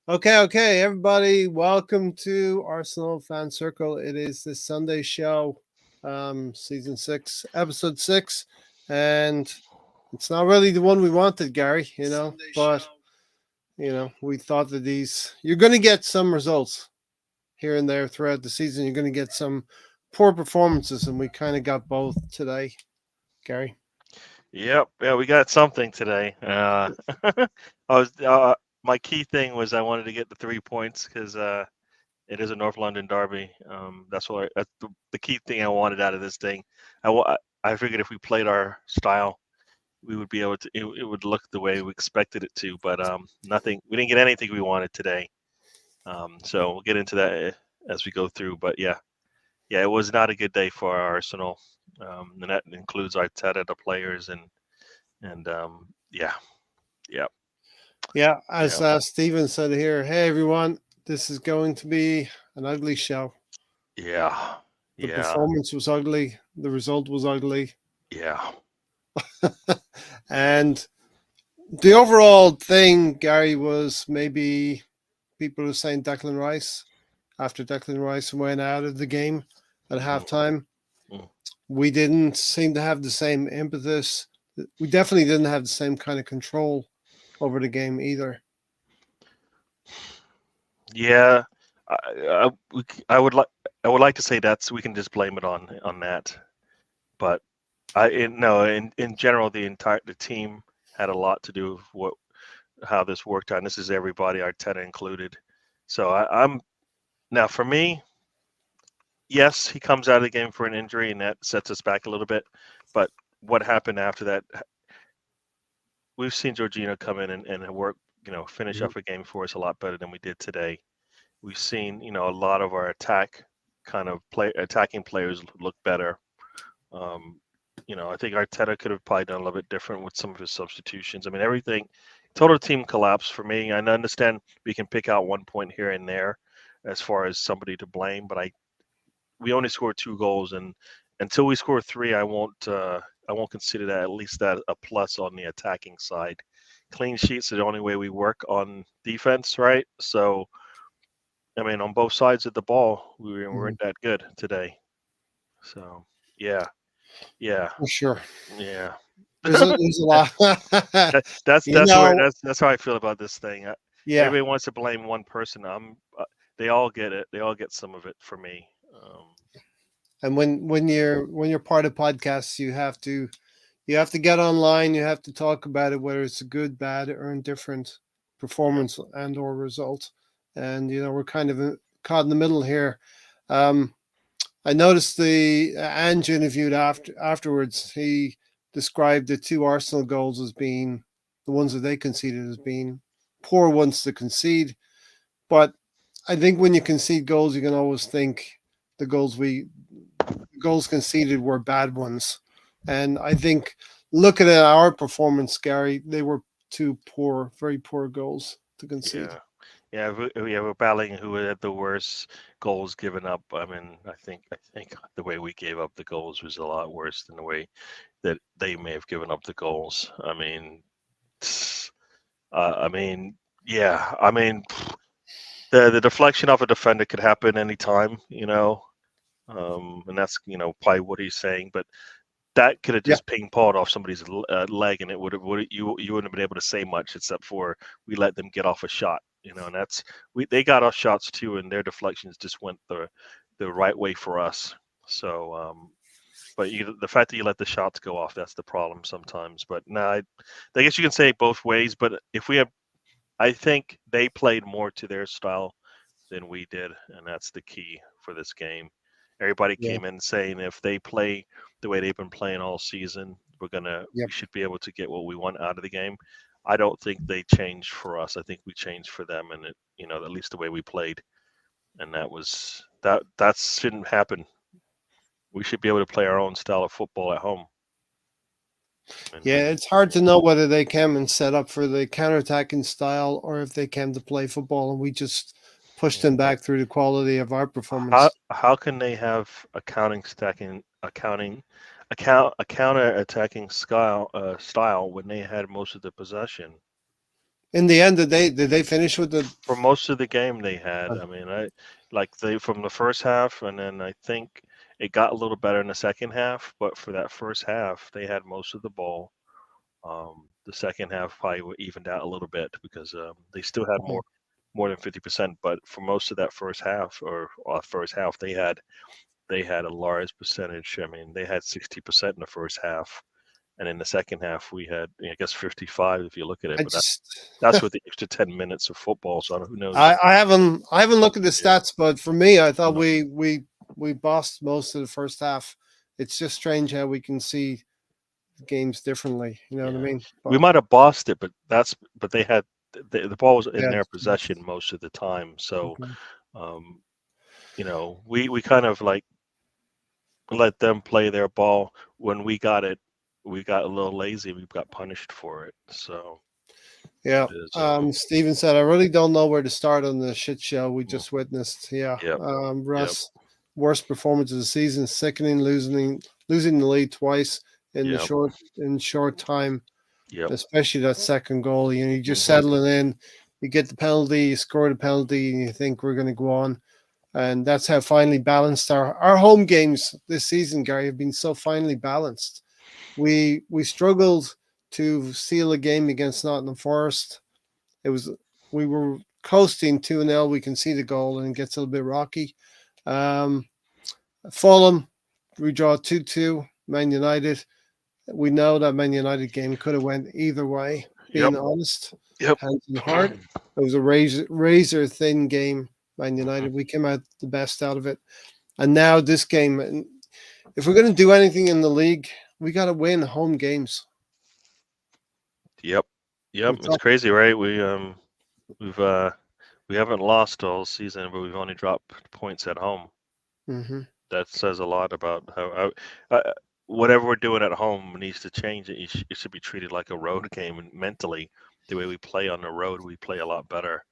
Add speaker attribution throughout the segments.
Speaker 1: Okay, everybody. Welcome to Arsenal Fan Circle. It is the Sunday show, season 6, episode 6, and it's not really the one we wanted, Gary. But we thought that you're going to get some results here and there throughout the season. You're going to get some poor performances, and we kind of got both today, Gary.
Speaker 2: Yep, yeah, we got something today. I was my key thing was I wanted to get the 3 points because it is a North London derby. That's the key thing I wanted out of this thing. I figured if we played our style, we would be able to. It would look the way we expected it to, but nothing. We didn't get anything we wanted today. So we'll get into that as we go through. But yeah, it was not a good day for our Arsenal, and that includes Arteta, the players, and yeah, yeah,
Speaker 1: Yeah, as
Speaker 2: yeah,
Speaker 1: Steven said here, hey everyone, this is going to be an ugly show.
Speaker 2: yeah,
Speaker 1: The
Speaker 2: yeah,
Speaker 1: performance was ugly. The result was ugly.
Speaker 2: yeah.
Speaker 1: And the overall thing, Gary, was maybe people were saying Declan Rice after Declan Rice went out of the game at
Speaker 2: Mm,
Speaker 1: halftime.
Speaker 2: mm.
Speaker 1: We didn't seem to have the same impetus. We definitely didn't have the same kind of control over the game either.
Speaker 2: Yeah, I would like to say that's we can just blame it on that, but no, in general, the team had a lot to do with how this worked out. And this is everybody, Arteta included. So I'm now for me, yes, he comes out of the game for an injury, and that sets us back a little bit. But what happened after that? We've seen Jorginho come in and work, finish
Speaker 1: Mhm.
Speaker 2: up a game for us a lot better than we did today. We've seen, a lot of our attacking players look better. Um, I think Arteta could have probably done a little bit different with some of his substitutions. I mean, everything, total team collapse for me. I understand we can pick out 1 point here and there as far as somebody to blame, but we only scored 2 goals, and until we score three, I won't consider that at least that a plus on the attacking side. Clean sheets are the only way we work on defense, right? So I mean, on both sides of the ball, we
Speaker 1: Mhm.
Speaker 2: weren't that good today. So yeah, yeah,
Speaker 1: For sure.
Speaker 2: yeah.
Speaker 1: There's a lot. you
Speaker 2: That's where
Speaker 1: know,
Speaker 2: that's how I feel about this thing.
Speaker 1: yeah.
Speaker 2: Everybody wants to blame one person. They all get it. They all get some of it for me.
Speaker 1: And when you're part of podcasts, you have to get online. You have to talk about it, whether it's a good, bad, or indifferent
Speaker 2: Yeah,
Speaker 1: performance and or result. And we're kind of caught in the middle here. Um, I noticed the Ange interviewed afterwards. He described the two Arsenal goals as being the ones that they conceded as being poor ones to concede. But I think when you concede goals, you can always think the goals conceded were bad ones. And I think looking at our performance, Gary, they were two poor, very poor goals to concede.
Speaker 2: yeah, yeah. We're battling who had the worst goals given up. I think the way we gave up the goals was a lot worse than the way that they may have given up the goals. I mean, yeah. I mean, the deflection of a defender could happen anytime, and that's probably what he's saying. But that could have
Speaker 1: Yeah.
Speaker 2: just ping ponged off somebody's leg, and it would you wouldn't have been able to say much except for we let them get off a shot, and that's they got our shots too, and their deflections just went the right way for us. So, but the fact that you let the shots go off, that's the problem sometimes. But no, I guess you can say it both ways. But if we have, I think they played more to their style than we did, and that's the key for this game. Everybody
Speaker 1: Yeah.
Speaker 2: came in saying if they play the way they've been playing all season, we
Speaker 1: Yep.
Speaker 2: should be able to get what we want out of the game. I don't think they changed for us. I think we changed for them, and at least the way we played, and that shouldn't happen. We should be able to play our own style of football at home, and
Speaker 1: Yeah,
Speaker 2: we,
Speaker 1: it's hard to
Speaker 2: yeah.
Speaker 1: know whether they came and set up for the counterattacking style or if they came to play football and we just pushed them back through the quality of our
Speaker 2: How
Speaker 1: performance.
Speaker 2: can they have a counter attacking style when they had most of the possession?
Speaker 1: In the end, did they finish with the?
Speaker 2: For most of the game they had.
Speaker 1: Uh,
Speaker 2: I mean, I like they from the first half, and then I think it got a little better in the second half. But for that first half, they had most of the ball. The second half probably evened out a little bit because they still had more than 50%. But for most of that first half or first half, they had a large percentage. I mean, they had 60% in the first half, and in the second half we had, I guess, 55 if you look at it.
Speaker 1: I
Speaker 2: But
Speaker 1: just
Speaker 2: that's with the extra 10 minutes of football. So who knows?
Speaker 1: I haven't looked at the
Speaker 2: Yeah.
Speaker 1: stats, but for me, I thought
Speaker 2: No.
Speaker 1: we bossed most of the first half. It's just strange how we can see games differently. You know what I
Speaker 2: Yeah,
Speaker 1: mean?
Speaker 2: we
Speaker 1: But
Speaker 2: might have bossed it, but they had the ball was in
Speaker 1: yeah,
Speaker 2: their possession most of the time. So,
Speaker 1: okay.
Speaker 2: um, we kind of like let them play their ball. When we got it, we got a little lazy. We got punished for it. So
Speaker 1: Yeah.
Speaker 2: it is.
Speaker 1: Steven said, I really don't know where to start on the shit show we
Speaker 2: Mm,
Speaker 1: just witnessed. Yeah.
Speaker 2: yep, yep,
Speaker 1: Russ, worst performance of the season, sickening, losing the lead twice in the
Speaker 2: yep,
Speaker 1: short time,
Speaker 2: yep.
Speaker 1: especially that second goal. You know, you just
Speaker 2: Hmm.
Speaker 1: settling in, you get the penalty, you score the penalty, and you think we're going to go on. And that's how finely balanced our home games this season, Gary, have been so finely balanced. We struggled to seal a game against Nottingham Forest. It was we were coasting 2-0. We can see the goal and it gets a little bit rocky. Um, Fulham, we draw 2-2. Man United, we know that Man United game could have went either way.
Speaker 2: Yep,
Speaker 1: Being honest,
Speaker 2: yep.
Speaker 1: hands on heart, it was a razor thin game. Man
Speaker 2: Hmm.
Speaker 1: United, we came out the best out of it, and now this game. If we're going to do anything in the league, we got to win home games.
Speaker 2: Yep, yep.
Speaker 1: We're
Speaker 2: It's
Speaker 1: top.
Speaker 2: crazy, right? We've we haven't lost all season, but we've only dropped points at home.
Speaker 1: Hmm.
Speaker 2: That says a lot about how whatever we're doing at home needs to change. It should be treated like a road game, and mentally, the way we play on the road, we play a lot better.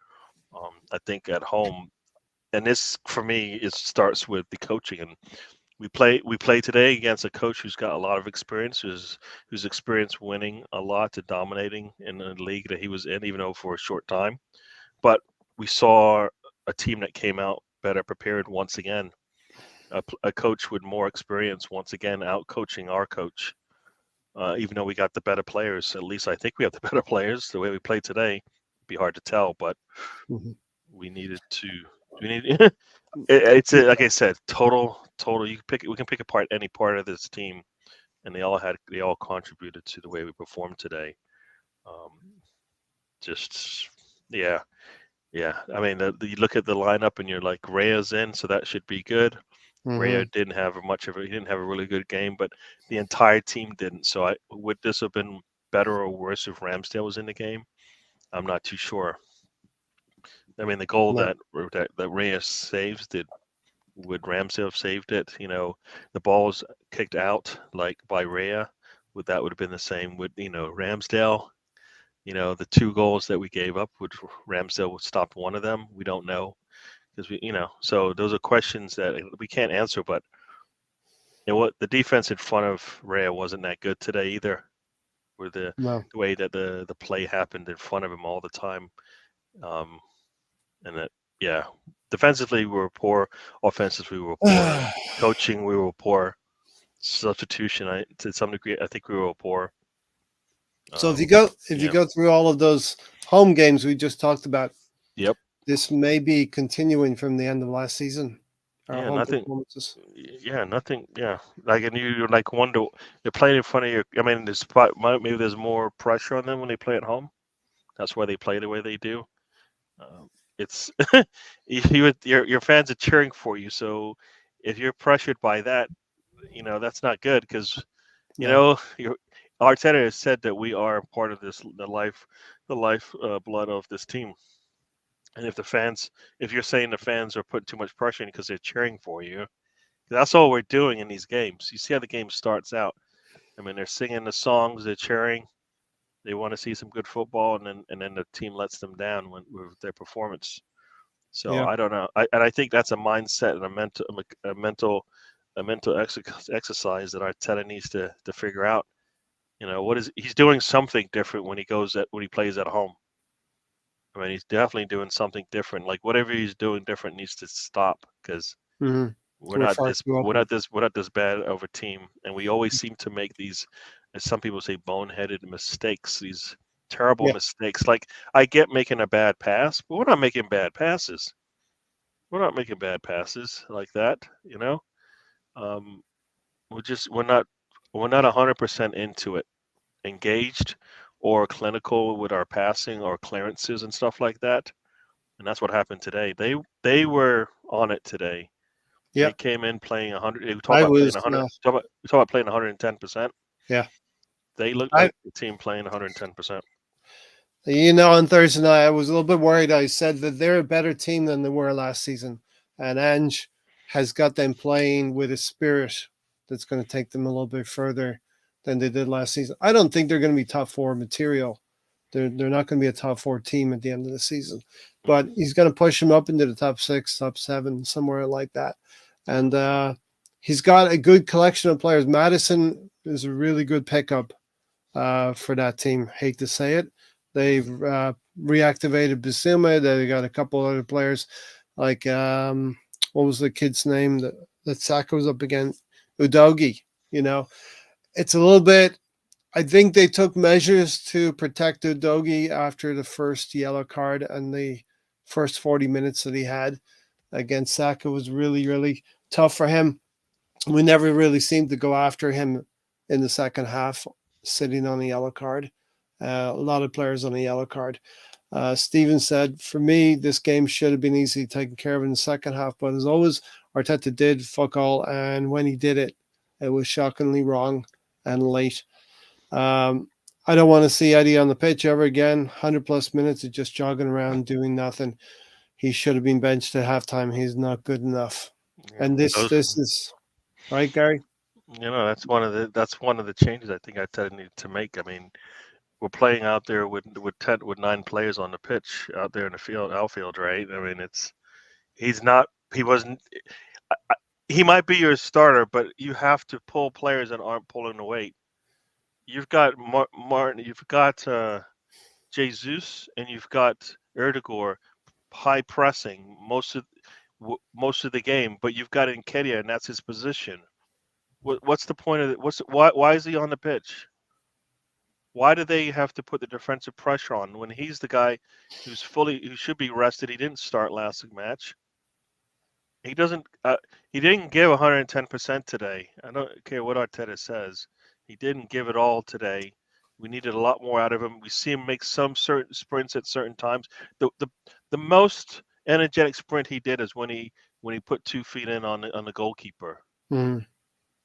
Speaker 2: I think at home, and this for me, it starts with the coaching. And we play today against a coach who's got a lot of experience, who's experienced winning a lot, and dominating in the league that he was in, even though for a short time. But we saw a team that came out better prepared once again, a coach with more experience once again out coaching our coach. Even though we got the better players, at least I think we have the better players. The way we played today, it'd be hard to tell, but
Speaker 1: Hmm.
Speaker 2: we needed to. We need. It's like I said, total. You can pick. We can pick apart any part of this team, and they all contributed to the way we performed today. Um, just yeah, yeah. I mean, you look at the lineup and you're like, Raya's in, so that should be good. Raya
Speaker 1: Hmm.
Speaker 2: didn't have much of a he didn't have a really good game, but the entire team didn't. So would this have been better or worse if Ramsdale was in the game? I'm not too sure. I mean, the goal
Speaker 1: No.
Speaker 2: that Raya saves, did would Ramsdale have saved it? The ball was kicked out like by Raya. Would have been the same with Ramsdale? The two goals that we gave up, would Ramsdale would stop one of them? We don't know because So those are questions that we can't answer, but what the defense in front of Raya wasn't that good today either. Where
Speaker 1: No.
Speaker 2: the way that the play happened in front of him all the time, um, and that yeah, defensively we were poor, offensively we were poor, coaching we were poor, substitution to some degree I think we were poor.
Speaker 1: So if
Speaker 2: Um,
Speaker 1: you
Speaker 2: yeah,
Speaker 1: go through all of those home games we just talked about,
Speaker 2: yep,
Speaker 1: this may be continuing from the end of last season. Our
Speaker 2: yeah,
Speaker 1: home
Speaker 2: nothing.
Speaker 1: performances.
Speaker 2: Yeah, nothing. Yeah, like and you like wonder they're playing in front of your. I mean, maybe there's more pressure on them when they play at home. That's why they play the way they do. It's your fans are cheering for you. So if you're pressured by that, that's not good because
Speaker 1: No.
Speaker 2: your Arteta has said that we are part of the life blood of this team. And if you're saying the fans are putting too much pressure in because they're cheering for you, that's all we're doing in these games. You see how the game starts out. I mean, they're singing the songs, they're cheering, they want to see some good football, and then the team lets them down with their performance. So
Speaker 1: Yeah.
Speaker 2: I don't know. I think that's a mindset and a mental exercise that Arteta needs to figure out. What is he's doing something different when he plays at home. I mean, he's definitely doing something different. Like whatever he's doing different needs to stop because
Speaker 1: Hmm. We're far too open.
Speaker 2: we're not this bad of a team, and we always seem to make these, as some people say, boneheaded mistakes. These terrible
Speaker 1: Yeah,
Speaker 2: mistakes. Like I get making a bad pass, but we're not making bad passes. We're not making bad passes like that. Um, we're not 100% into it, engaged, or clinical with our passing or clearances and stuff like that. And that's what happened today. They were on it today.
Speaker 1: yeah.
Speaker 2: They came in playing 100. We talk
Speaker 1: I
Speaker 2: about playing
Speaker 1: was,
Speaker 2: 100. We talk about playing 110%.
Speaker 1: yeah.
Speaker 2: They looked
Speaker 1: I
Speaker 2: like the team playing 110%.
Speaker 1: On Thursday night, I was a little bit worried. I said that they're a better team than they were last season, and Ange has got them playing with a spirit that's going to take them a little bit further than they did last season. I don't think they're going to be top four material. They're not going to be a top four team at the end of the season, but
Speaker 2: Mhm.
Speaker 1: he's going to push them up into the top six, top seven, somewhere like that. And he's got a good collection of players. Madison is a really good pickup for that team. Hate to say it. They've reactivated Basuma. They got a couple other players like what was the kid's name that Saka was up against? Udogi. You know, it's a little bit. I think they took measures to protect Udogi after the first yellow card and the first 40 minutes that he had against Saka was really, really tough for him. We never really seemed to go after him in the second half, sitting on a yellow card. A lot of players on a yellow card. Steven said, for me, this game should have been easily taken care of in the second half, but as always, Arteta did fuck all, and when he did it, it was shockingly wrong and late. Um, I don't want to see Eddie on the pitch ever again. 100 plus minutes of just jogging around doing nothing. He should have been benched at halftime. He's not good enough.
Speaker 2: Yeah,
Speaker 1: And this
Speaker 2: those.
Speaker 1: this is right, Gary.
Speaker 2: That's one of the changes I think I need to make. I mean, we're playing out there with 9 players on the pitch out there in the field outfield, right? I mean, he's not he wasn't he might be your starter, but you have to pull players that aren't pulling the weight. You've got Martin, you've got Jesus, and you've got Erdegaard high pressing most of the game, but you've got Nketiah, and that's his position. What's the point of it? Why is he on the pitch? Why do they have to put the defensive pressure on when he's the guy who should be rested? He didn't start last match. He doesn't. He didn't give 110% today. I don't care what Arteta says. He didn't give it all today. We needed a lot more out of him. We see him make some certain sprints at certain times. The most energetic sprint he did is when he put 2 feet in on the goalkeeper.
Speaker 1: Mm.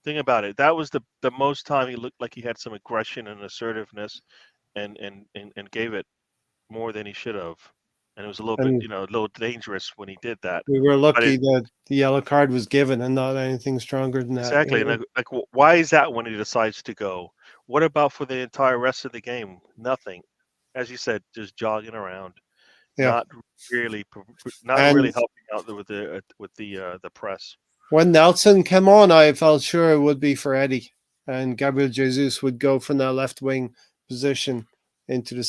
Speaker 2: Think about it. That was the most time he looked like he had some aggression and assertiveness, and gave it more than he should have. And it was a little bit,
Speaker 1: And
Speaker 2: a little dangerous when he did that.
Speaker 1: we were
Speaker 2: But
Speaker 1: lucky
Speaker 2: it
Speaker 1: that the yellow card was given and not anything stronger than that.
Speaker 2: exactly, and why is that when he decides to go? What about for the entire rest of the game? Nothing. As you said, just jogging around,
Speaker 1: Yeah.
Speaker 2: not really, not
Speaker 1: And
Speaker 2: really helping out with the press.
Speaker 1: when Nelson came on, I felt sure it would be for Eddie, and Gabriel Jesus would go from that left wing position into the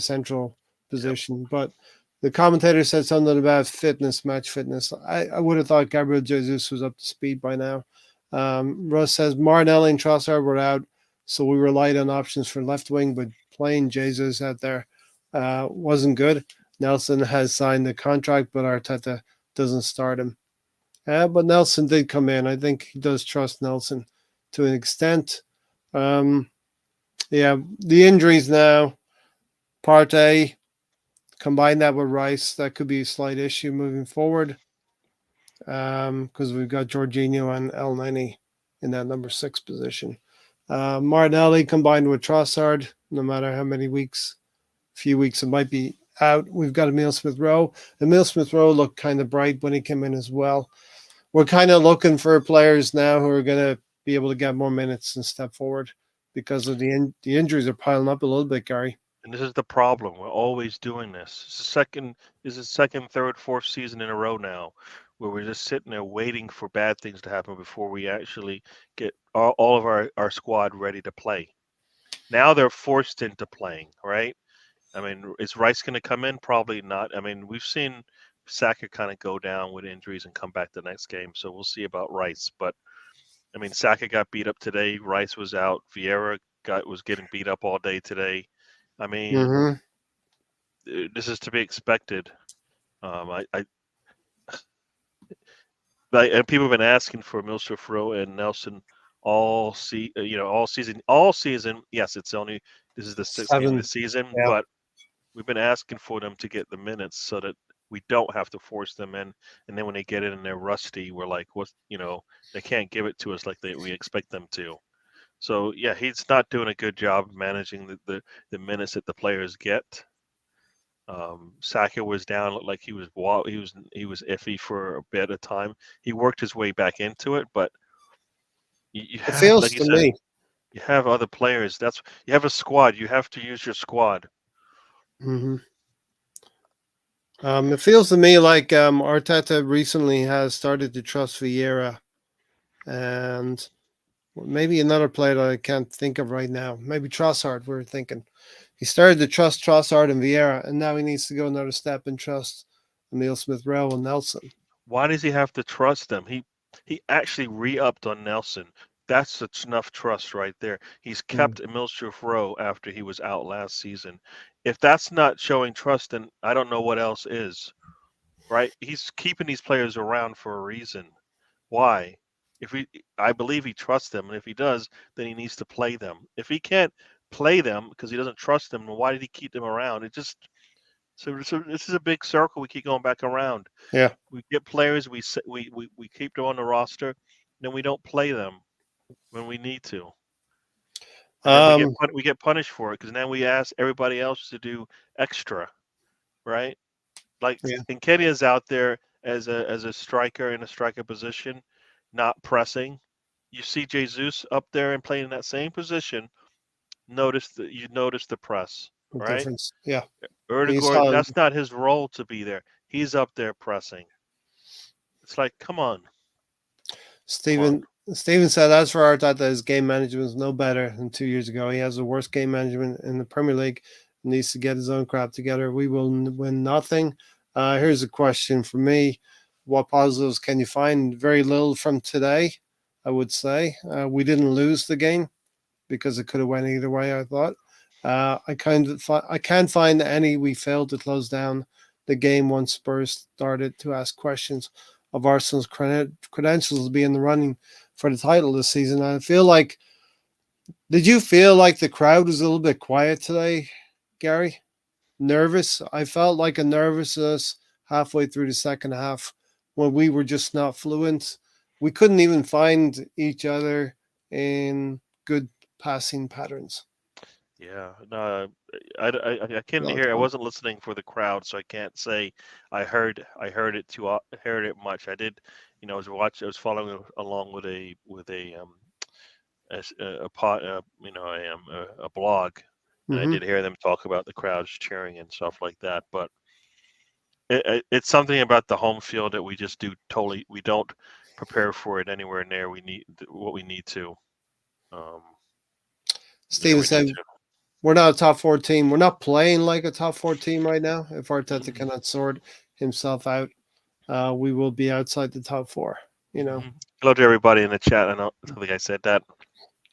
Speaker 1: central
Speaker 2: Yep.
Speaker 1: position. But the commentator said something about fitness, match fitness. I would have thought Gabriel Jesus was up to speed by now. Russ says Martinelli and Trossard were out, so we relied on options for left wing, but playing Jesus out there wasn't good. Nelson has signed the contract, but Arteta doesn't start him. But Nelson did come in. I think he does trust Nelson to an extent. Um, yeah, the injuries now. Partey, combine that with Rice, that could be a slight issue moving forward because we've got Jorginho and El Neni in that number 6 position. Martinelli combined with Trossard, no matter how many weeks, few weeks it might be out. We've got Emil Smith Rowe. Emil Smith Rowe looked kind of bright when he came in as well. We're kind of looking for players now who are going to be able to get more minutes and step forward because of the injuries are piling up a little bit, Gary.
Speaker 2: And this is the problem. We're always doing this. This is third, fourth season in a row now, where we're just sitting there waiting for bad things to happen before we actually get all of our squad ready to play. Now they're forced into playing, right? I mean, is Rice going to come in? Probably not. I mean, we've seen Saka kind of go down with injuries and come back the next game, so we'll see about Rice. But I mean, Saka got beat up today. Rice was out. Vieira was getting beat up all day today. I mean,
Speaker 1: Mm-hmm.
Speaker 2: this is to be expected. I and people have been asking for Milsher Rowe and Nelson all season. Yes, it's only this is the sixth game of the
Speaker 1: 7.
Speaker 2: season,
Speaker 1: Yeah.
Speaker 2: but we've been asking for them to get the minutes so that we don't have to force them in. And then when they get in and they're rusty, we're like, what? They can't give it to us like we expect them to. So yeah, he's not doing a good job managing the minutes that the players get. Saka was down, looked like he was iffy for a bit of time. He worked his way back into it, but you
Speaker 1: It
Speaker 2: have, like
Speaker 1: feels
Speaker 2: you
Speaker 1: to
Speaker 2: said,
Speaker 1: me.
Speaker 2: you have other players. You have a squad. You have to use your squad.
Speaker 1: Mm-hmm. It feels to me like Arteta recently has started to trust Vieira and maybe another player that I can't think of right now. Maybe Trossard. We're thinking he started to trust Trossard and Vieira, and now he needs to go another step and trust Emil Smith Rowe and Nelson.
Speaker 2: Why does he have to trust them? He actually re-upped on Nelson. That's enough trust right there. He's
Speaker 1: Mm.
Speaker 2: kept Emil Rowe after he was out last season. If that's not showing trust, then I don't know what else is. Right? He's keeping these players around for a reason. Why? I believe he trusts them, and if he does, then he needs to play them. If he can't play them because he doesn't trust them, then why did he keep them around? So this is a big circle. We keep going back around.
Speaker 1: Yeah.
Speaker 2: We get players, we keep them on the roster, then we don't play them when we need to, and then
Speaker 1: Um.
Speaker 2: we get punished for it because then we ask everybody else to do extra, right? Like
Speaker 1: Yeah.
Speaker 2: Nketiah's out there as a striker in a striker position, not pressing. You see Jesus up there and playing in that same position. You notice the press,
Speaker 1: The
Speaker 2: right?
Speaker 1: difference. Yeah. He's
Speaker 2: Erdegaard,
Speaker 1: on.
Speaker 2: that's not his role to be there. He's up there pressing. It's like, come on.
Speaker 1: Stephen. Stephen said, as for Arteta, his game management is no better than 2 years ago. He has the worst game management in the Premier League. Needs to get his own crap together. We will win nothing. Here's a question for me: what positives can you find? Very little from today, I would say. We didn't lose the game because it could have went either way. I thought. I can't find any. We failed to close down the game once Spurs started to ask questions of Arsenal's credentials to be in the running for the title this season. I feel like. Did you feel like the crowd was a little bit quiet today, Gary? Nervous? I felt like a nervousness halfway through the second half when we were just not fluent. We couldn't even find each other in good passing patterns.
Speaker 2: Yeah, no, I couldn't
Speaker 1: Not
Speaker 2: hear. I
Speaker 1: fun.
Speaker 2: wasn't listening for the crowd, so I can't say heard it much. I did, I was following along with a blog, and I
Speaker 1: Mm-hmm.
Speaker 2: did hear them talk about the crowds cheering and stuff like that. But it's something about the home field that we just do totally. We don't prepare for it anywhere near we need what we need to. Um,
Speaker 1: Steven
Speaker 2: we need
Speaker 1: said,
Speaker 2: to.
Speaker 1: we're not a top four team. We're not playing like a top four team right now. If Arteta
Speaker 2: Mm-hmm.
Speaker 1: cannot sort himself out, we will be outside the top four. You know,
Speaker 2: Hello to everybody in the chat. I think I said that.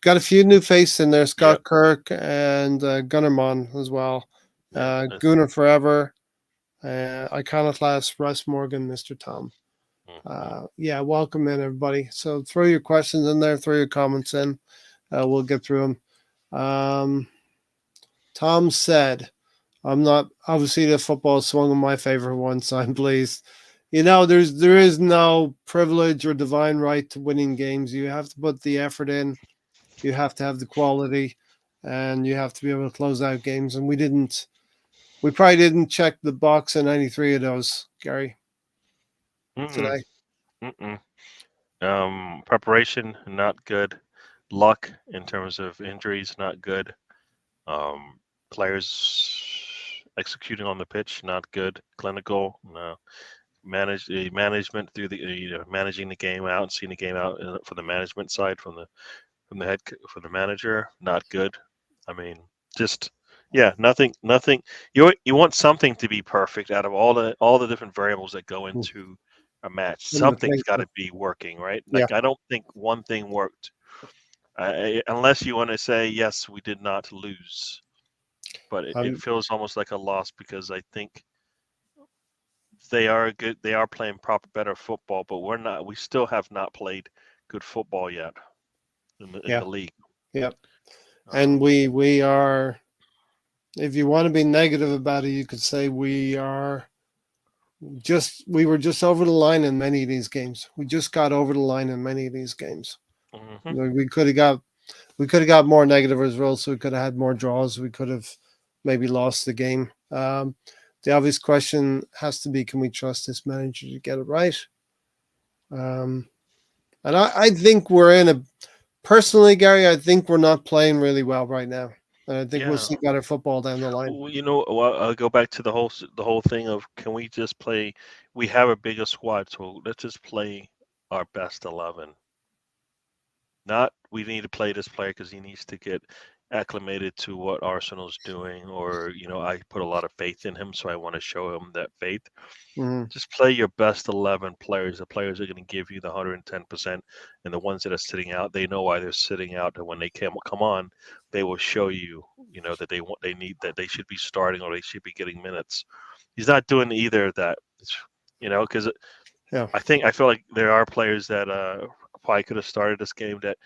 Speaker 1: got a few new faces in there.
Speaker 2: Yep.
Speaker 1: Scott Kirk and Gunnerman as well.
Speaker 2: Yeah.
Speaker 1: Gunner Forever, Iconoclast, Russ Morgan, Mr. Tom.
Speaker 2: Mm-hmm.
Speaker 1: Yeah, welcome in everybody. So throw your questions in there, throw your comments in. We'll get through them. Tom said, I'm not obviously the football is one of my favorite ones, so I'm pleased. There is no privilege or divine right to winning games. You have to put the effort in, you have to have the quality, and you have to be able to close out games. And we probably didn't check the box in any three of those, Gary,
Speaker 2: Mm-mm.
Speaker 1: today.
Speaker 2: Mm-mm. Preparation not good. Luck in terms of injuries not good. Players executing on the pitch not good. Clinical. No. Management through managing the game out and seeing the game out for the management side from the manager not good. I mean, just Yeah, nothing. You want something to be perfect out of all the different variables that go
Speaker 1: Mm.
Speaker 2: into a match.
Speaker 1: Some of the
Speaker 2: Something's
Speaker 1: things,
Speaker 2: got to be working, right?
Speaker 1: yeah.
Speaker 2: Like I don't think one thing worked, unless you want to say yes, we did not lose, but it
Speaker 1: Um,
Speaker 2: feels almost like a loss because I think they are good. They are playing proper, better football, but we're not. We still have not played good football yet in
Speaker 1: yeah,
Speaker 2: the league.
Speaker 1: yeah. And
Speaker 2: Um,
Speaker 1: we are. If you want to be negative about it, you could say we were just over the line in many of these games. We just got over the line in many of these games.
Speaker 2: mhm.
Speaker 1: You know, we could have got more negative results. We could have had more draws. We could have maybe lost the game. The obvious question has to be: can we trust this manager to get it right? Um, and I think we're in a personally, Gary. I think we're not playing really well right now, and I think we'll
Speaker 2: Yeah.
Speaker 1: see better football down the line.
Speaker 2: Well, well, I'll go back to the whole thing of can we just play? We have a bigger squad, so let's just play our best 11. Not we need to play this player because he needs to get acclimated to what Arsenal's doing, or I put a lot of faith in him, so I want to show him that faith.
Speaker 1: Mhm.
Speaker 2: Just play your best 11 players. The players are going to give you the 110%, and the ones that are sitting out, they know why they're sitting out. And when they come on, they will show you, that they need that they should be starting or they should be getting minutes. He's not doing either of that, because
Speaker 1: Yeah.
Speaker 2: I feel like there are players that probably could have started this game that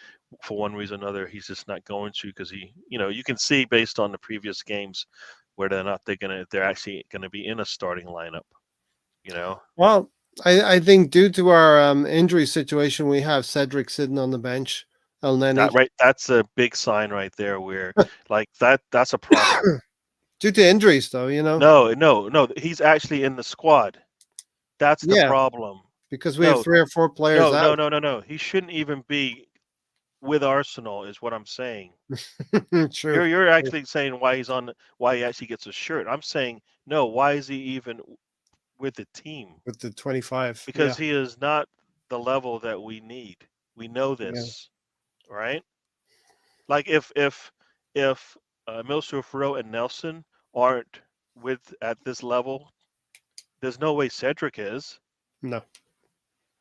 Speaker 2: for one reason or another he's just not going to because you can see based on the previous games whether or not they're actually gonna be in a starting lineup. You know
Speaker 1: Well, I think due to our injury situation, we have Cedric sitting on the bench, El
Speaker 2: that
Speaker 1: Neni.
Speaker 2: right that's a big sign right there where like that's a problem.
Speaker 1: Due to injuries, though,
Speaker 2: No, no, no, he's actually in the squad. That's the
Speaker 1: yeah,
Speaker 2: problem.
Speaker 1: because we have
Speaker 2: No,
Speaker 1: 3 or 4 players
Speaker 2: no,
Speaker 1: out.
Speaker 2: no, no, no, no. He shouldn't even be with Arsenal, is what I'm saying.
Speaker 1: True.
Speaker 2: You're
Speaker 1: True.
Speaker 2: actually saying why he actually gets a shirt. I'm saying no. Why is he even with the team?
Speaker 1: With the 25. Yeah.
Speaker 2: Because he is not the level that we need. We know
Speaker 1: Yeah.
Speaker 2: this, right? Like if Milsruf Rowe and Nelson aren't with at this level, there's no way Cedric is.
Speaker 1: No,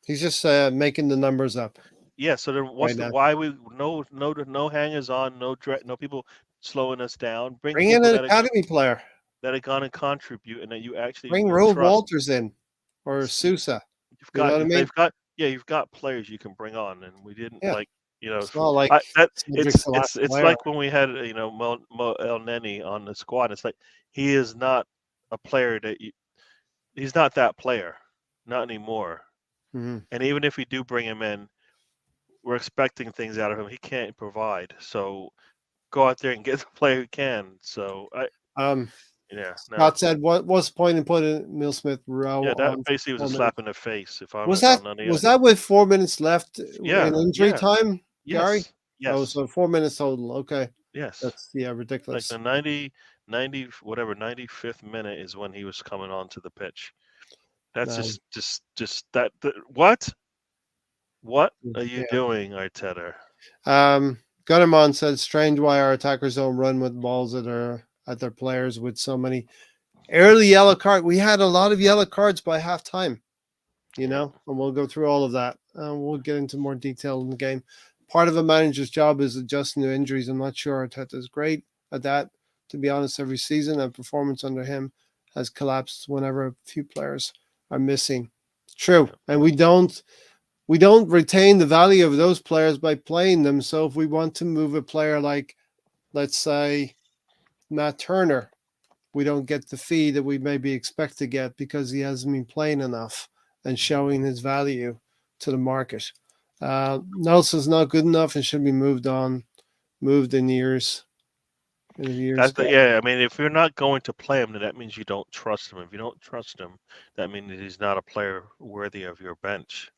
Speaker 1: he's just making the numbers up
Speaker 2: Yeah. So then,
Speaker 1: right
Speaker 2: what's the
Speaker 1: now.
Speaker 2: why we no hangers on, no people slowing us down. Bring
Speaker 1: Bring in
Speaker 2: people
Speaker 1: an academy player.
Speaker 2: that are gonna contribute and that you actually
Speaker 1: Bring
Speaker 2: you
Speaker 1: Rove
Speaker 2: trust.
Speaker 1: Walters in or Sousa. You know what I mean?
Speaker 2: You've got players you can bring on, and we didn't
Speaker 1: Yeah.
Speaker 2: like
Speaker 1: It's not like
Speaker 2: that
Speaker 1: Cedric's the last
Speaker 2: it's
Speaker 1: player.
Speaker 2: like when we had Mo El Neni on the squad. It's like he is not a player he's not that player, not anymore.
Speaker 1: Mhm.
Speaker 2: And even if we do bring him in, we're expecting things out of him. He can't provide. So go out there and get the player who can. So
Speaker 1: Um,
Speaker 2: no,
Speaker 1: Scott said, "What's the point in putting Mill Smith Rowe
Speaker 2: yeah, that
Speaker 1: on for
Speaker 2: basically was a
Speaker 1: 4 minutes?"
Speaker 2: slap in the face. If I'm
Speaker 1: Was
Speaker 2: El
Speaker 1: that
Speaker 2: Neni,
Speaker 1: was that with 4 minutes left
Speaker 2: yeah,
Speaker 1: in injury
Speaker 2: yeah,
Speaker 1: time, Gary?
Speaker 2: yes,
Speaker 1: Oh,
Speaker 2: yes.
Speaker 1: so 4 minutes total. Okay,
Speaker 2: Yes.
Speaker 1: that's
Speaker 2: Like
Speaker 1: ridiculous.
Speaker 2: the 90 whatever, 95th minute is when he was coming onto the pitch. That's
Speaker 1: No,
Speaker 2: what? What are you
Speaker 1: yeah.
Speaker 2: doing, Arteta?
Speaker 1: Gunnerman said, "Strange why our attackers don't run with balls at their players with so many early yellow card. We had a lot of yellow cards by halftime,
Speaker 2: Yeah.
Speaker 1: and we'll go through all of that. We'll get into more detail in the game. Part of a manager's job is adjusting to injuries. I'm not sure Arteta is great at that, to be honest. Every season, and performance under him has collapsed whenever a few players are missing. True,
Speaker 2: Yeah.
Speaker 1: and we don't retain the value of those players by playing them. So if we want to move a player like, let's say, Matt Turner, we don't get the fee that we maybe expect to get because he hasn't been playing enough and showing his value to the market. Nelson's not good enough and should be moved in the years.
Speaker 2: Yeah, I mean, if you're not going to play him, then that means you don't trust him. If you don't trust him, that means that he's not a player worthy of your bench.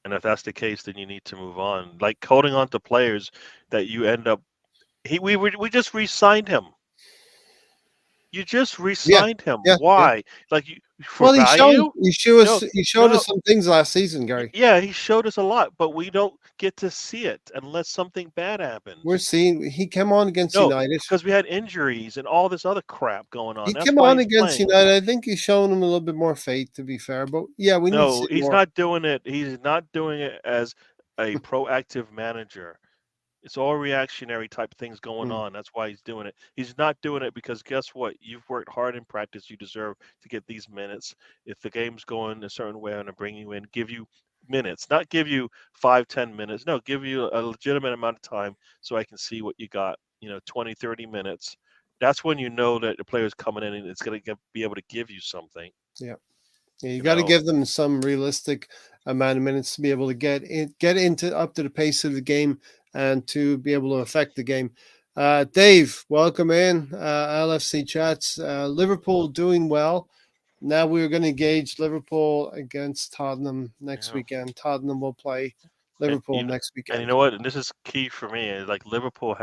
Speaker 2: And if that's the case, then you need to move on. Like holding on to players that you end up we just re-signed him. You just
Speaker 1: Yeah,
Speaker 2: re-signed him.
Speaker 1: yeah, yeah.
Speaker 2: Why? Like for
Speaker 1: Well,
Speaker 2: value. No,
Speaker 1: he showed
Speaker 2: no.
Speaker 1: us some things last season, Gary.
Speaker 2: Yeah, he showed us a lot, but we don't get to see it unless something bad
Speaker 1: We're
Speaker 2: happens.
Speaker 1: seeing he came on against
Speaker 2: No,
Speaker 1: United.
Speaker 2: because we had injuries and all this other crap going on.
Speaker 1: He
Speaker 2: That's
Speaker 1: came
Speaker 2: why
Speaker 1: on
Speaker 2: he's
Speaker 1: against
Speaker 2: playing.
Speaker 1: United. I think he's shown him a little bit more faith, to be fair. But yeah, we need to
Speaker 2: No,
Speaker 1: see
Speaker 2: he's
Speaker 1: more.
Speaker 2: not doing it. He's not doing it as a proactive manager. It's all reactionary type things going
Speaker 1: Mm,
Speaker 2: on. That's why he's doing it. He's not doing it because guess what? You've worked hard in practice. You deserve to get these minutes. If the game's going a certain way, I'm going to bring you in, give you minutes, not give you 5, 10 minutes. No, give you a legitimate amount of time so I can see what you got. 20, 30 minutes. That's when you know that the player's coming in and it's going to be able to give you something.
Speaker 1: yeah. Yeah, you
Speaker 2: You
Speaker 1: got to
Speaker 2: know,
Speaker 1: give them some realistic amount of minutes to be able to get into up to the pace of the game and to be able to affect the game. Dave, welcome in LFC chats. Liverpool doing well. Now we're going to gauge Liverpool against Tottenham next
Speaker 2: yeah.
Speaker 1: weekend. Tottenham will play
Speaker 2: And
Speaker 1: Liverpool
Speaker 2: you
Speaker 1: next
Speaker 2: and you
Speaker 1: weekend.
Speaker 2: know what? And this is key for me. Is like Liverpool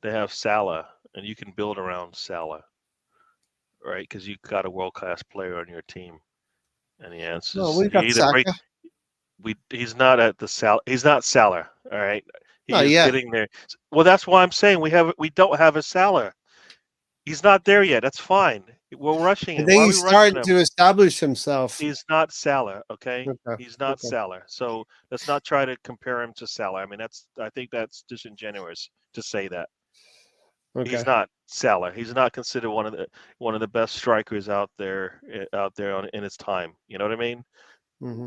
Speaker 2: they have Salah, and you can build around Salah, right? Because you got a world class player on your team, and the
Speaker 1: No,
Speaker 2: answers
Speaker 1: we've
Speaker 2: you
Speaker 1: got
Speaker 2: either break.
Speaker 1: Saka.
Speaker 2: He's not at the Sal. He's not Salah. All right, he
Speaker 1: Not
Speaker 2: is
Speaker 1: yet.
Speaker 2: getting there. Well, that's why I'm saying we don't have a Salah. He's not there yet. That's fine. We're rushing
Speaker 1: I
Speaker 2: him. Why
Speaker 1: think
Speaker 2: are we
Speaker 1: he's
Speaker 2: rushing
Speaker 1: starting
Speaker 2: him?
Speaker 1: to establish himself.
Speaker 2: He's not Salah. Okay,
Speaker 1: Okay.
Speaker 2: he's not
Speaker 1: Okay.
Speaker 2: Salah. So let's not try to compare him to Salah. I mean, I think that's disingenuous to say that. He's
Speaker 1: Okay.
Speaker 2: not Salah. He's not considered one of the best strikers in his time. You know what I mean?
Speaker 1: Hmm.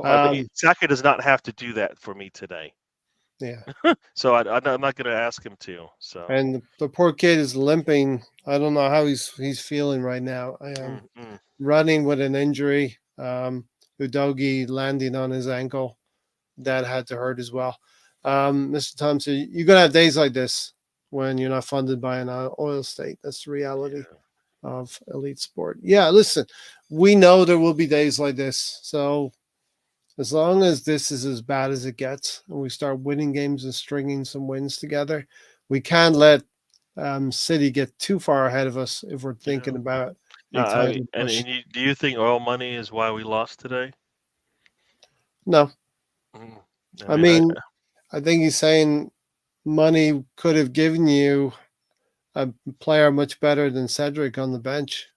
Speaker 1: Um,
Speaker 2: Saka does not have to do that for me today.
Speaker 1: yeah.
Speaker 2: So I'm not going to ask him to. So
Speaker 1: And the poor kid is limping. I don't know how he's feeling right now.
Speaker 2: mm, mm,
Speaker 1: Running with an injury. Udogi landing on his ankle. That had to hurt as well. Mr. Thompson, you're gonna have days like this when you're not funded by an oil state. That's the reality
Speaker 2: yeah,
Speaker 1: of elite sport. Yeah, listen, we know there will be days like this. So as long as this is as bad as it gets, and we start winning games and stringing some wins together, we can't let City get too far ahead of us if we're
Speaker 2: yeah.
Speaker 1: thinking about
Speaker 2: No,
Speaker 1: a title push.
Speaker 2: do you think oil money is why we lost today?
Speaker 1: No,
Speaker 2: Mm, I
Speaker 1: I
Speaker 2: mean, I
Speaker 1: mean, I think he's saying money could have given you a player much better than Cedric on the bench.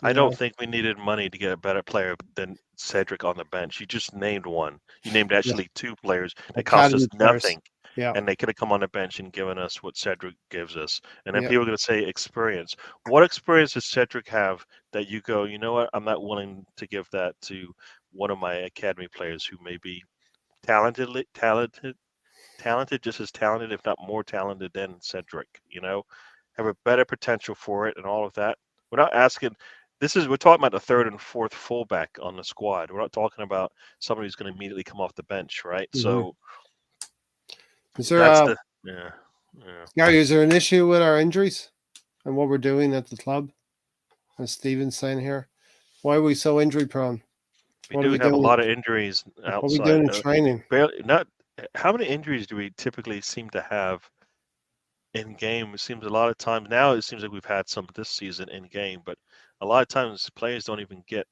Speaker 2: I
Speaker 1: You
Speaker 2: don't
Speaker 1: know,
Speaker 2: think we needed money to get a better player than Cedric on the bench. You just named one. You named
Speaker 1: yeah,
Speaker 2: actually two players that cost us
Speaker 1: academy players.
Speaker 2: nothing,
Speaker 1: Yeah,
Speaker 2: and they could have come on the bench and given us what Cedric gives us. And then
Speaker 1: yeah.
Speaker 2: people are going to say experience. What experience does Cedric have that you go, you know what? I'm not willing to give that to one of my academy players who may be talented, just as talented, if not more talented than Cedric. Have a better potential for it and all of that. We're not asking. We're talking about the third and fourth fullback on the squad. We're not talking about somebody who's going to immediately come off the bench, right?
Speaker 1: Hmm.
Speaker 2: So
Speaker 1: Is there
Speaker 2: that's the yeah, yeah.
Speaker 1: Gary? Is there an issue with our injuries and what we're doing at the club? As Steven's saying here, why are we so injury prone?
Speaker 2: We
Speaker 1: What are
Speaker 2: do
Speaker 1: we
Speaker 2: have a
Speaker 1: doing?
Speaker 2: lot of injuries
Speaker 1: What are we
Speaker 2: outside.
Speaker 1: doing in training?
Speaker 2: Barely not. How many injuries do we typically seem to have in game? It seems a lot of times now. It seems like we've had some this season in game, but a lot of times players don't even get.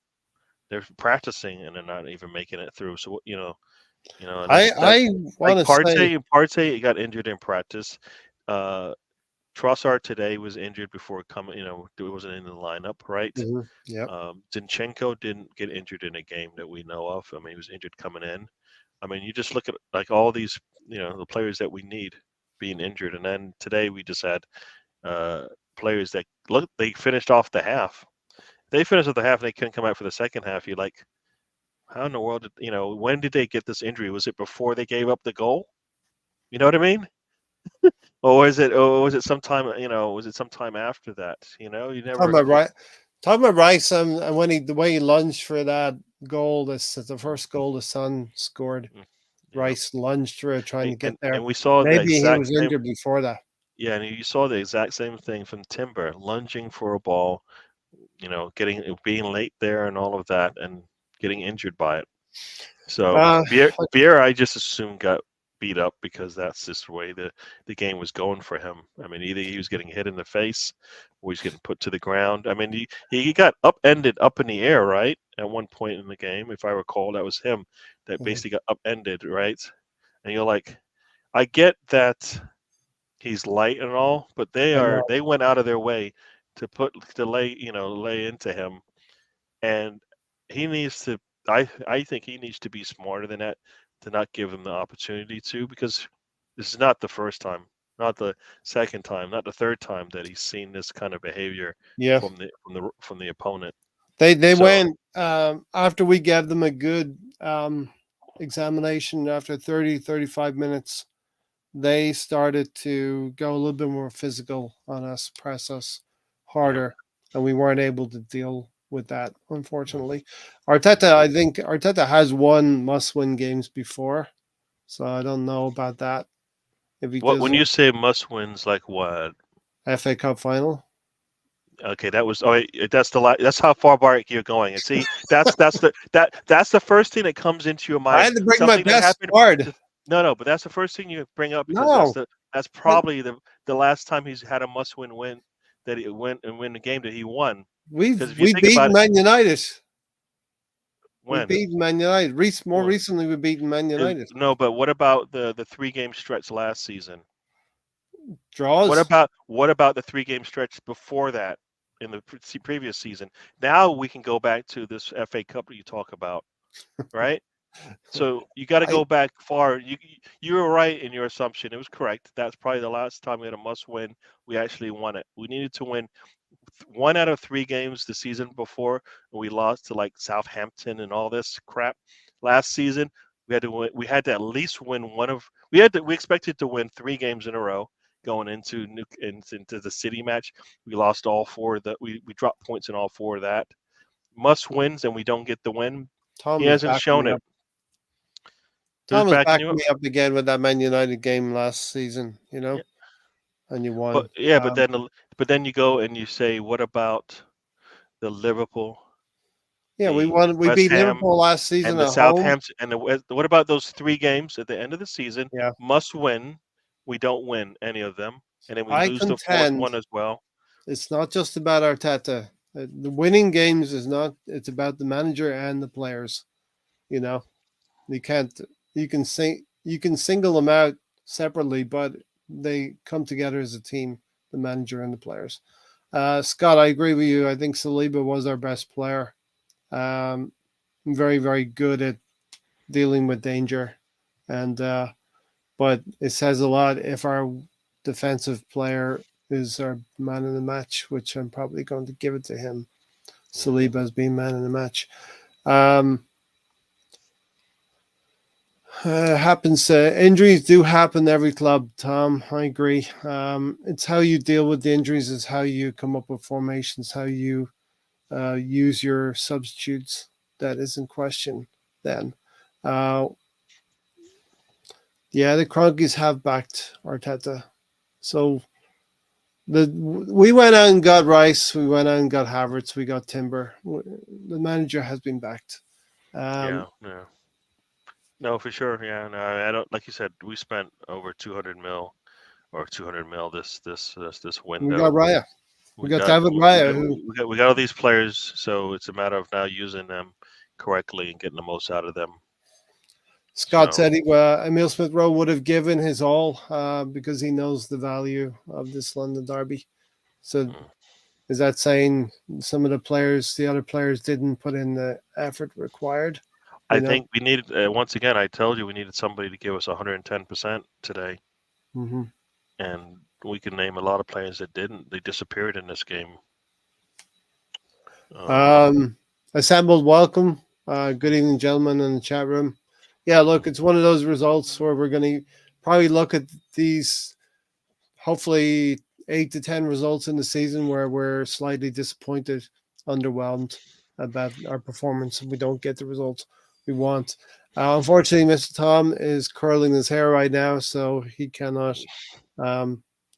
Speaker 2: They're practicing and they're not even making it through. So and that's
Speaker 1: I
Speaker 2: like
Speaker 1: want to say.
Speaker 2: Partey got injured in practice. Uh, Trossard today was injured before coming. He wasn't in the lineup, right?
Speaker 1: Mhm, yep.
Speaker 2: Zinchenko didn't get injured in a game that we know of. I mean, he was injured coming in. I mean, you just look at like all these, the players that we need being injured, and then today we just had uh, players that look. They finished off the half. They finished off the half, and they couldn't come out for the second half. You're like, how in the world when did they get this injury? Was it before they gave up the goal? You know what I mean? Was it sometime after that? You
Speaker 1: Talking
Speaker 2: never.
Speaker 1: about right. Talking about Rice and when the way he lunged for that goal, this the first goal the Sun scored.
Speaker 2: Mm, yeah,
Speaker 1: Rice lunged for it, trying
Speaker 2: and
Speaker 1: to get
Speaker 2: and,
Speaker 1: there.
Speaker 2: and we saw the
Speaker 1: Maybe he
Speaker 2: exact
Speaker 1: was
Speaker 2: same.
Speaker 1: injured before that.
Speaker 2: Yeah, and you saw the exact same thing from Timber, lunging for a ball, being late there and all of that, and getting injured by it. So
Speaker 1: Uh,
Speaker 2: Beer, I just assumed got beat up because that's just the way the game was going for him. I mean, either he was getting hit in the face or he's getting put to the ground. I mean, he got upended up in the air, right? At one point in the game, if I recall, that was him that
Speaker 1: Mhm.
Speaker 2: basically got upended, right? And you're like, I get that he's light and all, but
Speaker 1: I know.
Speaker 2: they went out of their way to lay into him, and he needs to. I think he needs to be smarter than that to not give him the opportunity to, because this is not the first time, not the second time, not the third time that he's seen this kind of behavior
Speaker 1: Yeah.
Speaker 2: from the opponent.
Speaker 1: They
Speaker 2: So
Speaker 1: went after we gave them a good examination after 30, 35 minutes. They started to go a little bit more physical on us, press us
Speaker 2: yeah,
Speaker 1: harder, and we weren't able to deal with that, unfortunately.
Speaker 2: mm,
Speaker 1: Arteta,
Speaker 2: yeah.
Speaker 1: I think Arteta has won must-win games before, so I don't know about that. If he
Speaker 2: What
Speaker 1: does
Speaker 2: when you say must wins, like what?
Speaker 1: FA Cup final,
Speaker 2: Okay, that was oh that's how far back you're going. And see, that's the first thing that comes into your
Speaker 1: I
Speaker 2: mind.
Speaker 1: had to bring my
Speaker 2: Something that
Speaker 1: best
Speaker 2: happened.
Speaker 1: squad.
Speaker 2: No, but that's the first thing you bring up because
Speaker 1: No,
Speaker 2: that's
Speaker 1: but
Speaker 2: probably the last time he's had a must-win that he went and win the game that he won. Because if you
Speaker 1: we
Speaker 2: think
Speaker 1: beat
Speaker 2: about it,
Speaker 1: Man United. We
Speaker 2: when
Speaker 1: beat Man United. More
Speaker 2: when
Speaker 1: recently, we beat Man United.
Speaker 2: no, but what about the 3 game stretch last season?
Speaker 1: Draws.
Speaker 2: What about the 3 game stretch before that in the previous season? Now we can go back to this FA Cup that you talk about, right? So you got to
Speaker 1: I
Speaker 2: go back far. You were right in your assumption. It was correct. That's probably the last time we had a must win. We actually won it. We needed to win 1 out of 3 games the season before. We lost to like Southampton and all this crap. Last season we had to win, we had to at least win one of we expected to win 3 games in a row going into the City match. We lost all four. That we dropped points in all four of that. Must wins and we don't get the win. He
Speaker 1: Tom is
Speaker 2: hasn't
Speaker 1: backing
Speaker 2: shown
Speaker 1: me
Speaker 2: it.
Speaker 1: up.
Speaker 2: Who's
Speaker 1: Tom is
Speaker 2: backing
Speaker 1: backing
Speaker 2: you up?
Speaker 1: me up again with that Man United game last season.
Speaker 2: Yeah,
Speaker 1: And you
Speaker 2: but
Speaker 1: won.
Speaker 2: yeah, but then you go and you say, what about the Liverpool,
Speaker 1: Yeah, we
Speaker 2: the
Speaker 1: won. We
Speaker 2: West
Speaker 1: beat
Speaker 2: Ham,
Speaker 1: Liverpool last season
Speaker 2: and the
Speaker 1: at home.
Speaker 2: Southampton, and what about those 3 games at the end of the season?
Speaker 1: Yeah,
Speaker 2: Must win. We don't win any of them, and then we
Speaker 1: I
Speaker 2: lose the fourth
Speaker 1: contend
Speaker 2: one as well.
Speaker 1: it's not just about Arteta. The winning games is not. It's about the manager and the players. You know, you can't. You can single them out separately, but they come together as a team. The manager and the players. Scott, I agree with you. I think Saliba was our best player. Um, very, very good at dealing with danger, and but it says a lot if our defensive player is our man in the match, which I'm probably going to give it to him.
Speaker 2: Hmm.
Speaker 1: Saliba has been man in the match. Um, happens. Injuries do happen every club. Tom, I agree. It's how you deal with the injuries. Is how you come up with formations. How you use your substitutes. That is in question. Then, uh, yeah, the Cronkies have backed Arteta. So we went out and got Rice. We went out and got Havertz. We got Timber. The manager has been backed. Um,
Speaker 2: Yeah, yeah. No, for sure. Yeah, no, I don't. Like you said, we spent over 200 mil or 200 mil this
Speaker 1: we got
Speaker 2: window.
Speaker 1: Raya. We
Speaker 2: We
Speaker 1: got
Speaker 2: got
Speaker 1: David
Speaker 2: we
Speaker 1: Raya,
Speaker 2: got
Speaker 1: who
Speaker 2: we got all these players, so it's a matter of now using them correctly and getting the most out of them.
Speaker 1: Scott
Speaker 2: So
Speaker 1: said Emil Smith Rowe would have given his all because he knows the value of this London derby. So
Speaker 2: mm,
Speaker 1: is that saying some of the other players, didn't put in the effort required?
Speaker 2: I
Speaker 1: You know.
Speaker 2: think we needed once again. I told you we needed somebody to give us 110% today,
Speaker 1: Hmm.
Speaker 2: and we can name a lot of players that didn't. They disappeared in this game. Um,
Speaker 1: Assembled welcome. Good evening, gentlemen, in the chat room. Yeah, look, it's one of those results where we're going to probably look at these, hopefully, 8 to 10 results in the season where we're slightly disappointed, underwhelmed about our performance, and we don't get the results we want. Unfortunately, Mr. Tom is curling his hair right now, so he cannot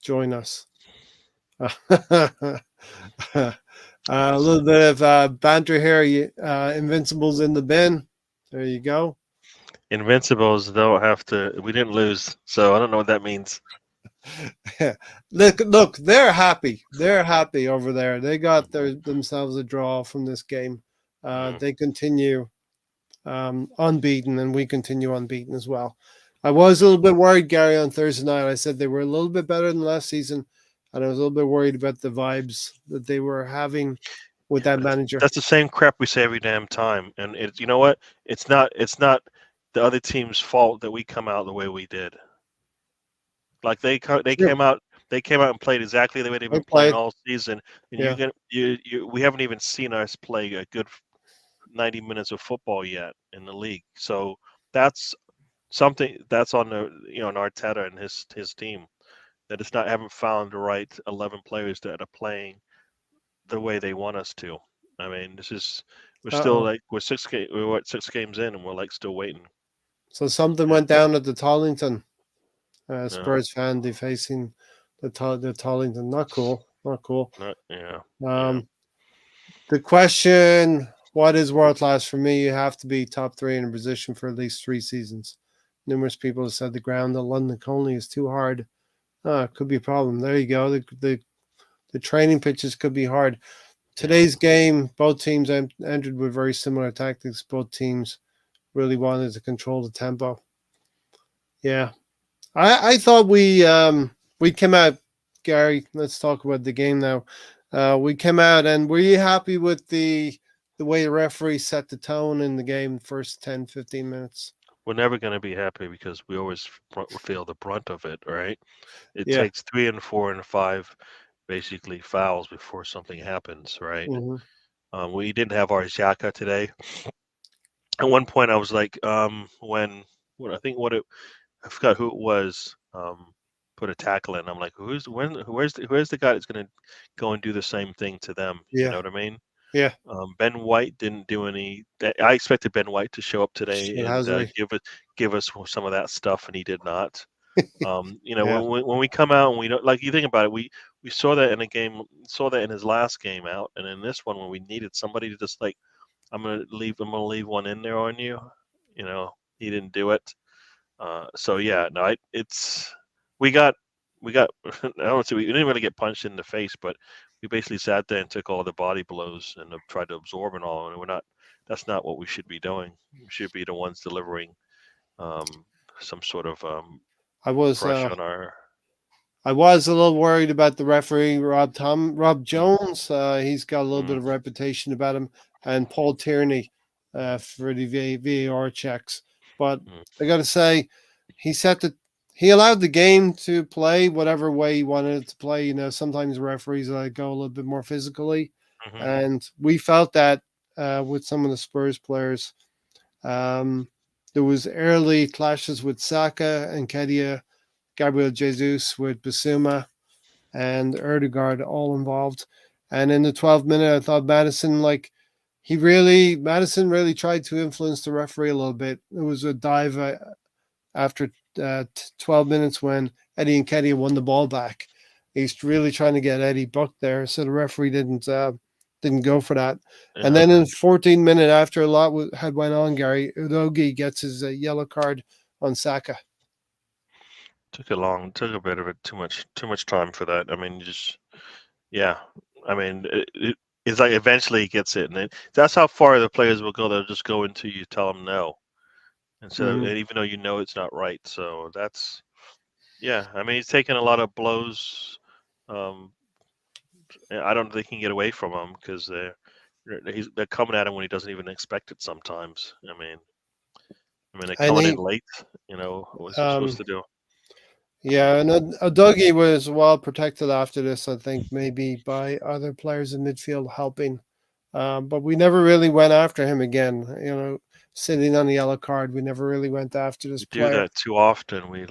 Speaker 1: join us. A
Speaker 2: let's
Speaker 1: little bit of banter here. Invincibles in the bin. There you go.
Speaker 2: Invincibles don't have to. We didn't lose, so I don't know what that means.
Speaker 1: Look, they're happy. They're happy over there. They got themselves a draw from this game.
Speaker 2: Mm,
Speaker 1: They continue unbeaten, and we continue unbeaten as well. I was a little bit worried, Gary, on Thursday night. I said they were a little bit better than last season, and I was a little bit worried about the vibes that they were having with
Speaker 2: yeah,
Speaker 1: that
Speaker 2: but
Speaker 1: manager.
Speaker 2: that's the same crap we say every damn time. And it, you know what? It's not the other team's fault that we come out the way we did. Like they
Speaker 1: True.
Speaker 2: came out and played exactly the way they've
Speaker 1: They
Speaker 2: been playing
Speaker 1: played,
Speaker 2: all season. And
Speaker 1: yeah.
Speaker 2: we haven't even seen us play a good 90 minutes of football yet in the league. So that's something that's on the on Arteta and his team, that it's not haven't found the right 11 players that are playing the way they want us to. I mean, this is we're still
Speaker 1: Uh-oh.
Speaker 2: like we're what 6 games in and we're like still waiting.
Speaker 1: So something
Speaker 2: Yeah,
Speaker 1: went down at the Tollington.
Speaker 2: no,
Speaker 1: Spurs fan defacing the Tollington. Not cool. Not cool.
Speaker 2: not yeah, yeah.
Speaker 1: Um, the question: what is world class for me? You have to be top three in a position for at least 3 seasons. Numerous people have said the ground at London Colney is too hard. It could be a problem. There you go. The training pitches could be hard.
Speaker 2: Yeah.
Speaker 1: Today's game, both teams entered with very similar tactics. Both teams really wanted to control the tempo. Yeah, I thought we came out, Gary. Let's talk about the game now. We came out, and were you happy with the way the referee set the tone in the game first 10, 15 minutes?
Speaker 2: We're never going to be happy because we always feel the brunt of it, right? It
Speaker 1: Yeah.
Speaker 2: takes 3 and 4 and 5 basically fouls before something happens, right?
Speaker 1: Hmm.
Speaker 2: We didn't have our Xhaka today. At one point, I was like, when what I think what it I forgot who it was, put a tackle in. I'm like, where's the guy that's going to go and do the same thing to them? You
Speaker 1: Yeah.
Speaker 2: know what I mean?
Speaker 1: Yeah.
Speaker 2: Ben White didn't do any. I expected Ben White to show up today
Speaker 1: Shit,
Speaker 2: and
Speaker 1: how's we?
Speaker 2: give us some of that stuff, and he did not.
Speaker 1: Yeah.
Speaker 2: When we come out and we don't like you think about it, we saw that in a game, saw that in his last game out, and in this one when we needed somebody to just like, I'm gonna leave one in there on you. He didn't do it. So yeah, no, it's we got we got. I don't say we didn't really get punched in the face, but we basically sat there and took all the body blows and tried to absorb it all. And we're not. That's not what we should be doing. We should be the ones delivering um, some sort of
Speaker 1: I was
Speaker 2: crush
Speaker 1: uh
Speaker 2: on our.
Speaker 1: I was a little worried about the referee, Rob
Speaker 2: Mm,
Speaker 1: Jones. He's got a little bit
Speaker 2: mm,
Speaker 1: of reputation about him, and Paul Tierney for the VAR checks. But
Speaker 2: mm,
Speaker 1: I got to say, he set the he allowed the game to play whatever way he wanted it to play. Sometimes referees go a little bit more physically,
Speaker 2: mm-hmm,
Speaker 1: and we felt that with some of the Spurs players. Um, there was early clashes with Saka and Kedia, Gabriel Jesus with Basuma and Erdegaard all involved. And in the 12th minute, I thought Madison really tried to influence the referee a little bit. It was a dive after 12 minutes when Eddie and Kedia won the ball back. He's really trying to get Eddie booked there, so the referee didn't go for that. And
Speaker 2: yeah,
Speaker 1: then in 14 minute after a lot had went on, Gary Udogi gets his yellow card on Saka.
Speaker 2: took a bit of it too much time for that. I mean, yeah. I mean, it's like eventually he gets it, and that's how far the players will go. They'll just go until you tell them no.
Speaker 1: Mhm.
Speaker 2: And even though you know it's not right, so that's yeah. I mean, he's taking a lot of blows. Um, and I don't think he can get away from them because they're coming at him when he doesn't even expect it. Sometimes, they're
Speaker 1: And
Speaker 2: coming in
Speaker 1: he,
Speaker 2: late. What's he supposed
Speaker 1: um,
Speaker 2: to do?
Speaker 1: yeah, and Udogi was well protected after this, I think, maybe by other players in midfield helping. But we never really went after him again. Sitting on the yellow card, we never really went after this
Speaker 2: We do
Speaker 1: player.
Speaker 2: that too often. We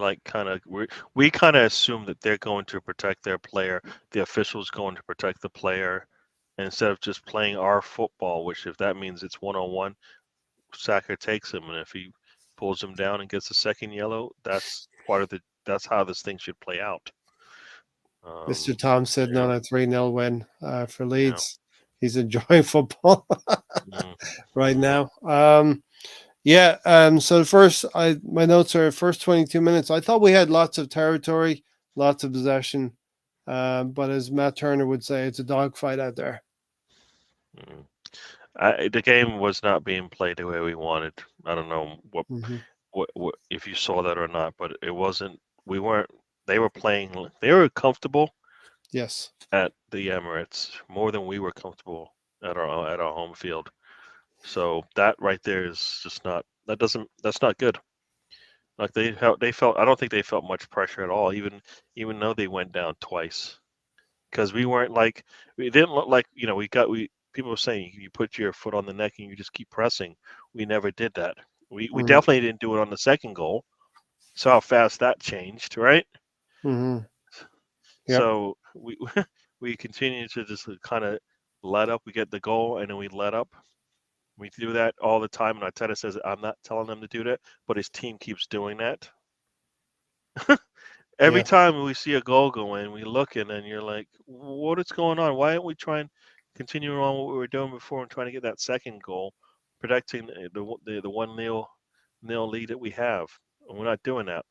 Speaker 2: kind of assume that they're going to protect their player. The official's going to protect the player, instead of just playing our football. Which, if that means it's 1-on-1, Saka takes him, and if he pulls him down and gets a second yellow, that's part of the. That's how this thing should play out.
Speaker 1: Mr.
Speaker 2: Um,
Speaker 1: Tom sitting
Speaker 2: yeah,
Speaker 1: on a 3-0 win for
Speaker 2: yeah,
Speaker 1: Leeds. He's enjoying football
Speaker 2: mm,
Speaker 1: right
Speaker 2: mm,
Speaker 1: now. Yeah. So the first, my notes are first 22 minutes. I thought we had lots of territory, lots of possession, but as Matt Turner would say, it's a dogfight out there.
Speaker 2: Mm. The game was not being played the way we wanted. I don't know
Speaker 1: Hmm.
Speaker 2: what if you saw that or not, but it wasn't. We weren't. They were playing. They were comfortable
Speaker 1: Yes.
Speaker 2: at the Emirates more than we were comfortable at our home field. So that right there is just not. That doesn't. That's not good. Like they felt. I don't think they felt much pressure at all. Even though they went down twice, because we weren't like we didn't look like we people were saying you put your foot on the neck and you just keep pressing. We never did that. We
Speaker 1: Hmm.
Speaker 2: definitely didn't do it on the second goal. So how fast that changed, right?
Speaker 1: Hmm. Yep.
Speaker 2: So we we continue to just kind of let up. We get the goal and then we let up. We do that all the time, and Arteta says I'm not telling them to do that, but his team keeps doing that. Every
Speaker 1: Yeah.
Speaker 2: time we see a goal go in, we look and then you're like, what is going on? Why aren't we trying continuing on what we were doing before and trying to get that second goal, protecting the 1-0 lead that we have? And we're not doing that.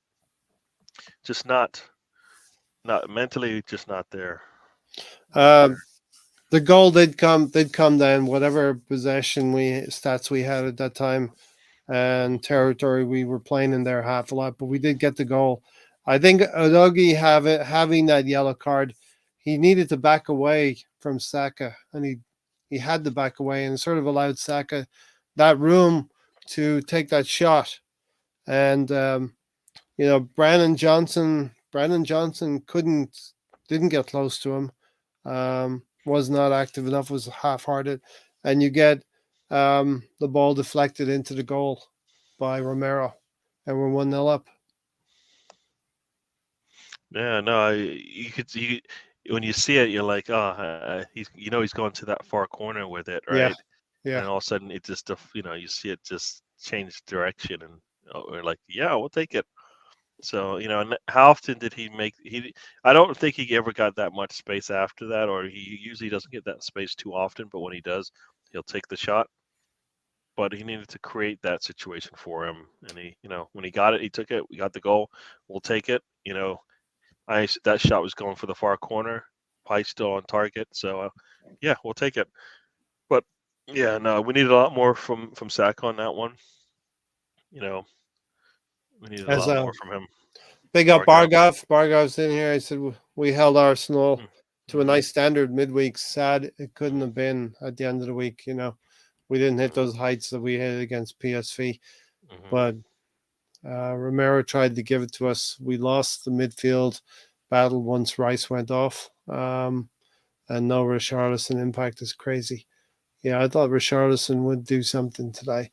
Speaker 2: Just not mentally, just not there. Not
Speaker 1: Uh,
Speaker 2: there.
Speaker 1: the goal did come down whatever possession we stats we had at that time and
Speaker 2: Hmm.
Speaker 1: territory we were playing in there half a lot, but we did get the goal. I think Odogi having that yellow card, he needed to back away from Saka, and he had to back away, and sort of allowed Saka that room to take that shot. And Brandon Johnson didn't get close to him, was not active enough, was half hearted, and you get the ball deflected into the goal by Romero, and we're 1-0 up.
Speaker 2: Yeah, no, you could when you see it, you're like, oh, he's going to that far corner with it,
Speaker 1: Yeah,
Speaker 2: right? And
Speaker 1: yeah.
Speaker 2: then all of a sudden, it just you see it just change direction, and we're like, yeah, we'll take it. So and how often did he make he? I don't think he ever got that much space after that, or he usually doesn't get that space too often. But when he does, he'll take the shot. But he needed to create that situation for him, and when he got it, he took it. We got the goal. We'll take it. That shot was going for the far corner. Pie still on target, so yeah, we'll take it. But yeah, no, we needed a lot more from Sack on that one. You know, we needed a
Speaker 1: As
Speaker 2: lot
Speaker 1: a
Speaker 2: more from him.
Speaker 1: big up
Speaker 2: Bargav.
Speaker 1: Bargov's in here. I said we held Arsenal to a
Speaker 2: Mm-hmm.
Speaker 1: nice standard midweek. Sad it couldn't have been at the end of the week. We didn't hit those heights that we hit against PSV,
Speaker 2: Mm-hmm.
Speaker 1: but Romero tried to give it to us. We lost the midfield battle once Rice went off. And no Richarlison impact is crazy. Yeah, I thought Richarlison would do something today.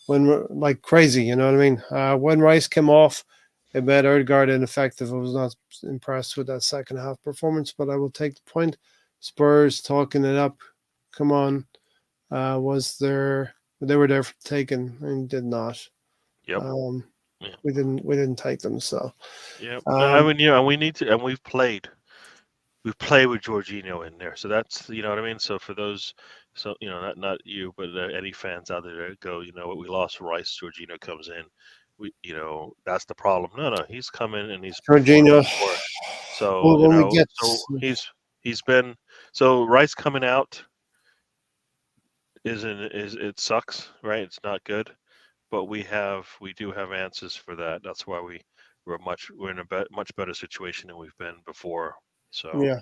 Speaker 1: Like crazy, you know what I mean? When Rice came off, it made Odegaard ineffective. I was not impressed with that second half performance, but I will take the point. Spurs talking it up. Come on. Was there they were there for taking and did not.
Speaker 2: Yep.
Speaker 1: Um,
Speaker 2: Yeah.
Speaker 1: we didn't take them. So
Speaker 2: Yep. No, I
Speaker 1: um,
Speaker 2: mean, and we need to, and we've played with Jorginho in there, so that's what I mean. So for those, so not you, but any fans out there that go, what we lost Rice, Jorginho comes in, that's the problem. No, no, he's come in and he's performed
Speaker 1: Jorginho.
Speaker 2: before. So
Speaker 1: Well, when we get
Speaker 2: he's been so Rice coming out is it sucks, right? It's not good, but we do have answers for that. That's why we're in a much better situation than we've been before. So.
Speaker 1: yeah,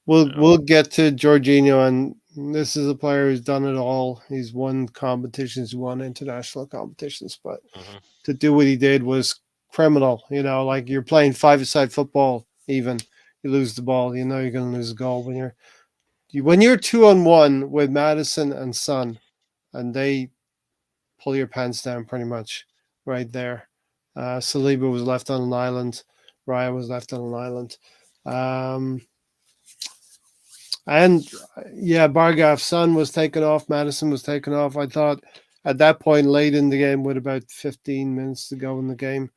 Speaker 1: we'll
Speaker 2: You know,
Speaker 1: we'll get to Jorginho, and this is a player who's done it all. He's won competitions, won international competitions, but
Speaker 2: mhm.
Speaker 1: to do what he did was criminal. Like you're playing five-a-side football, even you lose the ball, you're going to lose a goal when you're 2-on-1 with Madison and Son, and they pull your pants down pretty much right there. Saliba was left on an island. Raya was left on an island. Um, and yeah, Bargav's son was taken off. Madison was taken off. I thought at that point, late in the game, with about 15 minutes to go in the game,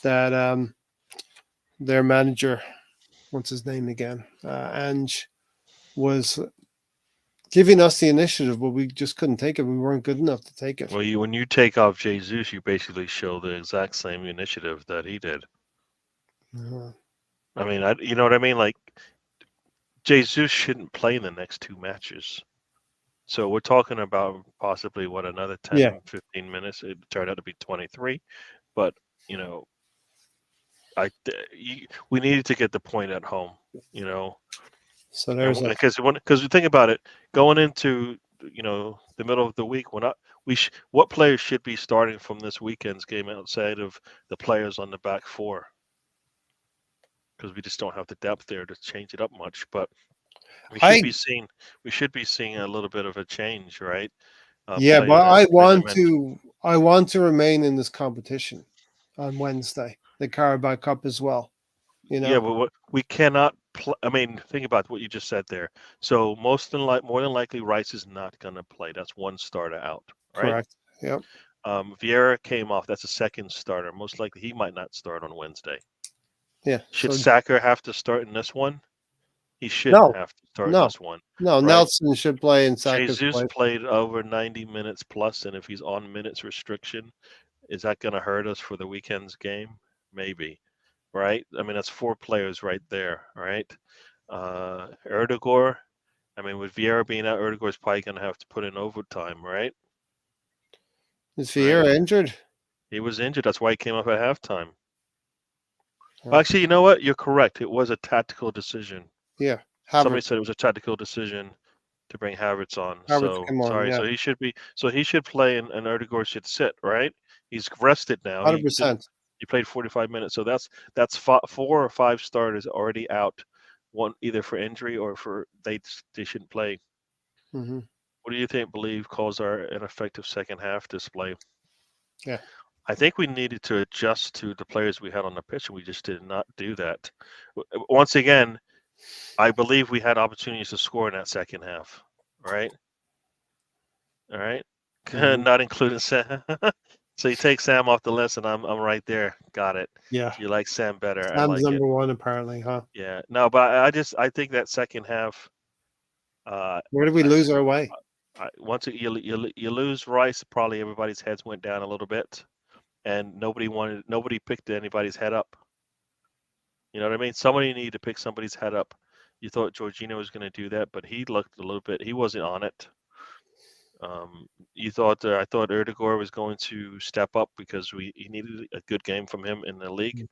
Speaker 1: that their manager, what's his name again, Ange, was giving us the initiative, but we just couldn't take it. We weren't good enough to take it.
Speaker 2: Well, when you take off Jesus, you basically show the exact same initiative that he did.
Speaker 1: Uh,
Speaker 2: I mean, you know what I mean? Like Jesus shouldn't play in the next two matches. So we're talking about possibly what, another
Speaker 1: yeah.
Speaker 2: 10, 15 minutes. It turned out to be 23, but you know, we needed to get the point at home. You know,
Speaker 1: So
Speaker 2: and
Speaker 1: there's a
Speaker 2: because you think about it, going into the middle of the week, we're not what players should be starting from this weekend's game outside of the players on the back four, because we just don't have the depth there to change it up much. But we should
Speaker 1: I
Speaker 2: be seeing a little bit of a change, right?
Speaker 1: yeah, but
Speaker 2: Players, as I mentioned.
Speaker 1: I want to remain in this competition on Wednesday, the Carabao Cup as well. You
Speaker 2: Yeah,
Speaker 1: know,
Speaker 2: but we cannot. I mean, think about what you just said there. So more than likely, Rice is not going to play. That's one starter out, right?
Speaker 1: correct. Yep.
Speaker 2: Vieira came off. That's a second starter. Most likely, he might not start on Wednesday.
Speaker 1: Yeah.
Speaker 2: Should
Speaker 1: So
Speaker 2: Sacker have to start in this one? He shouldn't
Speaker 1: no,
Speaker 2: have to start in
Speaker 1: no,
Speaker 2: this one,
Speaker 1: no.
Speaker 2: right?
Speaker 1: Nelson should play in Saka's
Speaker 2: Jesus
Speaker 1: place.
Speaker 2: played over 90 minutes plus, and if he's on minutes restriction, is that going to hurt us for the weekend's game? Maybe, right? I mean, that's four players right there, right? Erdegaard, I mean, with Vieira being out, Erdegaard's probably going to have to put in overtime, right?
Speaker 1: Is
Speaker 2: Right?
Speaker 1: Vieira injured?
Speaker 2: He was injured. That's why he came up at halftime. Well,
Speaker 1: Oh,
Speaker 2: actually, you know what? You're correct. It was a tactical decision.
Speaker 1: yeah.
Speaker 2: Somebody
Speaker 1: Havertz.
Speaker 2: said it was a tactical decision to bring Havertz on.
Speaker 1: Havertz
Speaker 2: So
Speaker 1: came on.
Speaker 2: sorry.
Speaker 1: Yeah.
Speaker 2: So he should play, and Erdegaard should sit, right? He's rested now.
Speaker 1: 100%.
Speaker 2: He played 45 minutes. So that's four or five starters already out. One either for injury or for they shouldn't play.
Speaker 1: Hmm.
Speaker 2: What do you believe caused our ineffective second half display?
Speaker 1: Yeah.
Speaker 2: I think we needed to adjust to the players we had on the pitch, and we just did not do that. Once again, I believe we had opportunities to score in that second half. Right? All right.
Speaker 1: Hmm.
Speaker 2: Not including Sam. So you take Sam off the list, and I'm right there. Got it.
Speaker 1: Yeah.
Speaker 2: You like Sam better. I
Speaker 1: Sam's
Speaker 2: like it.
Speaker 1: number one, apparently, huh?
Speaker 2: Yeah. No, but I think that second half. Uh,
Speaker 1: Where did we
Speaker 2: I,
Speaker 1: lose our way?
Speaker 2: once you lose Rice, probably everybody's heads went down a little bit, and nobody picked anybody's head up. You know what I mean? Somebody needed to pick somebody's head up. You thought Jorginho was going to do that, but he looked a little bit. He wasn't on it. I thought Erdegaard was going to step up because he needed a good game from him in the league.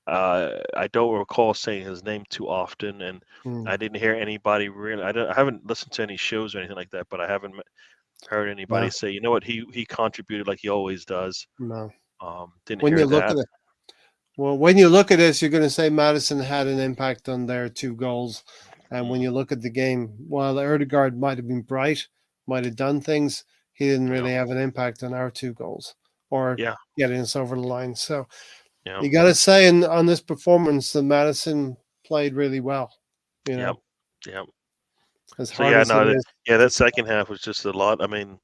Speaker 2: I don't recall saying his name too often, and
Speaker 1: Mm.
Speaker 2: I didn't hear anybody really. I haven't listened to any shows or anything like that, but I haven't heard anybody
Speaker 1: No,
Speaker 2: say, you know what, he contributed like he always does.
Speaker 1: no.
Speaker 2: Didn't
Speaker 1: When
Speaker 2: hear
Speaker 1: you look
Speaker 2: that.
Speaker 1: at it, well, when you look at this, you're going to say Madison had an impact on their two goals. And when
Speaker 2: Mm,
Speaker 1: you look at the game, while Erdegaard might have been bright, might have done things, he didn't
Speaker 2: yeah,
Speaker 1: really have an impact on our two goals or
Speaker 2: yeah,
Speaker 1: getting us over the line. So
Speaker 2: yeah,
Speaker 1: you got to say, on this performance, that Madison played really well. You
Speaker 2: yeah,
Speaker 1: know,
Speaker 2: yeah.
Speaker 1: as
Speaker 2: So
Speaker 1: hard
Speaker 2: yeah,
Speaker 1: as it
Speaker 2: no,
Speaker 1: is.
Speaker 2: yeah, that second half was just a lot. I mean,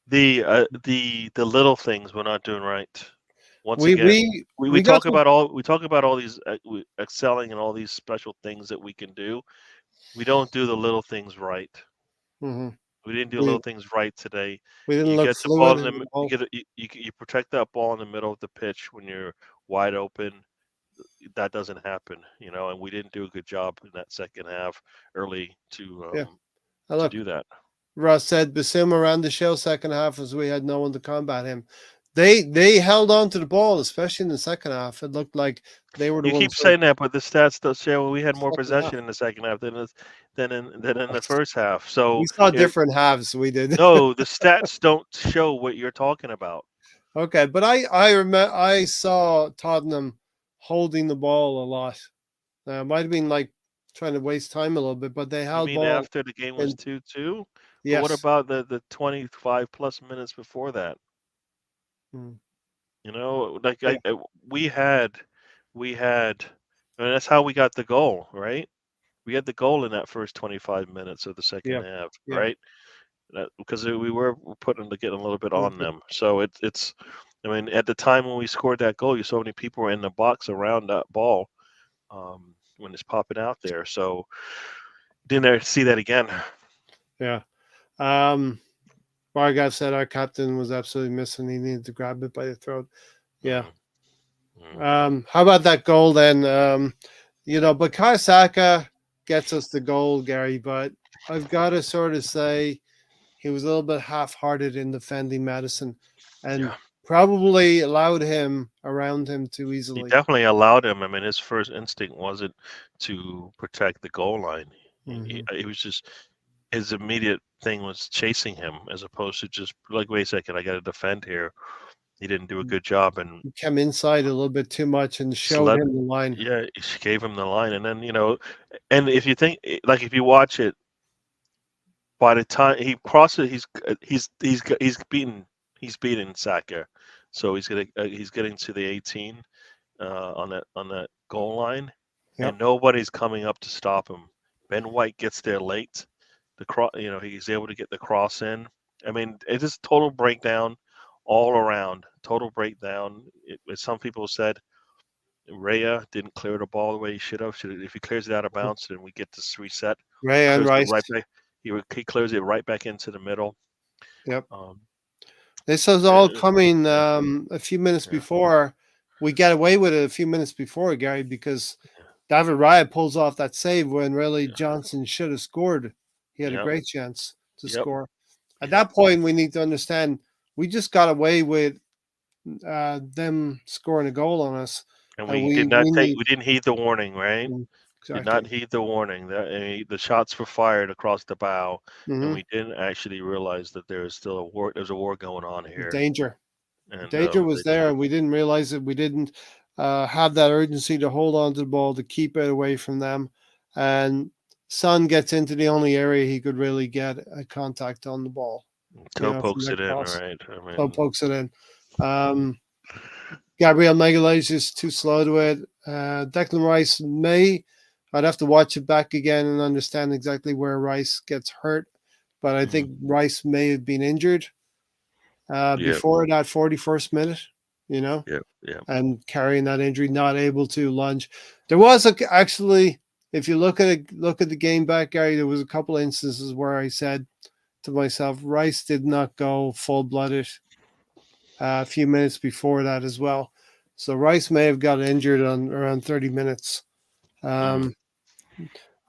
Speaker 2: the little things we're not doing right. Once
Speaker 1: We
Speaker 2: again,
Speaker 1: we
Speaker 2: we
Speaker 1: we got
Speaker 2: talk
Speaker 1: some.
Speaker 2: about all these excelling and all these special things that we can do. We don't do the little things right.
Speaker 1: Mhm.
Speaker 2: We didn't do
Speaker 1: we
Speaker 2: little things right today.
Speaker 1: we didn't
Speaker 2: You
Speaker 1: look
Speaker 2: get the
Speaker 1: fluid
Speaker 2: ball in
Speaker 1: in the ball.
Speaker 2: you protect that ball in the middle of the pitch when you're wide open. That doesn't happen, and we didn't do a good job in that second half early
Speaker 1: Yeah.
Speaker 2: to
Speaker 1: Look,
Speaker 2: do that.
Speaker 1: Russ said Basuma ran the show second half as we had no one to combat him. They held on to the ball, especially in the second half. It looked like they were the
Speaker 2: You
Speaker 1: ones
Speaker 2: keep
Speaker 1: who were
Speaker 2: saying that, but the stats don't show we had more
Speaker 1: second half.
Speaker 2: possession in the second half than in the first half. So
Speaker 1: We saw different halves. We did.
Speaker 2: no, the stats don't show what you're talking about.
Speaker 1: Okay, but I remember I saw Tottenham holding the ball a lot. It might have been like trying to waste time a little bit, but they
Speaker 2: You
Speaker 1: held
Speaker 2: mean
Speaker 1: ball.
Speaker 2: after the game was
Speaker 1: And
Speaker 2: 2-2? But what
Speaker 1: yes,
Speaker 2: about the 25 plus minutes before that?
Speaker 1: mm,
Speaker 2: Like
Speaker 1: yeah,
Speaker 2: we had, and that's how we got the goal, right? We had the goal in that first 25 minutes of the second
Speaker 1: yeah,
Speaker 2: half,
Speaker 1: yeah.
Speaker 2: right? Because we were putting to getting a little bit on
Speaker 1: Mhm.
Speaker 2: them. So it's. I mean, at the time when we scored that goal, you saw many people were in the box around that ball. when it's popping out there. So didn't see that again.
Speaker 1: Yeah. Vargas said our captain was absolutely missing. He needed to grab it by the throat. Yeah.
Speaker 2: Mm, mm,
Speaker 1: How about that goal then? But Saka gets us the goal, Gary. But I've got to sort of say he was a little bit half-hearted in defending Madison, and
Speaker 2: yeah,
Speaker 1: probably allowed him around him too
Speaker 2: he
Speaker 1: easily.
Speaker 2: definitely allowed him. I mean, his first instinct wasn't to protect the goal line.
Speaker 1: Hmm.
Speaker 2: He was just his immediate thing was chasing him as opposed to just like, wait a second, I got to defend here. He didn't do a good job and
Speaker 1: He came inside a little bit too much and showed
Speaker 2: sled.
Speaker 1: him the line.
Speaker 2: Yeah, he gave him the line, and then and if you think like if you watch it, by the time he crosses, he's beaten Saka, so he's getting to the 18 on that goal line,
Speaker 1: Yep.
Speaker 2: and nobody's coming up to stop him. Ben White gets there late. He's able to get the cross in. I mean, it's just total breakdown all around. Total breakdown. As some people said, Raya didn't clear the ball the way he should have. If he clears it out of bounds, then we get this reset.
Speaker 1: Ray and
Speaker 2: Clears it
Speaker 1: Rice.
Speaker 2: right back. He clears it right back into the middle.
Speaker 1: Yep.
Speaker 2: Um,
Speaker 1: This was
Speaker 2: uh,
Speaker 1: all coming
Speaker 2: yeah,
Speaker 1: a few minutes
Speaker 2: yeah,
Speaker 1: before. We get away with it a few minutes before, Gary, because David Raya pulls off that save when really
Speaker 2: yeah,
Speaker 1: Johnson should have scored. He had a
Speaker 2: yep,
Speaker 1: great chance to
Speaker 2: yep,
Speaker 1: score. At
Speaker 2: yep.
Speaker 1: that point, we need to understand we just got away with them scoring a goal on us,
Speaker 2: And
Speaker 1: and
Speaker 2: we
Speaker 1: we
Speaker 2: did not
Speaker 1: we
Speaker 2: take.
Speaker 1: need
Speaker 2: We didn't heed the warning, right? Did not
Speaker 1: exactly
Speaker 2: heed the warning. The shots were fired across the bow, and
Speaker 1: hmm
Speaker 2: we didn't actually realize that there is still a war. There's a war going on here,
Speaker 1: danger.
Speaker 2: and
Speaker 1: Danger was there, and we didn't realize it. We didn't have that urgency to hold on to the ball to keep it away from them. And Son gets into the only area he could really get a contact on the ball,
Speaker 2: toe
Speaker 1: from
Speaker 2: pokes
Speaker 1: that
Speaker 2: it in,
Speaker 1: cross.
Speaker 2: right? I
Speaker 1: So
Speaker 2: mean,
Speaker 1: pokes it in. Um, Gabriel Magalhaes is too slow to it. Declan Rice I'd have to watch it back again and understand exactly where Rice gets hurt. But I
Speaker 2: mm,
Speaker 1: think Rice may have been injured
Speaker 2: yeah,
Speaker 1: before that 41st minute, you know,
Speaker 2: yeah, yeah.
Speaker 1: and carrying that injury, not able to lunge. There was actually, if you look at the game back, Gary, there was a couple of instances where I said to myself, Rice did not go full blooded a few minutes before that as well. So Rice may have got injured on around 30 minutes.
Speaker 2: Mm,
Speaker 1: Um,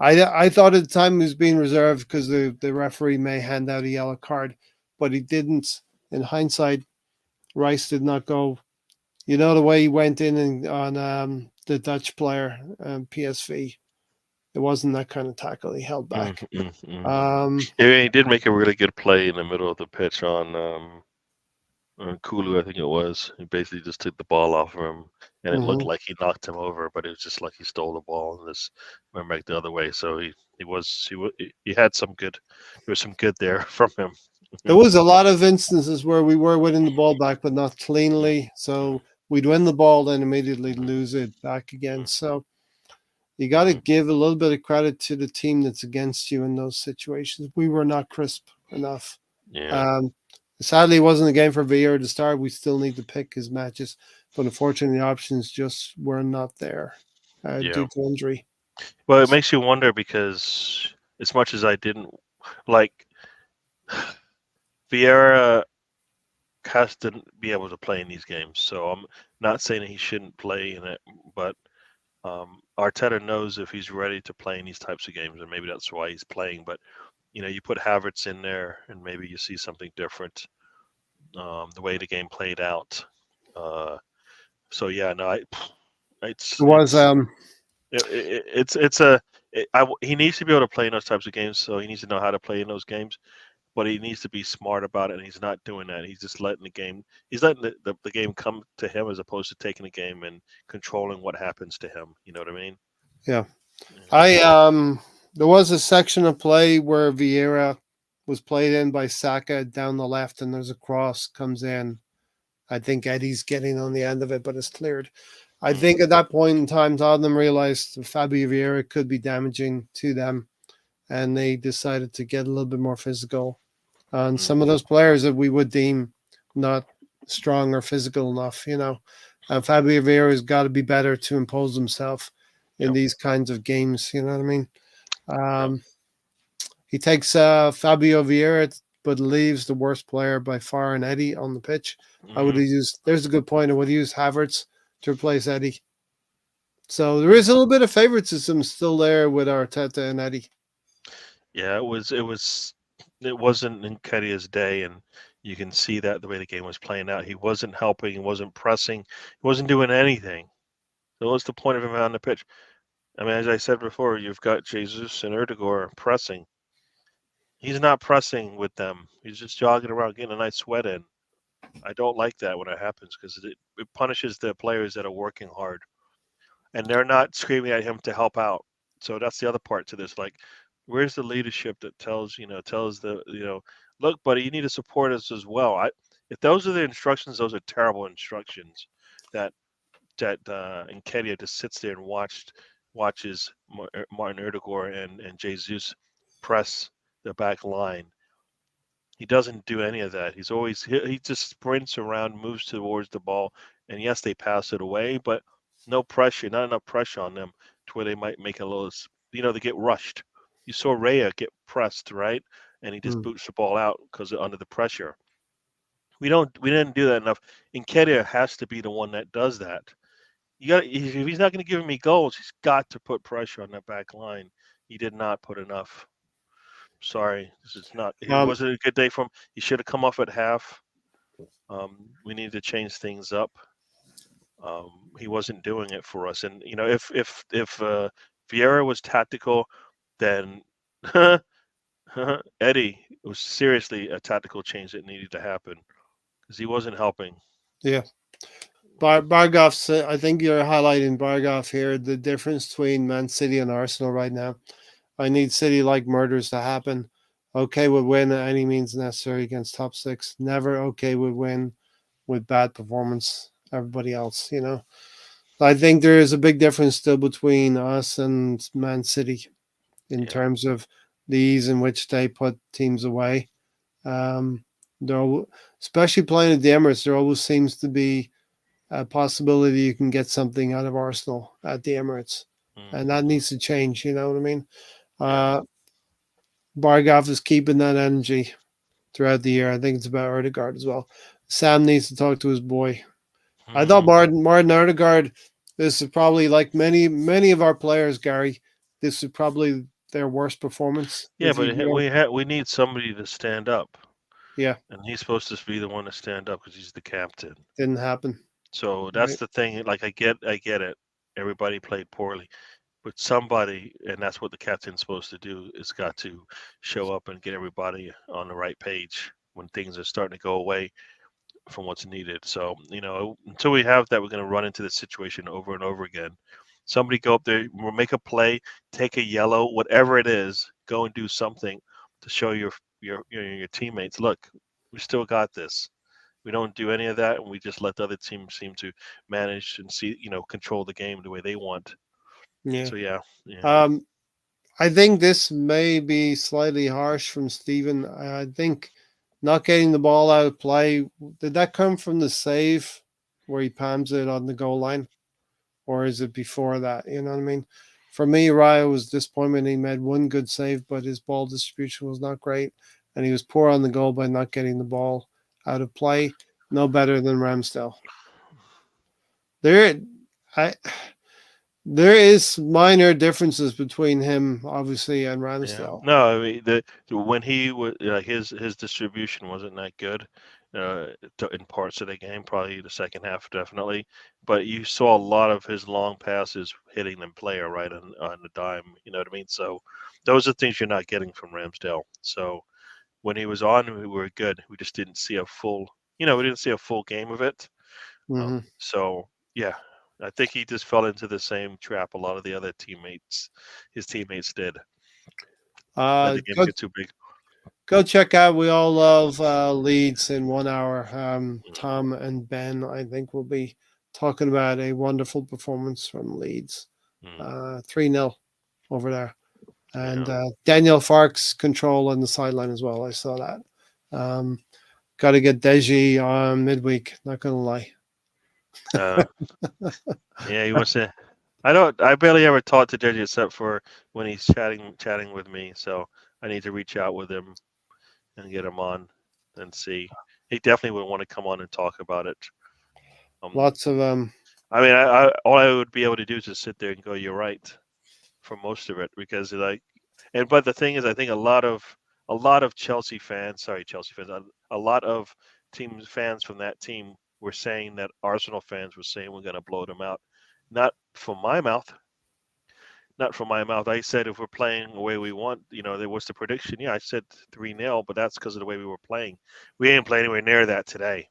Speaker 1: I thought at the time he was being reserved because the referee may hand out a yellow card, but he didn't. In hindsight, Rice did not go. You know the way he went in and, on the Dutch player PSV. It wasn't that kind of tackle. He held
Speaker 2: mm,
Speaker 1: back.
Speaker 2: mm, mm.
Speaker 1: Um,
Speaker 2: Yeah, he did make a really good play in the middle of the pitch on Kulu, I think it was. He basically just took the ball off of him, and it looked
Speaker 1: mhm.
Speaker 2: like he knocked him over, but it was just like he stole the ball and just went back the other way. So he had some good. There was some good there from him.
Speaker 1: There was a lot of instances where we were winning the ball back, but not
Speaker 2: Mm,
Speaker 1: cleanly.
Speaker 2: mm,
Speaker 1: So we'd win the ball, then immediately
Speaker 2: mm,
Speaker 1: lose it back again.
Speaker 2: mm,
Speaker 1: So you got to
Speaker 2: mm.
Speaker 1: give a little bit of credit to the team that's against you in those situations. We were not crisp enough.
Speaker 2: Yeah,
Speaker 1: Um, Sadly, it wasn't a game for Vieira to start. We still need to pick his matches, but unfortunately, the options just were not there
Speaker 2: yeah.
Speaker 1: due to injury.
Speaker 2: Well, it makes you wonder because as much as I didn't like Vieira has to be able to play in these games. So I'm not saying that he shouldn't play in it, but Arteta knows if he's ready to play in these types of games, and maybe that's why he's playing. But you put Havertz in there, and maybe you see something different. The way the game played out. Uh, so yeah, no, it's
Speaker 1: It was
Speaker 2: it's it's a he needs to be able to play in those types of games. So he needs to know how to play in those games, but he needs to be smart about it, and he's not doing that. He's just letting he's letting the game come to him as opposed to taking the game and controlling what happens to him. You know what I mean?
Speaker 1: yeah.
Speaker 2: Yeah.
Speaker 1: I There was a section of play where Vieira was played in by Saka down the left, and there's a cross comes in. I think Eddie's getting on the end of it, but it's cleared. I
Speaker 2: Mm,
Speaker 1: think at that point in time, Tottenham realized Fabio Vieira could be damaging to them, and they decided to get a little bit more physical on
Speaker 2: mm,
Speaker 1: some of those players that we would deem not strong or physical enough. And Fabio Vieira has got to be better to impose himself in
Speaker 2: Yep.
Speaker 1: these kinds of games. You know what I mean?
Speaker 2: Yep.
Speaker 1: Um, he takes Fabio Vieira, but leaves the worst player by far in Eddie on the pitch. I would
Speaker 2: Hmm.
Speaker 1: have used. There's a good point. I would use Havertz to replace Eddie. So there
Speaker 2: Yeah.
Speaker 1: is a little bit of favoritism still there with Arteta and Eddie.
Speaker 2: Yeah. It wasn't Nketiah's day, and you can see that the way the game was playing out. He wasn't helping. He wasn't pressing. He wasn't doing anything. So what's the point of him on the pitch? I mean, as I said before, you've got Jesus and Erdegaard pressing. He's not pressing with them. He's just jogging around, getting a nice sweat in. I don't like that when it happens because it punishes the players that are working hard and they're not screaming at him to help out. So that's the other part to this. Like, where's the leadership that tells look, buddy, you need to support us as well. If those are the instructions, those are terrible instructions. That Nketiah just sits there and watches Martin Erdegaard and Jesus press the back line. He doesn't do any of that. He just sprints around, moves towards the ball, and yes, they pass it away, but no pressure, not enough pressure on them to where they might make a little, they get rushed. You saw Raya get pressed, right? And he just
Speaker 1: Mm.
Speaker 2: boots the ball out because under the pressure. We didn't do that enough. Nketiah has to be the one that does that. If he's not going to give me goals, he's got to put pressure on that back line. He did not put enough. Sorry, this is not. It
Speaker 1: Um,
Speaker 2: wasn't a good day for him. He should have come off at half. We need to change things up. He wasn't doing it for us, and if Vieira was tactical, then Eddie was seriously a tactical change that needed to happen because he wasn't helping.
Speaker 1: yeah. Bargoff's. I think you're highlighting Bargoff here. The difference between Man City and Arsenal right now. I need City like murders to happen. Okay, would win at any means necessary against top six. Never okay would win with bad performance. Everybody else, you know. I think there is a big difference still between us and Man City in
Speaker 2: Yeah.
Speaker 1: terms of the ease in which they put teams away. Um, there, especially playing at the Emirates, there always seems to be a possibility you can get something out of Arsenal at the Emirates, and that
Speaker 2: Mm-hmm.
Speaker 1: needs to change. You know what I mean?
Speaker 2: Yeah.
Speaker 1: Uh, Bargoff is keeping that energy throughout the year. I think it's about Erdegaard as well. Sam needs to talk to his boy. I thought
Speaker 2: Mm-hmm.
Speaker 1: Martin Erdegaard. This is probably like many of our players, Gary. This is probably their worst performance
Speaker 2: Yeah,
Speaker 1: this
Speaker 2: but
Speaker 1: year.
Speaker 2: we need somebody to stand up,
Speaker 1: Yeah,
Speaker 2: and he's supposed to be the one to stand up because he's the captain.
Speaker 1: didn't happen.
Speaker 2: So that's
Speaker 1: Right.
Speaker 2: the thing. Like I get it. Everybody played poorly, but somebody, and that's what the captain's supposed to do, is got to show up and get everybody on the right page when things are starting to go away from what's needed. So, until we have that, we're going to run into this situation over and over again. Somebody go up there, make a play, take a yellow, whatever it is, go and do something to show your teammates, look, we still got this. We don't do any of that, and we just let the other team seem to manage and control the game the way they want.
Speaker 1: Yeah.
Speaker 2: So yeah, yeah,
Speaker 1: Um, I think this may be slightly harsh from Stephen. I think not getting the ball out of play, did that come from the save where he palms it on the goal line? Or is it before that? You know what I mean? For me, Raya was disappointment. He made one good save, but his ball distribution was not great. And he was poor on the goal by not getting the ball out of play. No better than Ramsdale. There, I there is minor differences between him, obviously, and
Speaker 2: yeah.
Speaker 1: Ramsdale.
Speaker 2: No, I mean when he was his distribution wasn't that good in parts of the game, probably the second half definitely. But you saw a lot of his long passes hitting the player right on the dime. You know what I mean? So those are things you're not getting from Ramsdale. So when he was on, we were good. We just didn't see a full, we didn't see a full game of it.
Speaker 1: Hmm.
Speaker 2: So yeah, I think he just fell into the same trap a lot of the other his teammates did. Let
Speaker 1: Uh,
Speaker 2: the game
Speaker 1: go
Speaker 2: get too big.
Speaker 1: go check out. We all love Leeds in 1 hour.
Speaker 2: Mm,
Speaker 1: Tom and Ben, I think, will be talking about a wonderful performance from Leeds.
Speaker 2: mm,
Speaker 1: 3-0 over there. And
Speaker 2: yeah.
Speaker 1: Daniel Fark's control on the sideline as well. I saw that. Um, Got to get Deji on midweek. Not gonna lie.
Speaker 2: Uh, yeah, he wants to. I barely ever talk to JJ except for when he's chatting with me. So I need to reach out with him and get him on and see. He definitely would want to come on and talk about it. Um,
Speaker 1: Lots of
Speaker 2: I mean, all I would be able to do is just sit there and go, "You're right," for most of it because like, and but the thing is, I think a lot of Chelsea fans, sorry, Chelsea fans, a lot of teams fans from that team were saying that Arsenal fans were saying we're going to blow them out. Not from my mouth, not from my mouth. I said if we're playing the way we want, there was the prediction. Yeah, I said 3-0, but that's because of the way we were playing. We didn't play anywhere near that today.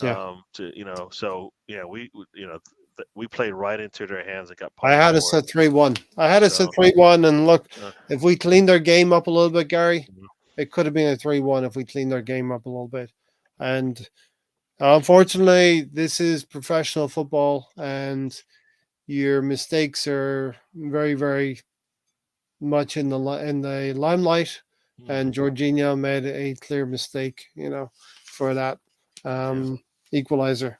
Speaker 1: yeah.
Speaker 2: So yeah, we played right into their hands and got
Speaker 1: I
Speaker 2: punished
Speaker 1: had us
Speaker 2: for it.
Speaker 1: at 3-1. I had us at
Speaker 2: So
Speaker 1: 3-1, and look,
Speaker 2: uh,
Speaker 1: if we cleaned our game up a little bit, Gary,
Speaker 2: mhm,
Speaker 1: it could have been a 3-1 if we cleaned our game up a little bit. And unfortunately, this is professional football, and your mistakes are very, very much in the limelight. And
Speaker 2: mhm,
Speaker 1: Jorginho made a clear mistake, for that
Speaker 2: yeah,
Speaker 1: equalizer.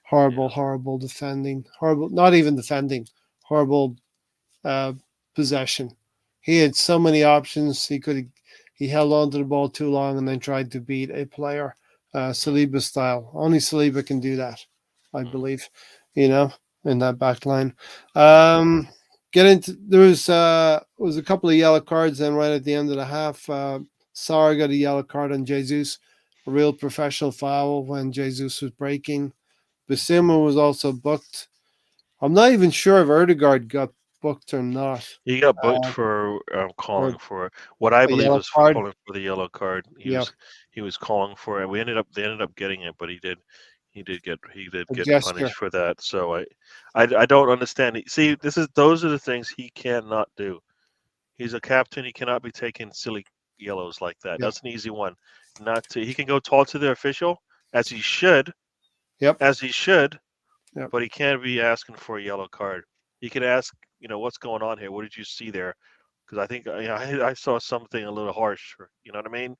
Speaker 1: Horrible,
Speaker 2: yeah,
Speaker 1: horrible defending. Horrible, not even defending. Horrible uh, possession. He had so many options. He held on to the ball too long and then tried to beat a player,
Speaker 2: mm,
Speaker 1: Saliba style. Only Saliba can do that, I
Speaker 2: mm,
Speaker 1: believe. You know, in that back line.
Speaker 2: mm,
Speaker 1: Get into there was a couple of yellow cards then right at the end of the half. Sarr got a yellow card on Jesus, a real professional foul when Jesus was breaking. Basuma was also booked. I'm not even sure if Erdegaard got booked or not.
Speaker 2: he got booked
Speaker 1: Uh,
Speaker 2: for
Speaker 1: or
Speaker 2: calling for what I
Speaker 1: a
Speaker 2: believe
Speaker 1: yellow
Speaker 2: was for
Speaker 1: card.
Speaker 2: calling for the yellow card. He
Speaker 1: Yeah,
Speaker 2: was he was calling for it. They ended up getting it, but he did
Speaker 1: a
Speaker 2: get punished
Speaker 1: gesture.
Speaker 2: for that. So I don't understand. See, those are the things he cannot do. He's a captain. He cannot be taking silly yellows like that.
Speaker 1: Yeah.
Speaker 2: That's an easy one. Not to. He can go talk to the official as he should,
Speaker 1: Yep.
Speaker 2: as he should,
Speaker 1: Yep.
Speaker 2: but he can't be asking for a yellow card. He can ask, what's going on here? What did you see there? Because I think I saw something a little harsh. You know what I mean?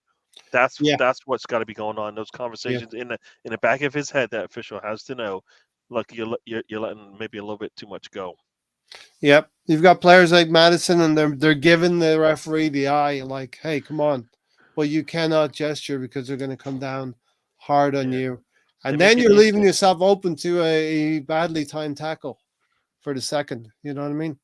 Speaker 2: That's
Speaker 1: Yeah.
Speaker 2: that's what's got to be going on. Those
Speaker 1: Yeah.
Speaker 2: conversations in the back of his head, that official has to know. Look, you're letting maybe a little bit too much go.
Speaker 1: Yep. You've got players like Madison, and they're giving the referee the eye, like, "Hey, come on," but you cannot gesture because they're going to come down hard on
Speaker 2: Yeah,
Speaker 1: you,
Speaker 2: they
Speaker 1: and
Speaker 2: make
Speaker 1: then
Speaker 2: it
Speaker 1: you're
Speaker 2: easy.
Speaker 1: leaving yourself open to a badly timed tackle for the second. You know what I mean?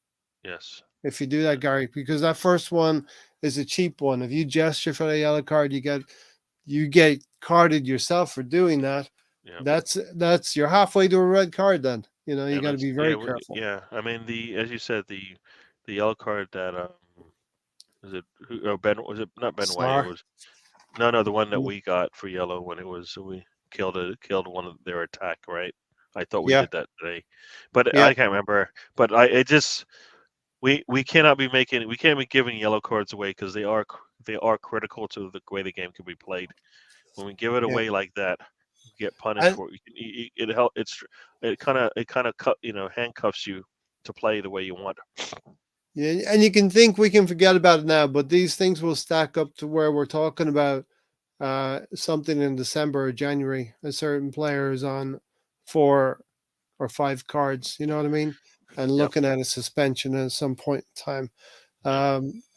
Speaker 2: Yes.
Speaker 1: If you do that, Gary, because that first one is a cheap one. If you gesture for the yellow card, you get carded yourself for doing that.
Speaker 2: Yeah.
Speaker 1: That's you're halfway to a red card. Then you
Speaker 2: And
Speaker 1: got to
Speaker 2: it's
Speaker 1: be
Speaker 2: yeah,
Speaker 1: very careful.
Speaker 2: yeah. I mean, the as you said, the yellow card that was it Ben, was it not Ben White? It
Speaker 1: Sar.
Speaker 2: was no, the one that we got for yellow when it was we killed one of their attack, right? I thought we
Speaker 1: Yeah,
Speaker 2: did that today, but
Speaker 1: yeah,
Speaker 2: I can't remember. But it just we can't be giving yellow cards away because they are critical to the way the game can be played. When we give it
Speaker 1: yeah.
Speaker 2: away like that, you get punished
Speaker 1: And
Speaker 2: for it. It help. It kind of handcuffs you to play the way you want.
Speaker 1: yeah, and you can think we can forget about it now, but these things will stack up to where we're talking about something in December or January. A certain player is on 4 or 5 cards. You know what I mean? And
Speaker 2: Yep.
Speaker 1: looking at a suspension at some point in time.
Speaker 2: Yep.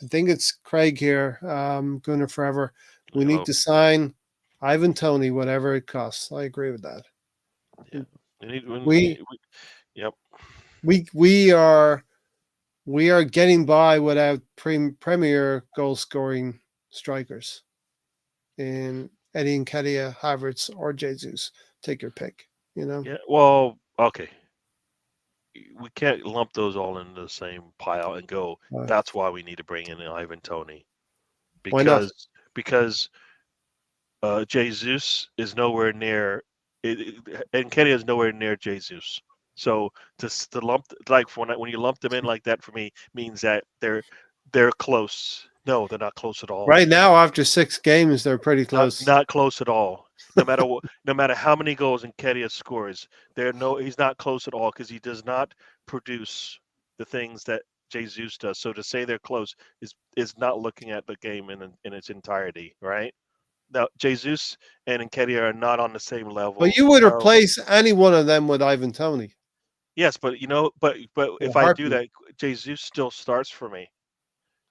Speaker 1: I think it's Craig here, Gunner Forever. We
Speaker 2: I
Speaker 1: need
Speaker 2: hope.
Speaker 1: to sign Ivan Tony, whatever it costs. I agree with that.
Speaker 2: Yeah.
Speaker 1: We
Speaker 2: Yep.
Speaker 1: we are getting by without premier goal scoring strikers in Eddie Nketiah, Havertz, or Jesus. Take your pick. You know
Speaker 2: Yeah. Well, okay. We can't lump those all into the same pile and go.
Speaker 1: uh,
Speaker 2: That's why we need to bring in Ivan Tony
Speaker 1: why not?
Speaker 2: because Jesus is nowhere near, and Kenny is nowhere near Jesus. So to lump like when you lump them in like that for me means that they're close. No, they're not close at all.
Speaker 1: Right now, after 6 games, they're pretty
Speaker 2: Not
Speaker 1: close.
Speaker 2: not close at all. No matter how many goals Nketiah scores, he's not close at all because he does not produce the things that Jesus does. So to say they're close is not looking at the game in its entirety, right? Now Jesus and Nketiah are not on the same
Speaker 1: But
Speaker 2: level.
Speaker 1: you would
Speaker 2: No,
Speaker 1: replace any one of them with Ivan Tony.
Speaker 2: Yes, but but
Speaker 1: in a
Speaker 2: if I do
Speaker 1: heartbeat.
Speaker 2: that, Jesus still starts for me.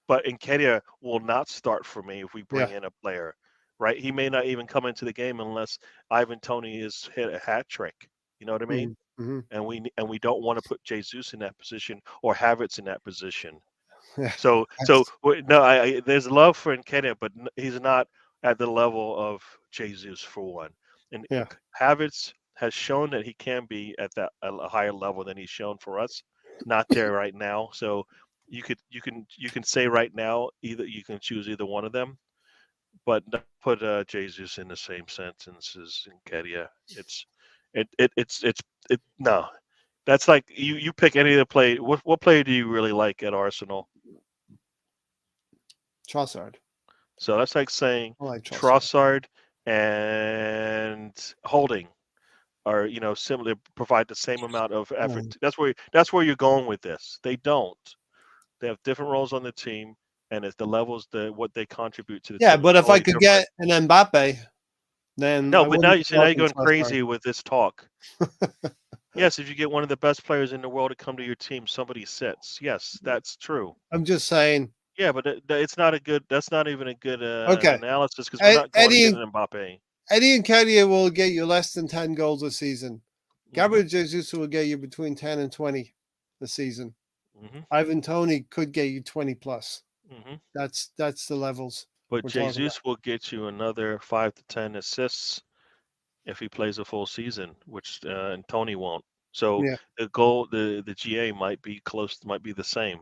Speaker 2: But Nketiah will not start for me if we
Speaker 1: Yeah.
Speaker 2: bring in a player, right? He may not even come into the game unless Ivan Tony is hit a hat trick. You know what I mean?
Speaker 1: Mm-hmm.
Speaker 2: And we don't want to put Jesus in that position or Havertz in that position.
Speaker 1: Yeah.
Speaker 2: So no, there's love for Nketiah, but he's not at the level of Jesus for one. And
Speaker 1: Yeah.
Speaker 2: Havertz has shown that he can be at that a higher level than he's shown for us. Not there right now. So you can say right now either you can choose either one of them, but not put Jesus in the same sentence as Nketiah. It's it no. That's like you pick any of the play. What player do you really like at Arsenal?
Speaker 1: Trossard.
Speaker 2: So that's like saying
Speaker 1: I like Trossard.
Speaker 2: Trossard and Holding are similar, provide the same amount of effort.
Speaker 1: Mm.
Speaker 2: That's where you're going with this. They don't. They have different roles on the team, and it's the levels that what they contribute to the
Speaker 1: Yeah,
Speaker 2: team is
Speaker 1: but if I
Speaker 2: totally
Speaker 1: could
Speaker 2: different.
Speaker 1: get an Mbappe, then
Speaker 2: No,
Speaker 1: I
Speaker 2: but now
Speaker 1: wouldn't
Speaker 2: you
Speaker 1: be
Speaker 2: see now you're
Speaker 1: talking
Speaker 2: going
Speaker 1: Trossard.
Speaker 2: crazy with this talk. Yes, if you get one of the best players in the world to come to your team, somebody sits. Yes, that's true.
Speaker 1: I'm just saying.
Speaker 2: Yeah, but it's not a good. That's not even a good
Speaker 1: Okay,
Speaker 2: analysis because we're not going to get
Speaker 1: Eddie
Speaker 2: an Mbappe.
Speaker 1: Eddie and Kedia will get you less than 10 goals a season.
Speaker 2: Hmm.
Speaker 1: Gabriel Jesus will get you between 10 and 20 a season.
Speaker 2: Hmm.
Speaker 1: Ivan Tony could get you 20 plus.
Speaker 2: Hmm.
Speaker 1: That's the levels
Speaker 2: But
Speaker 1: we're talking about.
Speaker 2: Jesus will get you another 5 to 10 assists if he plays a full season, which and Tony won't. So
Speaker 1: Yeah.
Speaker 2: the GA might be close, might be the same.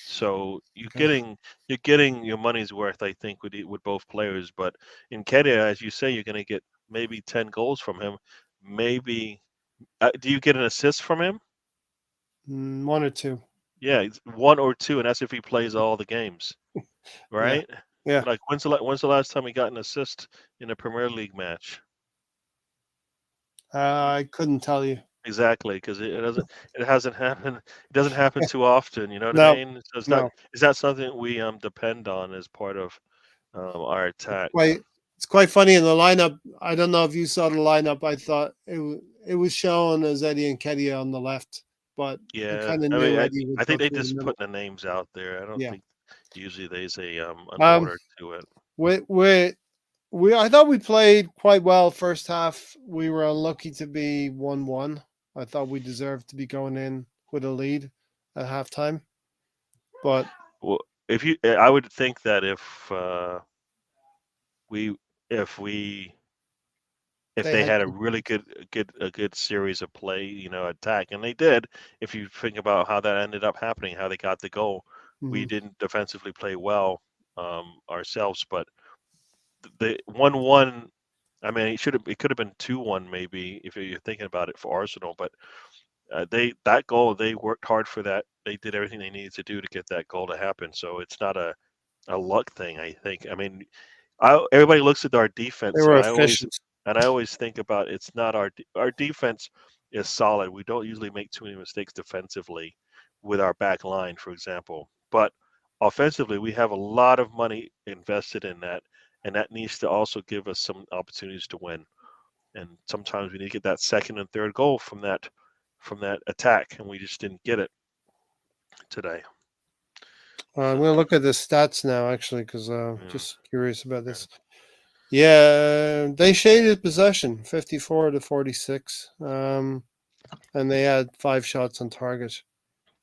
Speaker 2: So you're
Speaker 1: Okay.
Speaker 2: getting you're getting your money's worth, I think, with both players. But in Kedia, as you say, you're going to get maybe 10 goals from him. Maybe do you get an assist from him?
Speaker 1: One or two.
Speaker 2: Yeah, it's one or two, and that's if he plays all the games,
Speaker 1: Yeah.
Speaker 2: right?
Speaker 1: Yeah.
Speaker 2: Like when's the last time he got an assist in a Premier League match?
Speaker 1: I couldn't tell you.
Speaker 2: Exactly, because it hasn't happened. It doesn't happen too often. You know what I
Speaker 1: No,
Speaker 2: mean? So
Speaker 1: no.
Speaker 2: it's not something we depend on as part of our
Speaker 1: It's
Speaker 2: attack.
Speaker 1: quite it's quite funny in the lineup. I don't know if you saw the lineup. I thought it was shown as Eddie and Kedia on the left, but I
Speaker 2: Yeah,
Speaker 1: kind of
Speaker 2: I mean,
Speaker 1: knew
Speaker 2: I,
Speaker 1: Eddie would
Speaker 2: I
Speaker 1: go
Speaker 2: think they
Speaker 1: through the
Speaker 2: just
Speaker 1: middle.
Speaker 2: put the names out there. I don't
Speaker 1: Yeah.
Speaker 2: think usually there's an
Speaker 1: Um.
Speaker 2: order to it.
Speaker 1: We we I thought we played quite well first half. We were unlucky to be 1-1. I thought we deserved to be going in with a lead at halftime, but
Speaker 2: Well, I would think that we if we if
Speaker 1: they
Speaker 2: they
Speaker 1: had
Speaker 2: had a
Speaker 1: good
Speaker 2: really
Speaker 1: teams.
Speaker 2: good series of play, attack, and they did. If you think about how that ended up happening, how they got the goal, we
Speaker 1: Mhm.
Speaker 2: didn't defensively play well ourselves. But the 1-1, I mean, it could have been 2-1 maybe if you're thinking about it for Arsenal. But that goal, they worked hard for that. They did everything they needed to do to get that goal to happen. So it's not a luck thing, I think. I mean, everybody looks at our
Speaker 1: They
Speaker 2: defense,
Speaker 1: were
Speaker 2: and
Speaker 1: efficient.
Speaker 2: I always think about it's not our defense is solid. We don't usually make too many mistakes defensively with our back line, for example. But offensively, we have a lot of money invested in that, and that needs to also give us some opportunities to win. And sometimes we need to get that second and third goal from that attack, and we just didn't get it today.
Speaker 1: I'm
Speaker 2: So
Speaker 1: gonna look at the stats now, actually, because
Speaker 2: yeah,
Speaker 1: just curious about
Speaker 2: yeah.
Speaker 1: this. Yeah, they shaded possession, 54-46, and they had 5 shots on target.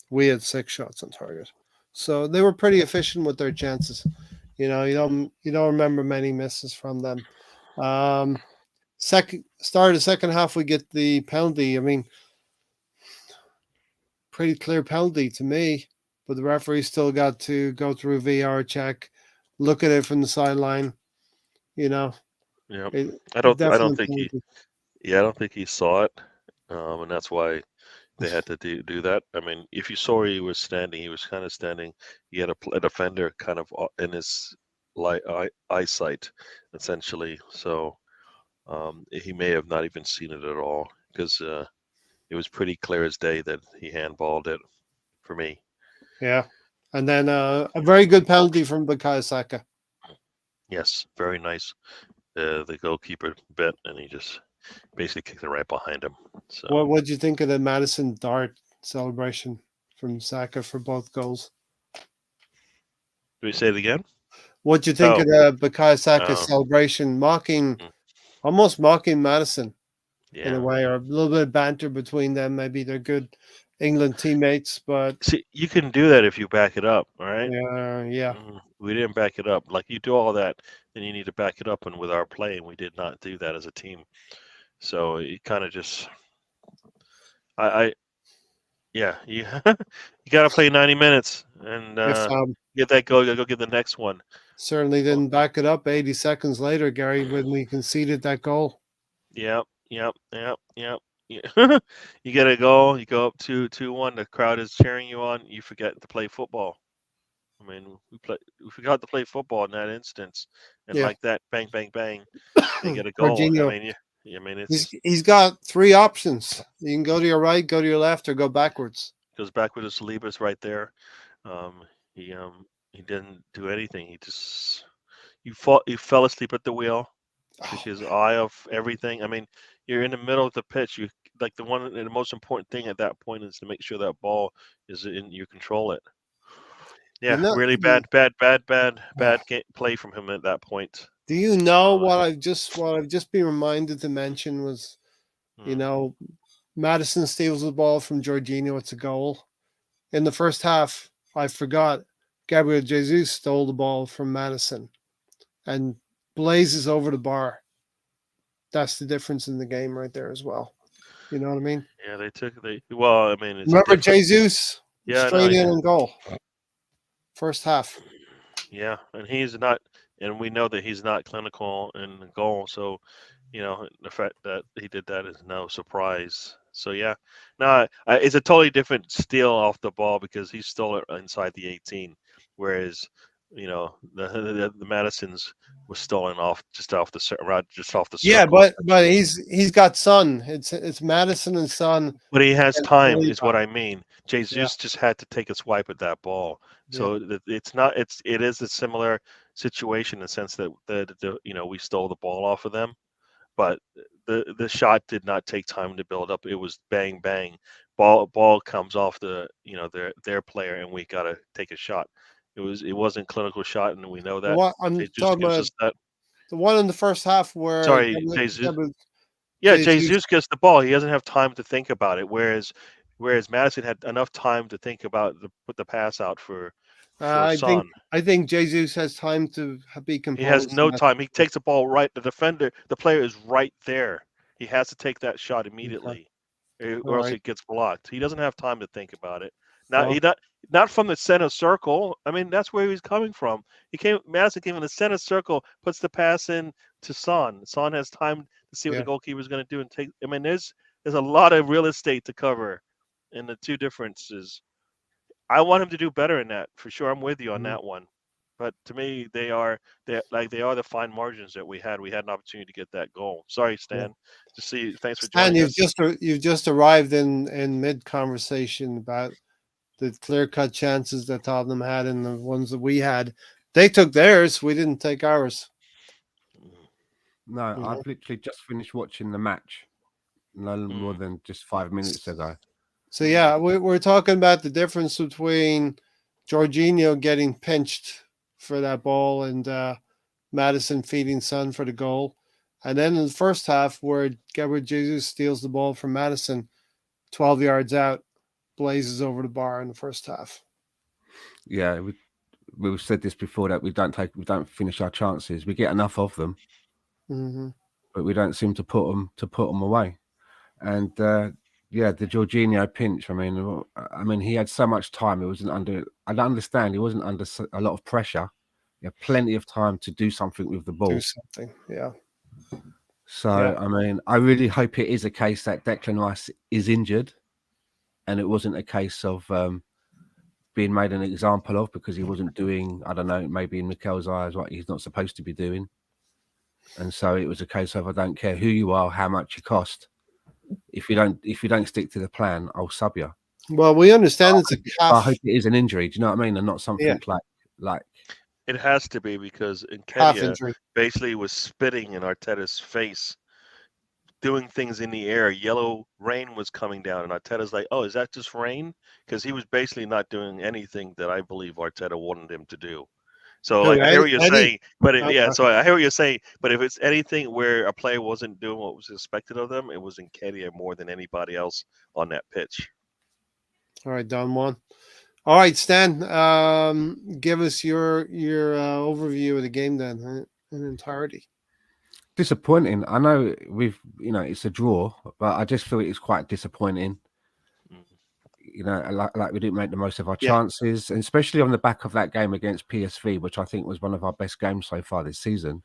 Speaker 1: We had 6 shots on target, so they were pretty efficient with their chances. You don't remember many misses from them. Um, second start of the second half, we get the penalty. I mean, pretty clear penalty to me, but the referee still got to go through a VR check, look at it from the sideline. You know,
Speaker 2: Yeah.
Speaker 1: it,
Speaker 2: I
Speaker 1: it
Speaker 2: don't I don't
Speaker 1: definitely
Speaker 2: think he
Speaker 1: penalty.
Speaker 2: yeah, I don't think he saw it. And that's why they had to do that. I mean, if you saw where he was standing, he was kind of standing. He had a defender kind of in his eyesight, essentially. So he may have not even seen it at all because it was pretty clear as day that he handballed it for me.
Speaker 1: Yeah, and then a very good penalty from Bukayo Saka.
Speaker 2: Yes, very nice. The goalkeeper bit, and he just basically kicked it right behind him. So,
Speaker 1: What do you think of the Madison Dart celebration from Saka for both goals?
Speaker 2: do we say it again?
Speaker 1: What do you think
Speaker 2: Oh,
Speaker 1: of the Bukayo Saka
Speaker 2: uh,
Speaker 1: celebration,
Speaker 2: mm,
Speaker 1: almost mocking Madison in a
Speaker 2: yeah.
Speaker 1: way, or a little bit of banter between them? Maybe they're good England teammates, but
Speaker 2: See, you can do that if you back it up. All right.
Speaker 1: yeah,
Speaker 2: We didn't back it up. Like you do all that, then you need to back it up. And with our play, and we did not do that as a team. So it kind of just, I yeah, you you got to play 90 minutes and
Speaker 1: if
Speaker 2: get that goal. You got to go get the next one.
Speaker 1: certainly
Speaker 2: Well,
Speaker 1: didn't back it up 80 seconds later, Gary, when we conceded that goal.
Speaker 2: yep, yep, yep, yep. Yeah. You get a goal. You go up 2-1. The crowd is cheering you on. You forget to play football. I mean, we forgot to play football in that instance, and
Speaker 1: Yeah.
Speaker 2: like that, bang, bang, bang, they get a goal. I
Speaker 1: Jorginho,
Speaker 2: mean, yeah, I mean,
Speaker 1: he's
Speaker 2: it's
Speaker 1: he's got three options. You can go to your right, go to your left, or go backwards.
Speaker 2: goes back with his Salibas right there. Um, he didn't do anything. He fell asleep at the wheel, took
Speaker 1: Oh,
Speaker 2: his eye off everything. I mean, you're in the middle of the pitch. You like the most important thing at that point is to make sure that ball is in you control it.
Speaker 1: you
Speaker 2: Yeah,
Speaker 1: know,
Speaker 2: really
Speaker 1: you- oh,
Speaker 2: bad play from him at that point.
Speaker 1: do you know
Speaker 2: Uh,
Speaker 1: what I've just been reminded to mention was, you
Speaker 2: mm,
Speaker 1: know, Madison steals the ball from Jorginho. It's a goal. In the first half, I forgot Gabriel Jesus stole the ball from Madison and blazes over the bar. That's the difference in the game right there as well. You know what I mean?
Speaker 2: yeah, well, I mean, it's a
Speaker 1: Remember
Speaker 2: different.
Speaker 1: Jesus
Speaker 2: Yeah, I know.
Speaker 1: straight in and goal first half.
Speaker 2: Yeah, and he's not, and we know that he's not clinical in the goal. So, the fact that he did that is no surprise. So yeah, no, it's a totally different steal off the ball because he stole it inside the 18, whereas the Madison's was stolen off just off the
Speaker 1: Yeah,
Speaker 2: circle.
Speaker 1: but he's got Son. It's Madison and Son
Speaker 2: But he has
Speaker 1: and
Speaker 2: time, is
Speaker 1: Saliba.
Speaker 2: what I mean.
Speaker 1: Yeah,
Speaker 2: Jesus just had to take a swipe at that ball.
Speaker 1: yeah.
Speaker 2: So it's not. It is a similar situation in the sense that we stole the ball off of them, but the shot did not take time to build up. It was bang bang, ball comes off their player, and we got to take a shot. It wasn't clinical shot, and we know
Speaker 1: The
Speaker 2: that.
Speaker 1: one I'm
Speaker 2: Jesus
Speaker 1: talking
Speaker 2: gives
Speaker 1: about,
Speaker 2: us that.
Speaker 1: the one in the first half where
Speaker 2: Sorry, Jesus. Yeah,
Speaker 1: Jesus.
Speaker 2: Jesus gets the ball. He doesn't have time to think about it. Whereas Madison had enough time to think about put the pass out for
Speaker 1: I think
Speaker 2: Son.
Speaker 1: I think Jesus has time to be
Speaker 2: He has
Speaker 1: composed in
Speaker 2: no
Speaker 1: that
Speaker 2: time. He
Speaker 1: situation.
Speaker 2: takes the ball right. The player is right there. He has to take that shot
Speaker 1: Okay.
Speaker 2: immediately,
Speaker 1: All
Speaker 2: or else
Speaker 1: right.
Speaker 2: it gets blocked. He doesn't have time to think about it. Not
Speaker 1: Well,
Speaker 2: he not from the center circle. I mean, that's where he's coming from. Madison came in the center circle, puts the pass in to Son. Son has time to see what the
Speaker 1: yeah.
Speaker 2: goalkeeper is going to do and take. I mean, there's a lot of real estate to cover, in the two differences. I want him to do better in that for sure. I'm with you on
Speaker 1: Mhm.
Speaker 2: that one. But to me, they are the fine margins that we had. We had an opportunity to get that goal. Sorry,
Speaker 1: Yeah.
Speaker 2: Stan. Thanks for
Speaker 1: Stan,
Speaker 2: joining us.
Speaker 1: you've just arrived in mid conversation about the clear cut chances that Tottenham had and the ones that we had. They took theirs. We didn't take ours.
Speaker 3: No,
Speaker 1: You know.
Speaker 3: I've literally just finished watching the match, no more
Speaker 2: Mm,
Speaker 3: than just 5 minutes ago.
Speaker 1: So
Speaker 2: mm,
Speaker 1: yeah, we're talking about the difference between Jorginho getting pinched for that ball and Madison feeding Son for the goal, and then in the first half where Gabriel Jesus steals the ball from Madison, 12 yards out, blazes over the bar in the first half.
Speaker 3: Yeah, we've said this before that we don't finish our chances. We get enough of them,
Speaker 1: Mm-hmm.
Speaker 3: but we don't seem to put them away. And yeah, the Jorginho pinch. I mean, he had so much time. It wasn't under. I don't understand. He wasn't under a lot of pressure. He had plenty of time to do something with the
Speaker 1: Do
Speaker 3: ball.
Speaker 1: something, yeah,
Speaker 3: So
Speaker 1: yeah.
Speaker 3: I mean, I really hope it is a case that Declan Rice is injured, and it wasn't a case of being made an example of because he wasn't doing, I don't know, maybe in Mikel's eyes what he's not supposed to be doing. And so it was a case of I don't care who you are, how much you cost. If you don't stick to the plan, I'll sub you.
Speaker 1: Well, we understand it's a
Speaker 3: I hope
Speaker 1: calf,
Speaker 3: it is an injury. Do you know what I mean? And not
Speaker 1: yeah,
Speaker 3: something like
Speaker 2: It has to be because
Speaker 1: calf
Speaker 2: Nketiah
Speaker 1: injury.
Speaker 2: basically was spitting in Arteta's face doing things in the air. Yellow rain was coming down, and Arteta's like, "Oh, is that just rain?" Because he was basically not doing anything that I believe Arteta wanted him to do. So,
Speaker 1: Who,
Speaker 2: like, I hear what you're
Speaker 1: Eddie?
Speaker 2: saying, but yeah,
Speaker 1: Okay.
Speaker 2: so I hear what you're saying. But if it's anything where a player wasn't doing what was expected of them, it was Nketiah more than anybody else on that pitch.
Speaker 1: All right, Don Juan. All right, Stan. Give us your overview of the game then in entirety.
Speaker 3: Disappointing. I know it's a draw, but I just feel it's quite disappointing.
Speaker 2: Mm.
Speaker 3: Like we didn't make the most of our
Speaker 1: Yeah.
Speaker 3: chances, and especially on the back of that game against PSV, which I think was one of our best games so far this season.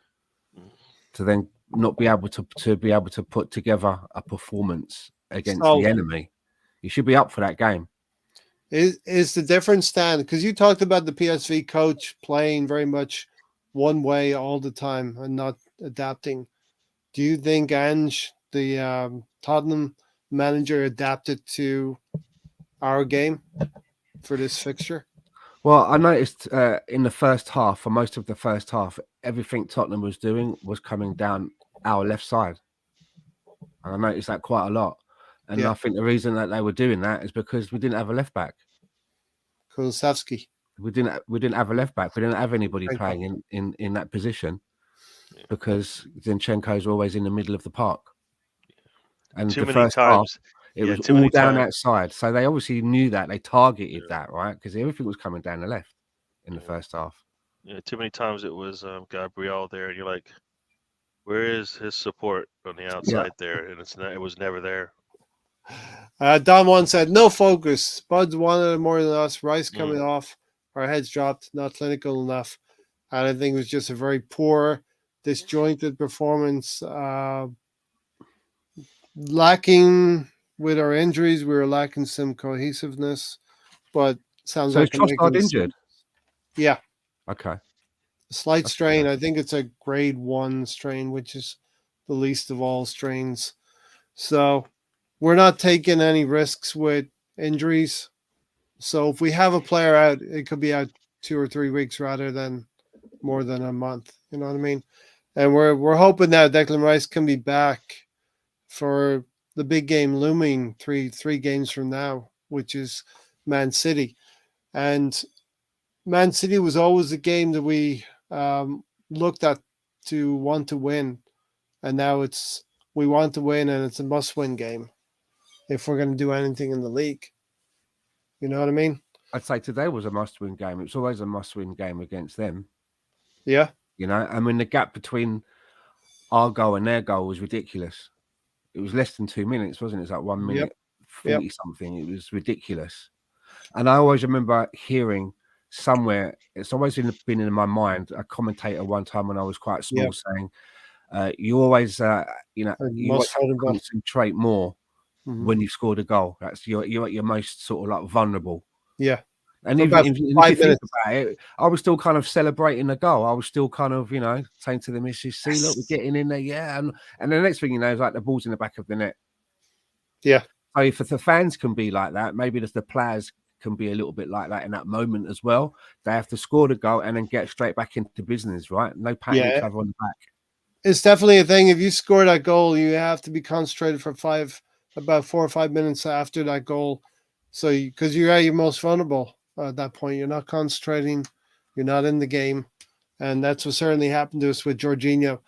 Speaker 2: Mm.
Speaker 3: To then not be able to be able to put together a performance against
Speaker 1: So
Speaker 3: the enemy, you should be up for that game.
Speaker 1: is the difference, Stan? Because you talked about the PSV coach playing very much one way all the time and not adapting. Do you think Ange, the Tottenham manager, adapted to our game for this fixture?
Speaker 3: Well, I noticed in the first half, for most of the first half, everything Tottenham was doing was coming down our left side. And I noticed that quite a lot. And
Speaker 1: Yeah,
Speaker 3: I think the reason that they were doing that is because we didn't have a left back.
Speaker 1: Kulusevski.
Speaker 3: We didn't have a left back. We didn't have anybody
Speaker 1: Zinchenko.
Speaker 3: playing in that position
Speaker 2: Yeah.
Speaker 3: because Zinchenko's always in the middle of the park. And
Speaker 2: Too
Speaker 3: the
Speaker 2: many
Speaker 3: first half,
Speaker 2: times.
Speaker 3: it
Speaker 2: Yeah,
Speaker 3: was
Speaker 2: too
Speaker 3: all
Speaker 2: many
Speaker 3: down
Speaker 2: times.
Speaker 3: that side. So they obviously knew that. They targeted
Speaker 2: Yeah,
Speaker 3: that, right? Because everything was coming down the left in the
Speaker 2: yeah.
Speaker 3: first half.
Speaker 2: Yeah, too many times it was Gabriel there, and you're like, where is his support on the
Speaker 3: Yeah.
Speaker 2: outside there? And it was never there.
Speaker 1: Don Juan said, no focus. Spuds wanted it more than us. Rice coming
Speaker 2: Mm.
Speaker 1: off. Our heads dropped. Not clinical enough. And I think it was just a very poor, disjointed performance. Lacking with our injuries, we were lacking some cohesiveness. But sounds
Speaker 3: So is
Speaker 1: like I'm making
Speaker 3: Trossard
Speaker 1: this.
Speaker 3: injured?
Speaker 1: Yeah,
Speaker 3: Okay.
Speaker 1: a slight
Speaker 3: That's
Speaker 1: strain. I think it's a grade 1 strain, which is the least of all strains. So we're not taking any risks with injuries. So if we have a player out, it could be out 2 or 3 weeks rather than more than a month. You know what I mean? And we're hoping that Declan Rice can be back for the big game looming three games from now, which is Man City. And Man City was always a game that we looked at to want to win, and now we want to win, and it's a must-win game if we're going to do anything in the league. You know what I mean?
Speaker 3: I'd say today was a must-win game. It's always a must-win game against them.
Speaker 1: Yeah.
Speaker 3: I mean, the gap between our goal and their goal was ridiculous. It was less than 2 minutes, wasn't it? It's like 1 minute
Speaker 1: Yep.
Speaker 3: 40 something. It was ridiculous. And I always remember hearing somewhere, it's always been in my mind, a commentator one time when I was quite small
Speaker 1: Yep.
Speaker 3: saying, you always, you always
Speaker 1: Most
Speaker 3: have to
Speaker 1: vulnerable.
Speaker 3: concentrate more
Speaker 1: Mm-hmm.
Speaker 3: when you've scored a goal. That's you're at your most sort of like vulnerable.
Speaker 1: Yeah.
Speaker 3: And
Speaker 1: For
Speaker 3: even
Speaker 1: about
Speaker 3: if you
Speaker 1: 5
Speaker 3: think
Speaker 1: minutes.
Speaker 3: about it, I was still kind of celebrating the goal. I was still kind of, saying to the missus, see, look, we're
Speaker 1: Yes.
Speaker 3: getting in there, yeah. And the next thing you know is like the ball's in the back of the net.
Speaker 1: Yeah.
Speaker 3: So if the fans can be like that, maybe the players can be a little bit like that in that moment as well. They have to score the goal and then get straight back into business, right? No patting each
Speaker 1: Yeah.
Speaker 3: other on the back.
Speaker 1: It's definitely a thing. If you score that goal, you have to be concentrated for about 4 or 5 minutes after that goal. So, because you're at your most vulnerable at that point, you're not concentrating, you're not in the game, and that's what certainly happened to us with Jorginho.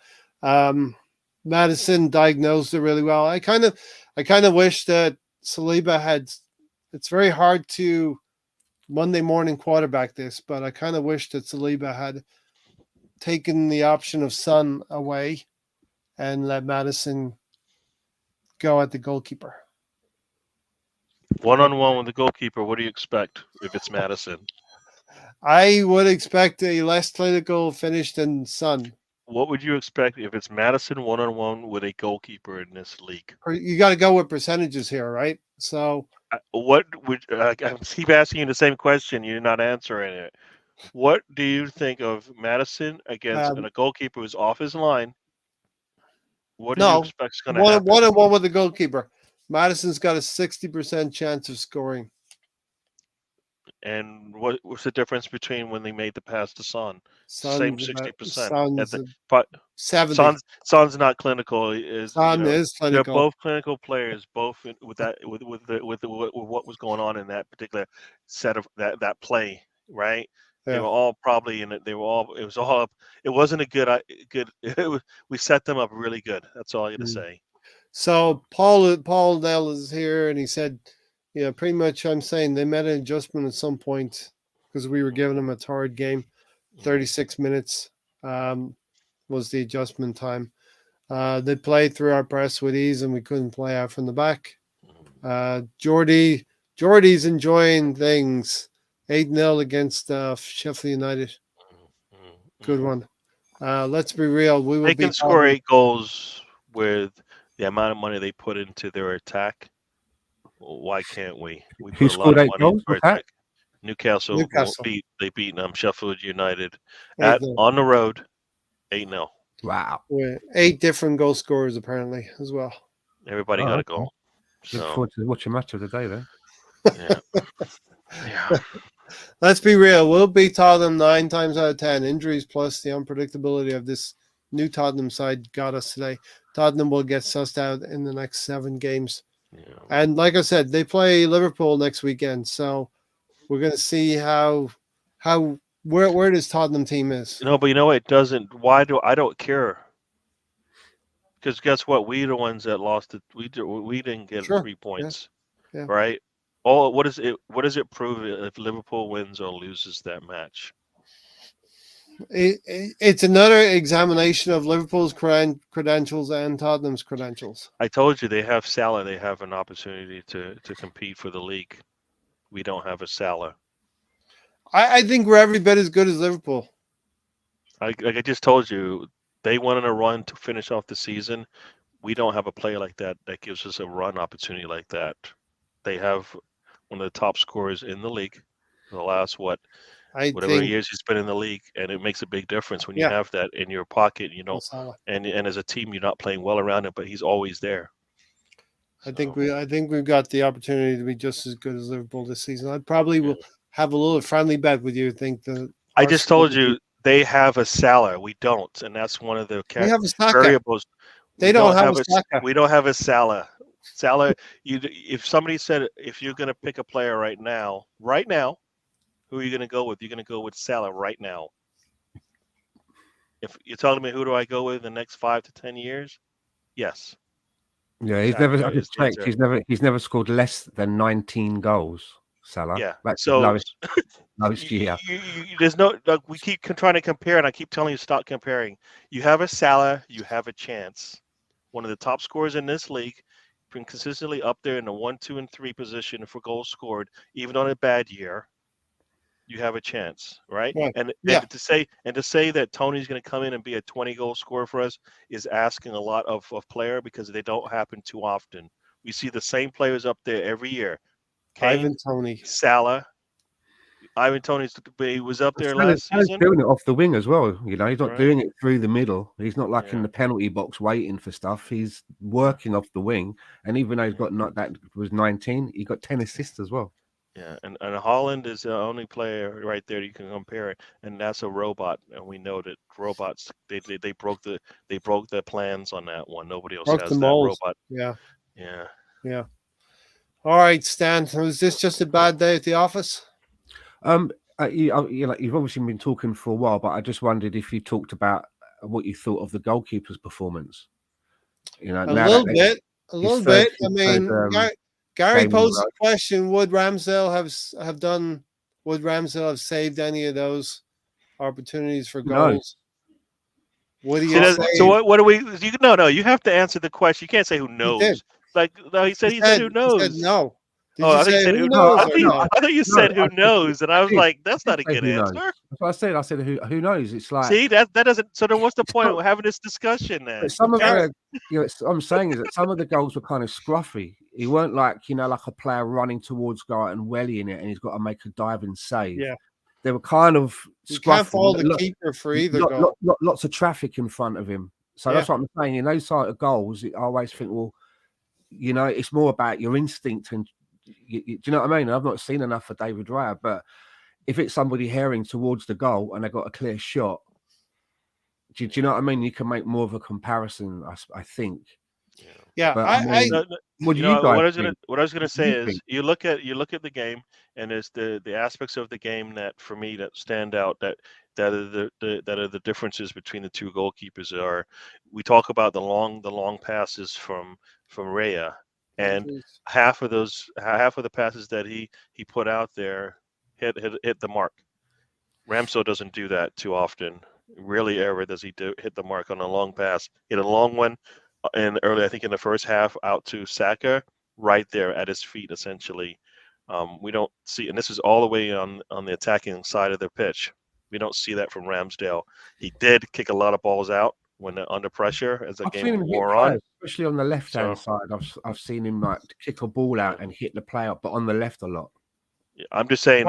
Speaker 1: Madison diagnosed it really well. I kind of wish that Saliba had. It's very hard to Monday morning quarterback this, but I kind of wish that Saliba had taken the option of Son away and let Madison go at the goalkeeper.
Speaker 2: One-on-one with the goalkeeper. What do you expect if it's Madison?
Speaker 1: I would expect a less clinical finish than Son.
Speaker 2: What would you expect if it's Madison one-on-one with a goalkeeper in this league?
Speaker 1: You got to go with percentages here, right? So
Speaker 2: What would I keep asking you the same question? You're not answering it. What do you think of Madison against
Speaker 1: um,
Speaker 2: a goalkeeper who's off his line? What do you
Speaker 1: no,
Speaker 2: expect is going to
Speaker 1: one
Speaker 2: happen?
Speaker 1: one and one with the goalkeeper. Madison's got a 60% chance of scoring.
Speaker 2: And what's the difference between when they made the pass to Son? Same
Speaker 1: Son's about
Speaker 2: 60%.
Speaker 1: Son's 70.
Speaker 2: Son's not clinical. Is
Speaker 1: Son is
Speaker 2: they're
Speaker 1: clinical.
Speaker 2: both clinical players. Both with what was going on in that particular set of that play, right? They
Speaker 1: Yeah.
Speaker 2: were all probably in it. They were all. It was all up. It wasn't a good. We set them up really good. That's all I got to say.
Speaker 1: So Paul Dell is here, and he said, yeah, pretty much. I'm saying they made an adjustment at some point because we were giving them a torrid game. 36 minutes was the adjustment time. They played through our press with ease, and we couldn't play out from the back. Jordy's enjoying things. 8-0 against Sheffield United. Good one. Let's be real. We will
Speaker 2: They
Speaker 1: be
Speaker 2: can score 8 goals with the amount of money they put into their attack. Well, why can't we? We
Speaker 3: Who
Speaker 2: put a lot
Speaker 3: scored
Speaker 2: of
Speaker 3: 8
Speaker 2: money
Speaker 3: goals?
Speaker 2: into our
Speaker 3: Was that?
Speaker 2: attack. Newcastle. They beat Sheffield United on the road 8-0.
Speaker 3: Wow.
Speaker 1: 8 different goal scorers apparently as well.
Speaker 2: Everybody got a goal. So
Speaker 3: look forward to watching match of the day then.
Speaker 2: Yeah. Yeah.
Speaker 1: Let's be real. We'll beat Tottenham 9 times out of 10. Injuries plus the unpredictability of this new Tottenham side got us today. Tottenham will get sussed out in the next 7 games.
Speaker 2: Yeah.
Speaker 1: And like I said, they play Liverpool next weekend. So we're going to see where this Tottenham team is.
Speaker 2: But you know what? It doesn't. Why do I don't care? Because guess what? We the ones that lost it. We didn't get 3 points,
Speaker 1: Yeah.
Speaker 2: right? What does it prove if Liverpool wins or loses that match?
Speaker 1: It's another examination of Liverpool's credentials and Tottenham's credentials.
Speaker 2: I told you they have Salah. They have an opportunity to compete for the league. We don't have a Salah.
Speaker 1: I think we're every bit as good as Liverpool.
Speaker 2: Like I just told you, they went on a run to finish off the season. We don't have a player like that gives us a run opportunity like that. They have one of the top scorers in the league the last whatever years he's been in the league, and it makes a big difference when you have that in your pocket. And as a team, you're not playing well around him, but he's always there.
Speaker 1: I think we've got the opportunity to be just as good as Liverpool this season. I probably will have a little friendly bet with you. I
Speaker 2: just told you they have a Salah. We don't, and that's one of the variables.
Speaker 1: They don't have a Saka.
Speaker 2: We don't have a Salah. Salah. If somebody said if you're going to pick a player right now, who are you going to go with? You're going to go with Salah right now. If you're telling me who do I go with in the next 5 to 10 years, yes.
Speaker 3: Yeah, he's never scored less than 19 goals. Salah.
Speaker 2: Yeah.
Speaker 3: That's
Speaker 2: so
Speaker 3: lowest year.
Speaker 2: There's no. We keep trying to compare, and I keep telling you stop comparing. You have a Salah, you have a chance. One of the top scorers in this league, been consistently up there in the 1, 2, and 3 position for goals scored, even on a bad year. You have a chance, right? And to say that Tony's going to come in and be a 20-goal scorer for us is asking a lot of player because they don't happen too often. We see the same players up there every year. Kane,
Speaker 1: Ivan Toney,
Speaker 2: Salah. Ivan Toney was up there last season.
Speaker 3: He's doing it off the wing as well. He's not doing it through the middle. He's not like in the penalty box waiting for stuff. He's working off the wing, and even though he's got that was 19, he got 10 assists as well.
Speaker 2: Yeah, and Holland is the only player right there you can compare it, and that's a robot, and we know that robots they broke the plans on that one. Nobody else has that robot.
Speaker 1: Yeah. All right, Stan. Was this just a bad day at the office?
Speaker 3: You've obviously been talking for a while, but I just wondered if you talked about what you thought of the goalkeeper's performance.
Speaker 1: A little bit. I mean, Gary posed the question: Would Ramsdale have saved any of those opportunities for goals? What do you say?
Speaker 2: So what do we? You have to answer the question. You can't say who knows. He said who knows.
Speaker 1: He said no.
Speaker 2: I think you said who knows. I thought you said who knows, and I was like, that's not a good answer.
Speaker 3: That's what I said. I said who knows. It's like,
Speaker 2: see, that doesn't. So then, what's the point of having this discussion then?
Speaker 3: Some of what I'm saying is that some of the goals were kind of scruffy. He weren't like a player running towards guy and wellying it, and he's got to make a diving save.
Speaker 1: Yeah,
Speaker 3: they were kind of scruffy.
Speaker 1: You can't follow the keeper for either goal.
Speaker 3: Lots of traffic in front of him. So that's what I'm saying. In those sort of goals, I always think, well, it's more about your instinct and do you know what I mean? I've not seen enough for David Raya, but if it's somebody herring towards the goal and they got a clear shot, do you know what I mean? You can make more of a comparison, I think.
Speaker 1: Yeah,
Speaker 3: But I mean, what do
Speaker 2: you
Speaker 3: you
Speaker 2: know
Speaker 3: guys
Speaker 2: what I was
Speaker 3: think?
Speaker 2: gonna say is
Speaker 3: Think?
Speaker 2: you look at the game, and there's the aspects of the game that for me that stand out that are that are the differences between the two goalkeepers are. We talk about the long passes from Raya, and half of the passes that he put out there hit the mark. Ramsdale doesn't do that too often. Rarely ever does he hit the mark on a long pass. Hit a long one, and early, I think in the first half, out to Saka, right there at his feet, essentially. We don't see, and this is all the way on the attacking side of the pitch. We don't see that from Ramsdale. He did kick a lot of balls out when they're under pressure as the
Speaker 3: I've
Speaker 2: game
Speaker 3: seen him hit
Speaker 2: wore on.
Speaker 3: players, especially on the left-hand side. I've seen him like kick a ball out and hit the player, but on the left a lot.
Speaker 2: I'm just saying,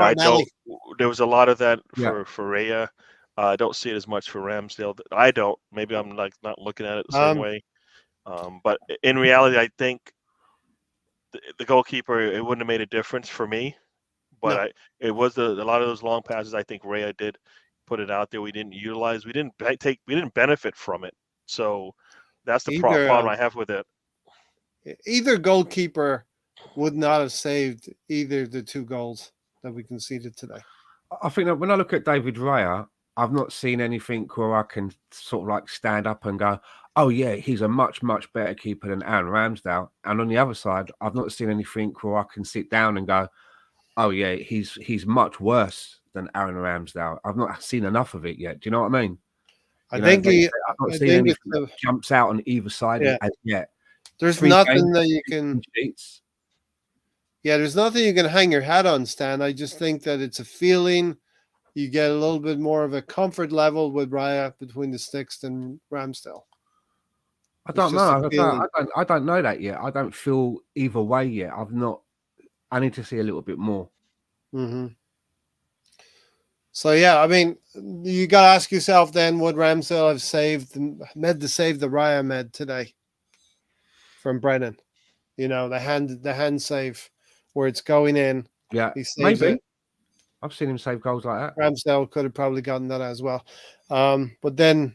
Speaker 2: there was a lot of that for Raya. I don't see it as much for Ramsdale. I don't. Maybe I'm like not looking at it the same way. But in reality, I think the goalkeeper, it wouldn't have made a difference for me. But it was a lot of those long passes. I think Raya did put it out there. We didn't utilize. We didn't benefit from it. So that's the problem I have with it.
Speaker 1: Either goalkeeper would not have saved either of the 2 goals that we conceded today.
Speaker 3: I think that when I look at David Raya, I've not seen anything where I can sort of like stand up and go, oh yeah, he's a much, much better keeper than Aaron Ramsdale. And on the other side, I've not seen anything where I can sit down and go, oh yeah, he's much worse than Aaron Ramsdale. I've not seen enough of it yet. Do you know what I mean?
Speaker 1: I've not
Speaker 3: seen anything that jumps out on either side as yet.
Speaker 1: There's nothing that you can. Yeah, there's nothing you can hang your hat on, Stan. I just think that it's a feeling. You get a little bit more of a comfort level with Raya between the sticks than Ramsdale.
Speaker 3: I don't know. I don't know that yet. I don't feel either way yet. I need to see a little bit more.
Speaker 1: Mm-hmm. So yeah, I mean, you got to ask yourself then: would Ramsdale have made the save the Raya made today from Brennan? You know, the hand save where it's going in.
Speaker 3: Yeah,
Speaker 1: he saves
Speaker 3: maybe.
Speaker 1: It.
Speaker 3: I've seen him save goals like that.
Speaker 1: Ramsdale could have probably gotten that as well. But then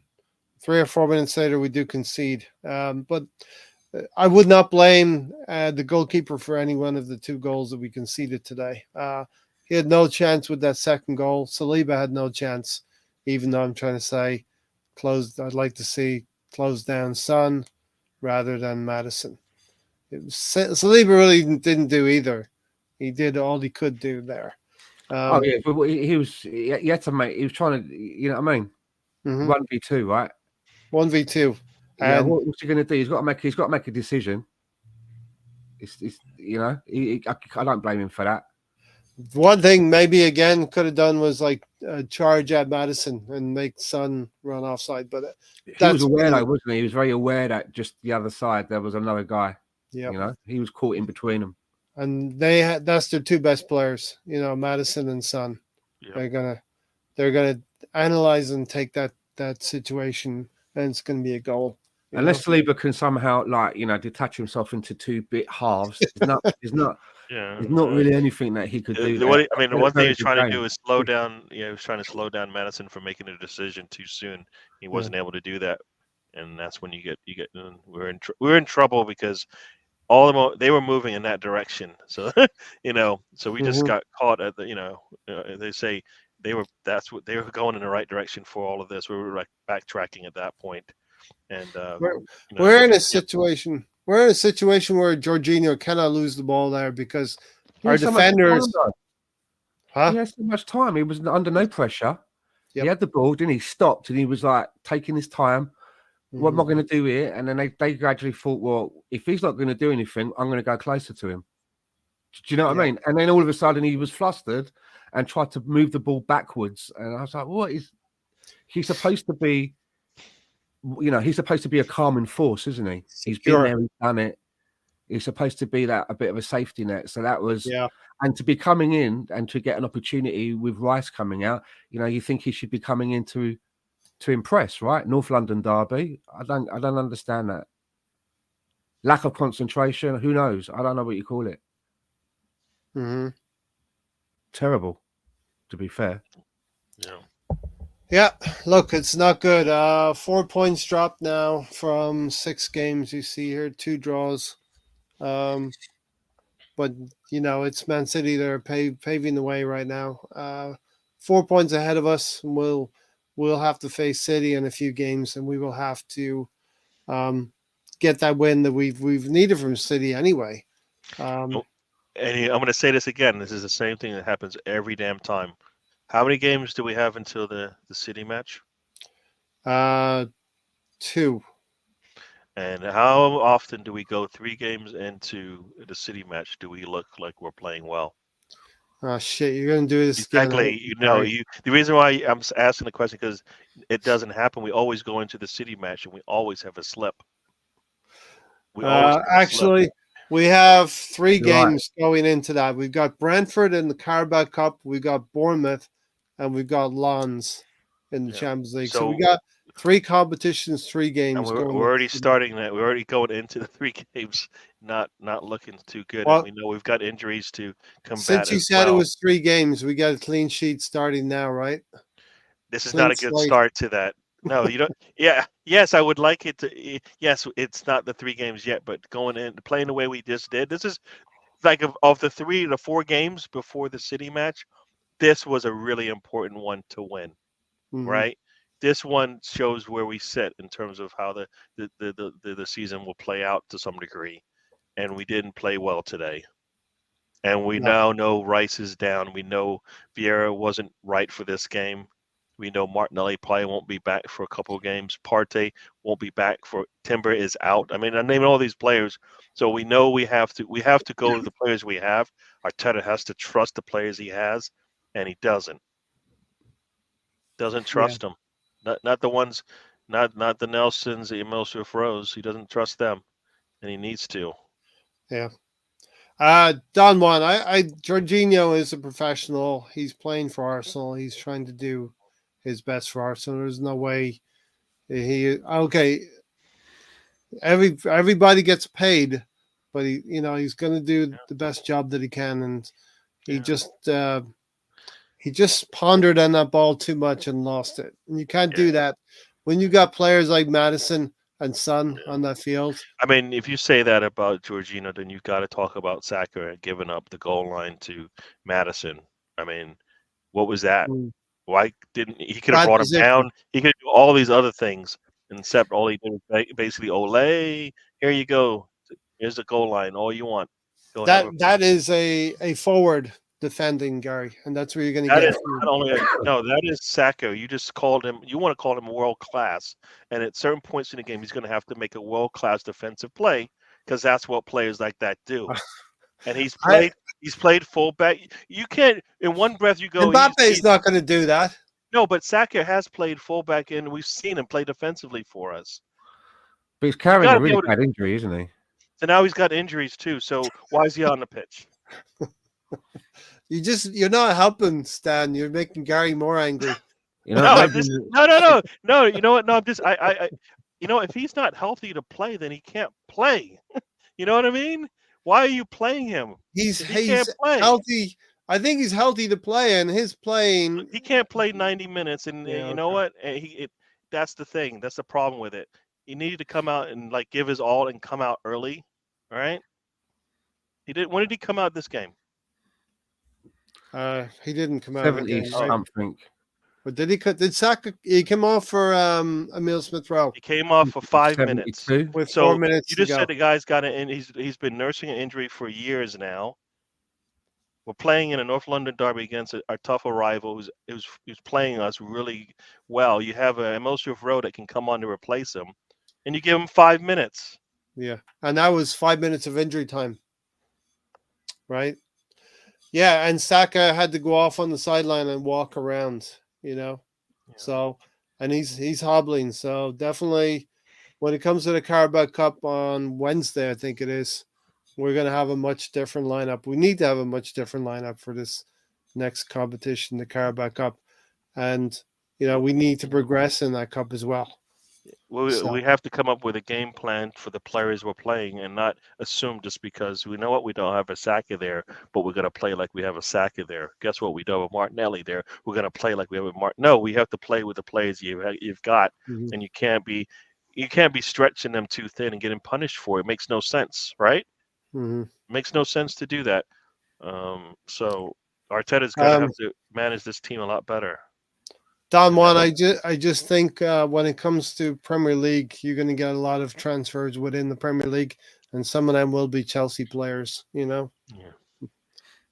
Speaker 1: 3 or 4 minutes later, we do concede. But I would not blame the goalkeeper for any one of the 2 goals that we conceded today. He had no chance with that second goal. Saliba had no chance, even though I'm trying to say I'd like to see close down Son rather than Maddison. Saliba really didn't do either. He did all he could do there.
Speaker 3: But he had to make. He was trying to, you know what I mean? 1v2, right?
Speaker 1: 1v2.
Speaker 3: Yeah. What's he going to do? He's got to make a decision. It's you know, I don't blame him for that.
Speaker 1: One thing maybe again could have done was like charge at Maddison and make Son run offside, but
Speaker 3: he was aware, though, wasn't he? He was very aware that just the other side there was another guy.
Speaker 1: Yeah,
Speaker 3: you know, he was caught in between them.
Speaker 1: And that's their 2 best players, you know, Maddison and Son. Yep. They're gonna analyze and take that situation, and it's gonna be a goal.
Speaker 3: Unless Saliba can somehow, like, you know, detach himself into 2 bit halves, there's not really anything that he could do.
Speaker 2: The one thing he's trying to do is slow down. Yeah, he was trying to slow down Maddison from making a decision too soon. He wasn't able to do that, and that's when you get we're in trouble because they were moving in that direction. So you know, so we just got caught at the, you know, they say they were going in the right direction for all of this. We were like backtracking at that point, and
Speaker 1: we're in a situation. We're in a situation where Jorginho cannot lose the ball there because our defenders.
Speaker 3: He had so much time. He was under no pressure. Yep. He had the ball, then he stopped, and he was like taking his time. What am I going to do here? And then they gradually thought, well, if he's not going to do anything, I'm going to go closer to him. Do you know what I mean? And then all of a sudden he was flustered and tried to move the ball backwards. And I was like, what is he's supposed to be? You know, he's supposed to be a calming force, isn't he? He's been there, he's done it. He's supposed to be a bit of a safety net. So that was, and to be coming in and to get an opportunity with Rice coming out, you know, you think he should be coming in to impress, right? North London derby. I don't understand that. Lack of concentration. Who knows? I don't know what you call it.
Speaker 1: Hmm.
Speaker 3: Terrible, to be fair.
Speaker 2: Yeah.
Speaker 1: Yeah, look, it's not good. 4 points dropped now from 6 games. You see here, 2 draws. Um, but it's Man City. They're paving the way right now. 4 points ahead of us. And we'll have to face City in a few games, and we will have to um, get that win that we've needed from City anyway.
Speaker 2: Oh, and I'm going to say this again. This is the same thing that happens every damn time. How many games do we have until the City match?
Speaker 1: 2.
Speaker 2: And how often do we go 3 games into the City match? Do we look like we're playing well?
Speaker 1: Oh shit! You're gonna do this again,
Speaker 2: Exactly.
Speaker 1: Gary.
Speaker 2: The reason why I'm asking the question because it doesn't happen. We always go into the City match and we always have a slip. We always have a slip.
Speaker 1: Actually, we have 3
Speaker 3: You're right.
Speaker 1: games going into that. We've got Brentford in the Carabao Cup. We got Bournemouth, and we've got Lens in the
Speaker 2: Yeah.
Speaker 1: Champions League. So we
Speaker 2: So
Speaker 1: got 3 competitions, 3
Speaker 2: and
Speaker 1: games
Speaker 2: we're
Speaker 1: going.
Speaker 2: already starting that. We're already going into the 3 games, not looking too good, and
Speaker 1: Well,
Speaker 2: we know we've got injuries to combat
Speaker 1: since you
Speaker 2: as
Speaker 1: said it
Speaker 2: well.
Speaker 1: was 3 games, we got a clean sheet starting now, right?
Speaker 2: This is not
Speaker 1: Clean
Speaker 2: a good
Speaker 1: slate.
Speaker 2: start to that. No, you don't. Yeah, yes, I would like it to. Yes, it's not the 3 games yet, but going in playing the way we just did, this is like of the 3 to 4 games before the City match. This was a really important one to win,
Speaker 1: Hmm.
Speaker 2: right? This one shows where we sit in terms of how the season will play out to some degree, and we didn't play well today. And we
Speaker 1: No.
Speaker 2: now know Rice is down. We know Vieira wasn't right for this game. We know Martinelli probably won't be back for a couple of games. Partey won't be back for Timber is out. I mean, I'm naming all these players, so we know we have to go to the players we have. Arteta has to trust the players he has, and he doesn't. Doesn't
Speaker 1: Yeah.
Speaker 2: trust them. Not the ones, not the Nelsons, the Emil Smith Rose. He doesn't trust them, and he needs to.
Speaker 1: Yeah. Don Juan, Jorginho is a professional. He's playing for Arsenal. He's trying to do his best for Arsenal. There's no way he okay. Everybody gets paid, but he's going to do
Speaker 2: Yeah,
Speaker 1: the best job that he can, and he
Speaker 2: yeah,
Speaker 1: just pondered on that ball too much and lost it. And you can't
Speaker 2: yeah,
Speaker 1: do that when you got players like Madison and Son
Speaker 2: yeah.
Speaker 1: on that field.
Speaker 2: I mean, if you say that about Jorginho, then you've got to talk about Saka giving up the goal line to Madison. I mean, what was that?
Speaker 1: Mm.
Speaker 2: Why didn't he could have
Speaker 1: Bad
Speaker 2: brought him
Speaker 1: position.
Speaker 2: down? He could do all these other things, except all he did was basically, Ole, here you go. Here's the goal line. All you want. Go have a.
Speaker 1: That is a forward defending, Gary, and that's where you're going to
Speaker 2: That
Speaker 1: get
Speaker 2: is
Speaker 1: from.
Speaker 2: not only no, that is Sacco. You just called him. You want to call him world class, and at certain points in the game, he's going to have to make a world class defensive play because that's what players like that do. And he's
Speaker 1: I
Speaker 2: played. He's played fullback. You can't in one breath you go.
Speaker 1: Mbappe is not going to do that.
Speaker 2: No, but Saka has played fullback, and we've seen him play defensively for us.
Speaker 3: But he's
Speaker 2: You
Speaker 3: carrying
Speaker 2: got
Speaker 3: a
Speaker 2: to be
Speaker 3: really
Speaker 2: able to.
Speaker 3: bad injury, isn't he?
Speaker 2: So now he's got injuries too. So why is he on the pitch?
Speaker 1: You're not helping, Stan. You're making Gary more angry.
Speaker 3: You know,
Speaker 2: No, I'm
Speaker 3: maybe
Speaker 2: just no. You know what? No, I'm just if he's not healthy to play, then he can't play. You know what I mean? Why are you playing him?
Speaker 1: He's
Speaker 2: If he can't play,
Speaker 1: healthy. I think he's healthy to play, and his playing.
Speaker 2: he can't play 90 minutes. And
Speaker 1: Yeah,
Speaker 2: you know
Speaker 1: okay.
Speaker 2: what? That's the thing. That's the problem with it. He needed to come out and like give his all and come out early. All right. He did. When did he come out this game?
Speaker 1: He didn't come out of the
Speaker 3: 70
Speaker 1: game, right?
Speaker 3: something.
Speaker 1: But did he? Did Saka? He came off for Emil Smith Rowe
Speaker 2: He came off for 5 minutes.
Speaker 3: 72.
Speaker 1: with
Speaker 2: So
Speaker 1: 4 minutes
Speaker 2: you
Speaker 1: to
Speaker 2: just
Speaker 1: go.
Speaker 2: said the guy's got an. He's been nursing an injury for years now. We're playing in a North London derby against our tougher rival who's playing us really well. You have a Emilsworth Road that can come on to replace him, and you give him 5 minutes.
Speaker 1: Yeah, and that was 5 minutes of injury time, right? Yeah, and Saka had to go off on the sideline and walk around.
Speaker 2: Yeah.
Speaker 1: So, and he's hobbling. So definitely, when it comes to the Carabao Cup on Wednesday, I think it is, we're going to have a much different lineup. We need to have a much different lineup for this next competition, the Carabao Cup, and we need to progress in that cup as well.
Speaker 2: we have to come up with a game plan for the players we're playing and not assume just because we know what we don't have a Saka there, but we're going to play like we have a Saka there. Guess what? We don't have a Martinelli there. We're going to play like we have a No, we have to play with the players you've got, and you can't be stretching them too thin and getting punished for it. It makes no sense, right?
Speaker 1: Mm-hmm.
Speaker 2: Makes no sense to do that. So Arteta's going to have to manage this team a lot better.
Speaker 1: Don Juan, I just think when it comes to Premier League, you're going to get a lot of transfers within the Premier League, and some of them will be Chelsea players. You know,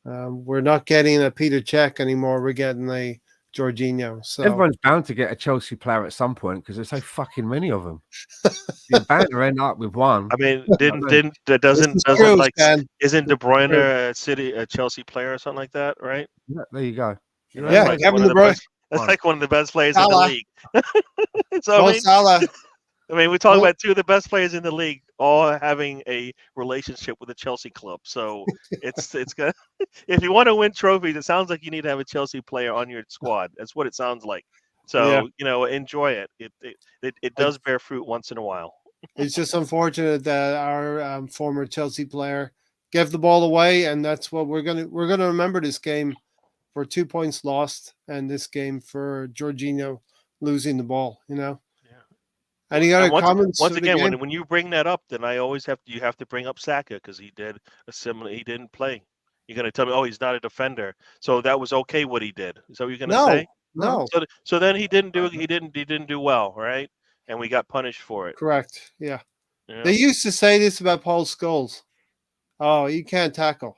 Speaker 1: we're not getting a Peter Cech anymore. We're getting a Jorginho. So
Speaker 3: everyone's bound to get a Chelsea player at some point because there's so fucking many of them. You're bound to end up with one.
Speaker 2: I mean,
Speaker 1: Isn't
Speaker 2: De Bruyne a Chelsea player or something like that, right?
Speaker 3: Yeah, there you go.
Speaker 1: Yeah, Kevin De Bruyne.
Speaker 2: That's like one of the best players in the league.
Speaker 1: So Salah.
Speaker 2: I mean, we talk about two of the best players in the league all having a relationship with the Chelsea club. So it's good. If you want to win trophies, it sounds like you need to have a Chelsea player on your squad. That's what it sounds like. So enjoy it. It does bear fruit once in a while.
Speaker 1: It's just unfortunate that our former Chelsea player gave the ball away, and that's what we're gonna remember this game for 2 points lost, and this game for Jorginho losing the ball. You know. Yeah. Any other comments?
Speaker 2: Once again, when you bring that up, then I always have to bring up Saka because he didn't play. You're gonna tell me, oh, he's not a defender, so that was okay what he did. Is that what you're gonna say?
Speaker 1: No.
Speaker 2: So then he didn't do well, right? And we got punished for it.
Speaker 1: Correct. Yeah. They used to say this about Paul Scholes. Oh, he can't tackle.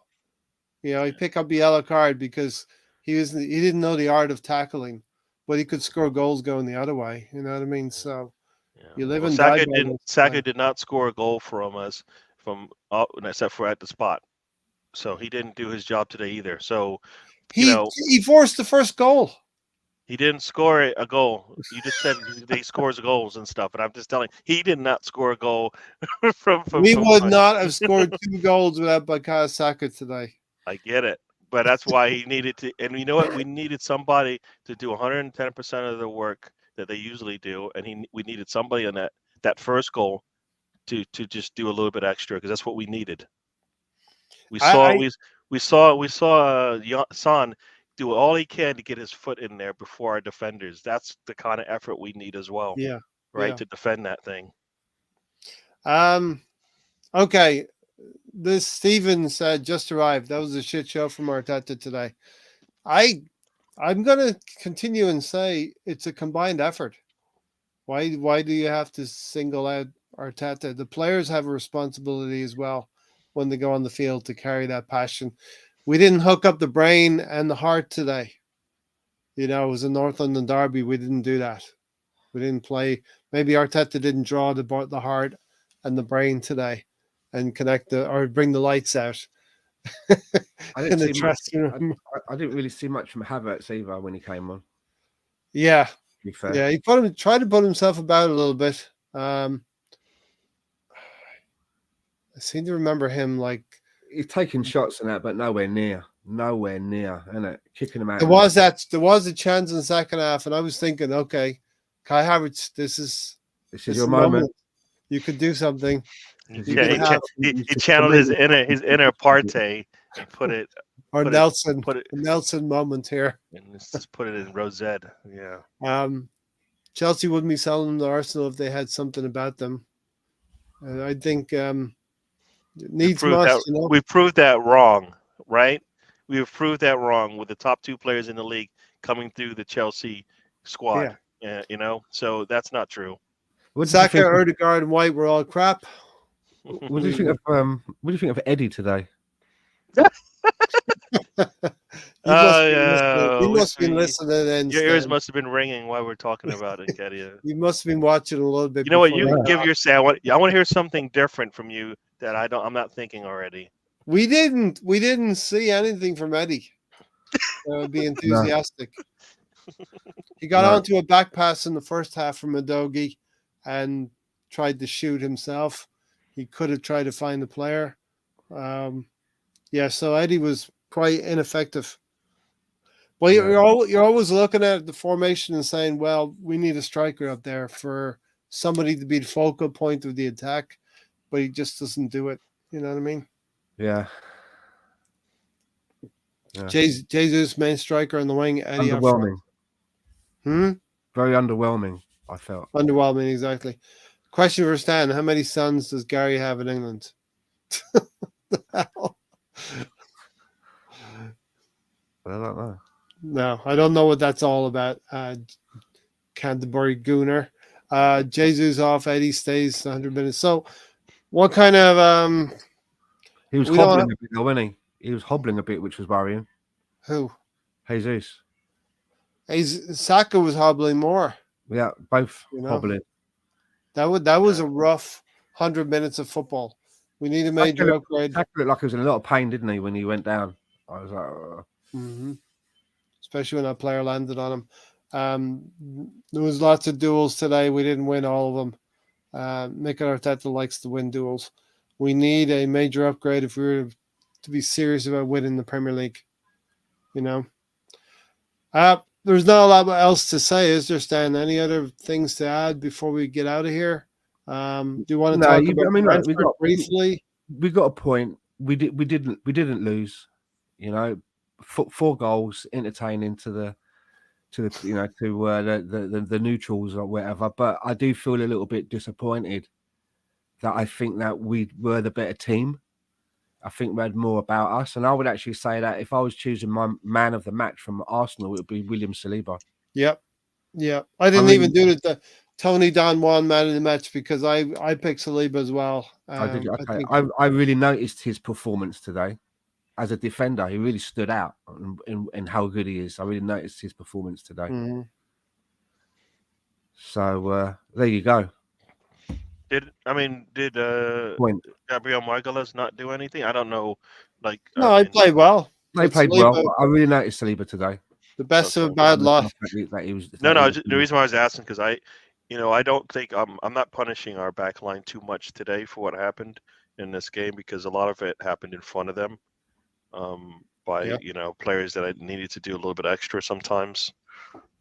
Speaker 1: You know, he picked up the yellow card because he didn't know the art of tackling, but he could score goals going the other way. You know what I mean? So you live and die.
Speaker 2: Saka did not score a goal from us except for at the spot. So he didn't do his job today either. So
Speaker 1: he forced the first goal.
Speaker 2: He didn't score a goal. You just said he scores goals and stuff, and I'm just telling you, he did not score a goal from
Speaker 1: We would not have scored 2 goals without Bukayo Saka today.
Speaker 2: I get it, but that's why he needed to. And you know what? We needed somebody to do 110% of the work that they usually do, and we needed somebody on that first goal to just do a little bit extra because that's what we needed. We saw Son do all he can to get his foot in there before our defenders. That's the kind of effort we need as well.
Speaker 1: Yeah.
Speaker 2: Right, to defend that thing.
Speaker 1: Okay. This Steven said just arrived. That was a shit show from Arteta today. I'm gonna continue and say it's a combined effort. Why do you have to single out Arteta? The players have a responsibility as well when they go on the field to carry that passion. We didn't hook up the brain and the heart today. You know, it was a North London derby. We didn't do that. We didn't play. Maybe Arteta didn't draw the heart and the brain today and or bring the lights out.
Speaker 3: I didn't really see much from Havertz either when he came on.
Speaker 1: Yeah.
Speaker 3: To be fair.
Speaker 1: Yeah, he tried to put himself about a little bit. I seem to remember him like
Speaker 3: he's taking shots and that, but nowhere near, isn't it? Kicking them out.
Speaker 1: There was a chance in the second half, and I was thinking, okay, Kai Havertz, this is
Speaker 3: your moment.
Speaker 1: You could do something.
Speaker 2: He channeled his inner Partey and put it.
Speaker 1: Or Nelson. Nelson moment here.
Speaker 2: And let's just put it in Rosette. Yeah.
Speaker 1: Chelsea wouldn't be selling them to Arsenal if they had something about them. And I think needs must.
Speaker 2: We proved that wrong, right? We have proved that wrong with the top 2 players in the league coming through the Chelsea squad. Yeah. So that's not true.
Speaker 1: Saka, Odegaard, and White were all crap.
Speaker 3: What do you think of Eddie today?
Speaker 1: You must have been listening.
Speaker 2: Your ears must have been ringing while we're talking about it, Getty.
Speaker 1: You must have been watching a little bit.
Speaker 2: You know what? You can give your say. I want to hear something different from you that I'm not thinking already.
Speaker 1: We didn't see anything from Eddie. Be enthusiastic. No. He got onto a back pass in the first half from Udogie and tried to shoot himself. He could have tried to find the player. So Eddie was quite ineffective. Well, you're always looking at the formation and saying, well, we need a striker up there for somebody to be the focal point of the attack, but he just doesn't do it. You know what I mean?
Speaker 3: Yeah.
Speaker 1: Jesus, main striker on the wing, Eddie up front.
Speaker 3: Underwhelming. Very underwhelming, I felt.
Speaker 1: Underwhelming, exactly. Question for Stan: how many sons does Gary have in England?
Speaker 3: I don't know.
Speaker 1: No, I don't know what that's all about. Canterbury Gooner. Jesus off, Eddie stays 100 minutes. So, what kind of
Speaker 3: He was
Speaker 1: we don't
Speaker 3: hobbling a bit, though, wasn't he? He was hobbling a bit, which was worrying.
Speaker 1: who?
Speaker 3: Jesus.
Speaker 1: Saka was hobbling more.
Speaker 3: Yeah, both
Speaker 1: You know,
Speaker 3: hobbling.
Speaker 1: that was a rough 100 minutes of football. We need a major upgrade.
Speaker 3: Saka looked like he was in a lot of pain, didn't he, when he went down? I was like,
Speaker 1: Especially when that player landed on him. There was lots of duels today. We didn't win all of them. Mikel Arteta likes to win duels. We need a major upgrade if we were to be serious about winning the Premier League. You know. There's not a lot else to say, is there, Stan? Any other things to add before we get out of here? Do you want to talk about Brentford briefly?
Speaker 3: We got a point. We didn't lose. You know, 4 goals, entertaining to the neutrals or whatever. But I do feel a little bit disappointed that I think that we were the better team. I think we had more about us, and I would actually say that if I was choosing my man of the match from Arsenal, it would be William Saliba.
Speaker 1: Yep. I didn't even do the Tony Don Juan man of the match because I picked Saliba as well.
Speaker 3: I did. Okay. I really noticed his performance today as a defender. He really stood out in how good he is. I really noticed his performance today. So there you go.
Speaker 2: Did Gabriel Margolis not do anything? I don't know.
Speaker 1: I played well.
Speaker 3: They played well. I really noticed Saliba today.
Speaker 1: The best of a bad lot.
Speaker 2: The reason why I was asking because I don't think I'm not punishing our back line too much today for what happened in this game because a lot of it happened in front of them by players that I needed to do a little bit extra sometimes.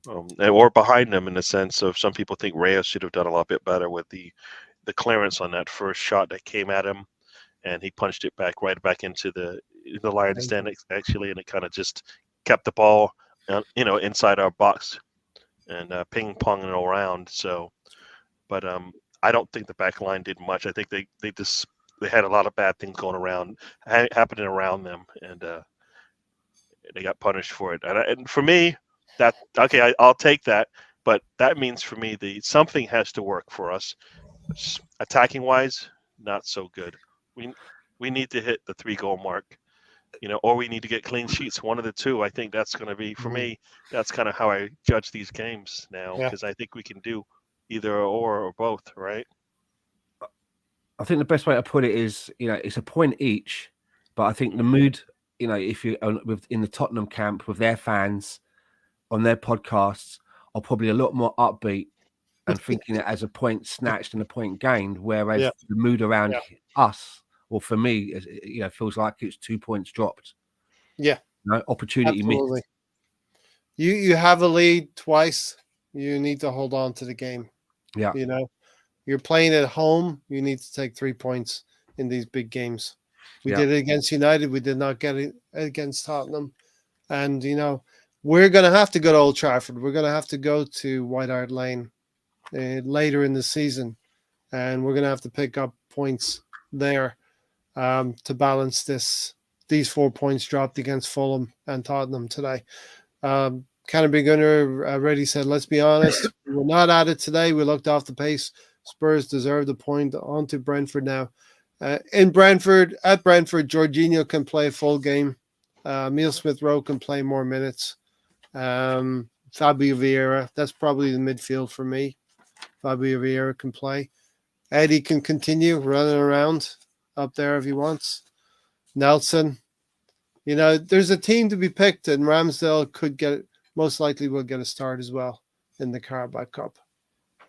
Speaker 2: Or behind them in the sense of some people think Reyes should have done a lot bit better with the clearance on that first shot that came at him, and he punched it right back into the Lions stand actually, and it kind of just kept the ball, inside our box and ping-ponging around. So, but I don't think the back line did much. I think they had a lot of bad things going around, happening around them, and they got punished for it. And for me, I'll take that. But that means for me, something has to work for us. Attacking wise, not so good. We need to hit the 3-goal mark, or we need to get clean sheets. One of the two. I think that's going to be for me. That's kind of how I judge these games now because I think we can do either or both. Right.
Speaker 3: I think the best way to put it is, it's a point each, but I think the mood, if you in the Tottenham camp with their fans on their podcasts are probably a lot more upbeat and thinking it as a point snatched and a point gained, whereas the mood around us, or for me, feels like it's 2 points dropped.
Speaker 1: Yeah.
Speaker 3: Opportunity missed.
Speaker 1: You have a lead twice. You need to hold on to the game.
Speaker 3: Yeah.
Speaker 1: You're playing at home. You need to take 3 points in these big games. We did it against United. We did not get it against Tottenham. And, we're going to have to go to Old Trafford. We're going to have to go to White Hart Lane later in the season. And we're going to have to pick up points there to balance these 4 points dropped against Fulham and Tottenham today. Canterbury Gunner already said, let's be honest, we were not at it today. We looked off the pace. Spurs deserve the point. On to Brentford now. At Brentford, Jorginho can play a full game. Emile Smith-Rowe can play more minutes. Fabio Vieira, that's probably the midfield for me. Fabio Vieira can play. Eddie can continue running around up there if he wants. Nelson, there's a team to be picked, and Ramsdale most likely will get a start as well in the Carabao Cup.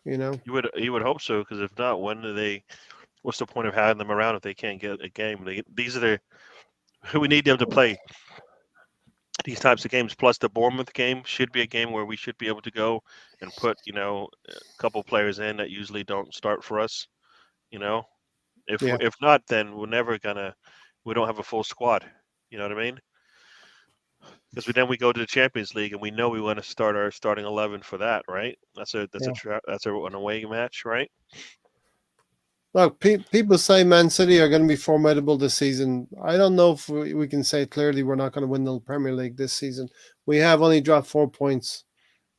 Speaker 1: You
Speaker 2: would hope so, because if not, what's the point of having them around if they can't get a game? We need them to play. these types of games. Plus, the Bournemouth game should be a game where we should be able to go and put a couple players in that usually don't start for us. You know,
Speaker 1: Yeah.
Speaker 2: if not, then we're never gonna. We don't have a full squad. You know what I mean? Because then we go to the Champions League and we know we want to start our starting 11 for that, right? That's an away match, right?
Speaker 1: Look, people say Man City are going to be formidable this season. I don't know if we can say clearly we're not going to win the Premier League this season. We have only dropped 4 points.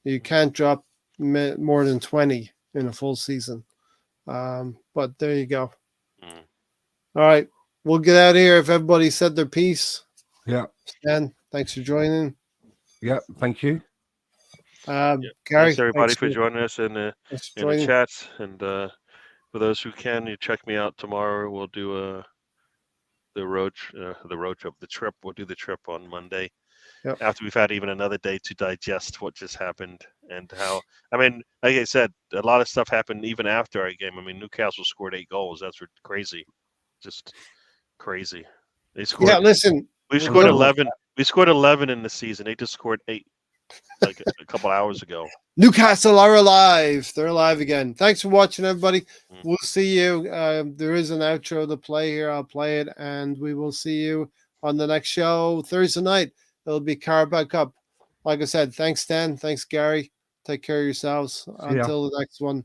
Speaker 1: You can't drop more than 20 in a full season. But there you go.
Speaker 2: Mm.
Speaker 1: All right. We'll get out of here if everybody said their piece.
Speaker 3: Yeah.
Speaker 1: Stan, thanks for joining.
Speaker 3: Yeah. Thank you.
Speaker 1: Gary,
Speaker 2: thanks everybody for joining us in the chats, and for those who can, you check me out tomorrow. We'll do the trip. We'll do the trip on Monday.
Speaker 1: Yep.
Speaker 2: After we've had even another day to digest what just happened and how. I mean, like I said, a lot of stuff happened even after our game. I mean, Newcastle scored 8 goals. That's crazy, just crazy. They scored.
Speaker 1: Yeah, listen,
Speaker 2: we scored 11. We scored 11 in the season. They just scored 8 like a couple hours ago.
Speaker 1: Newcastle are alive. They're alive again. Thanks for watching, everybody. We'll see you. There is an outro to play here. I'll play it, and we will see you on the next show Thursday night. It'll be Carabao Cup. Like I said, thanks, Stan. Thanks, Gary. Take care of yourselves. Until the next one.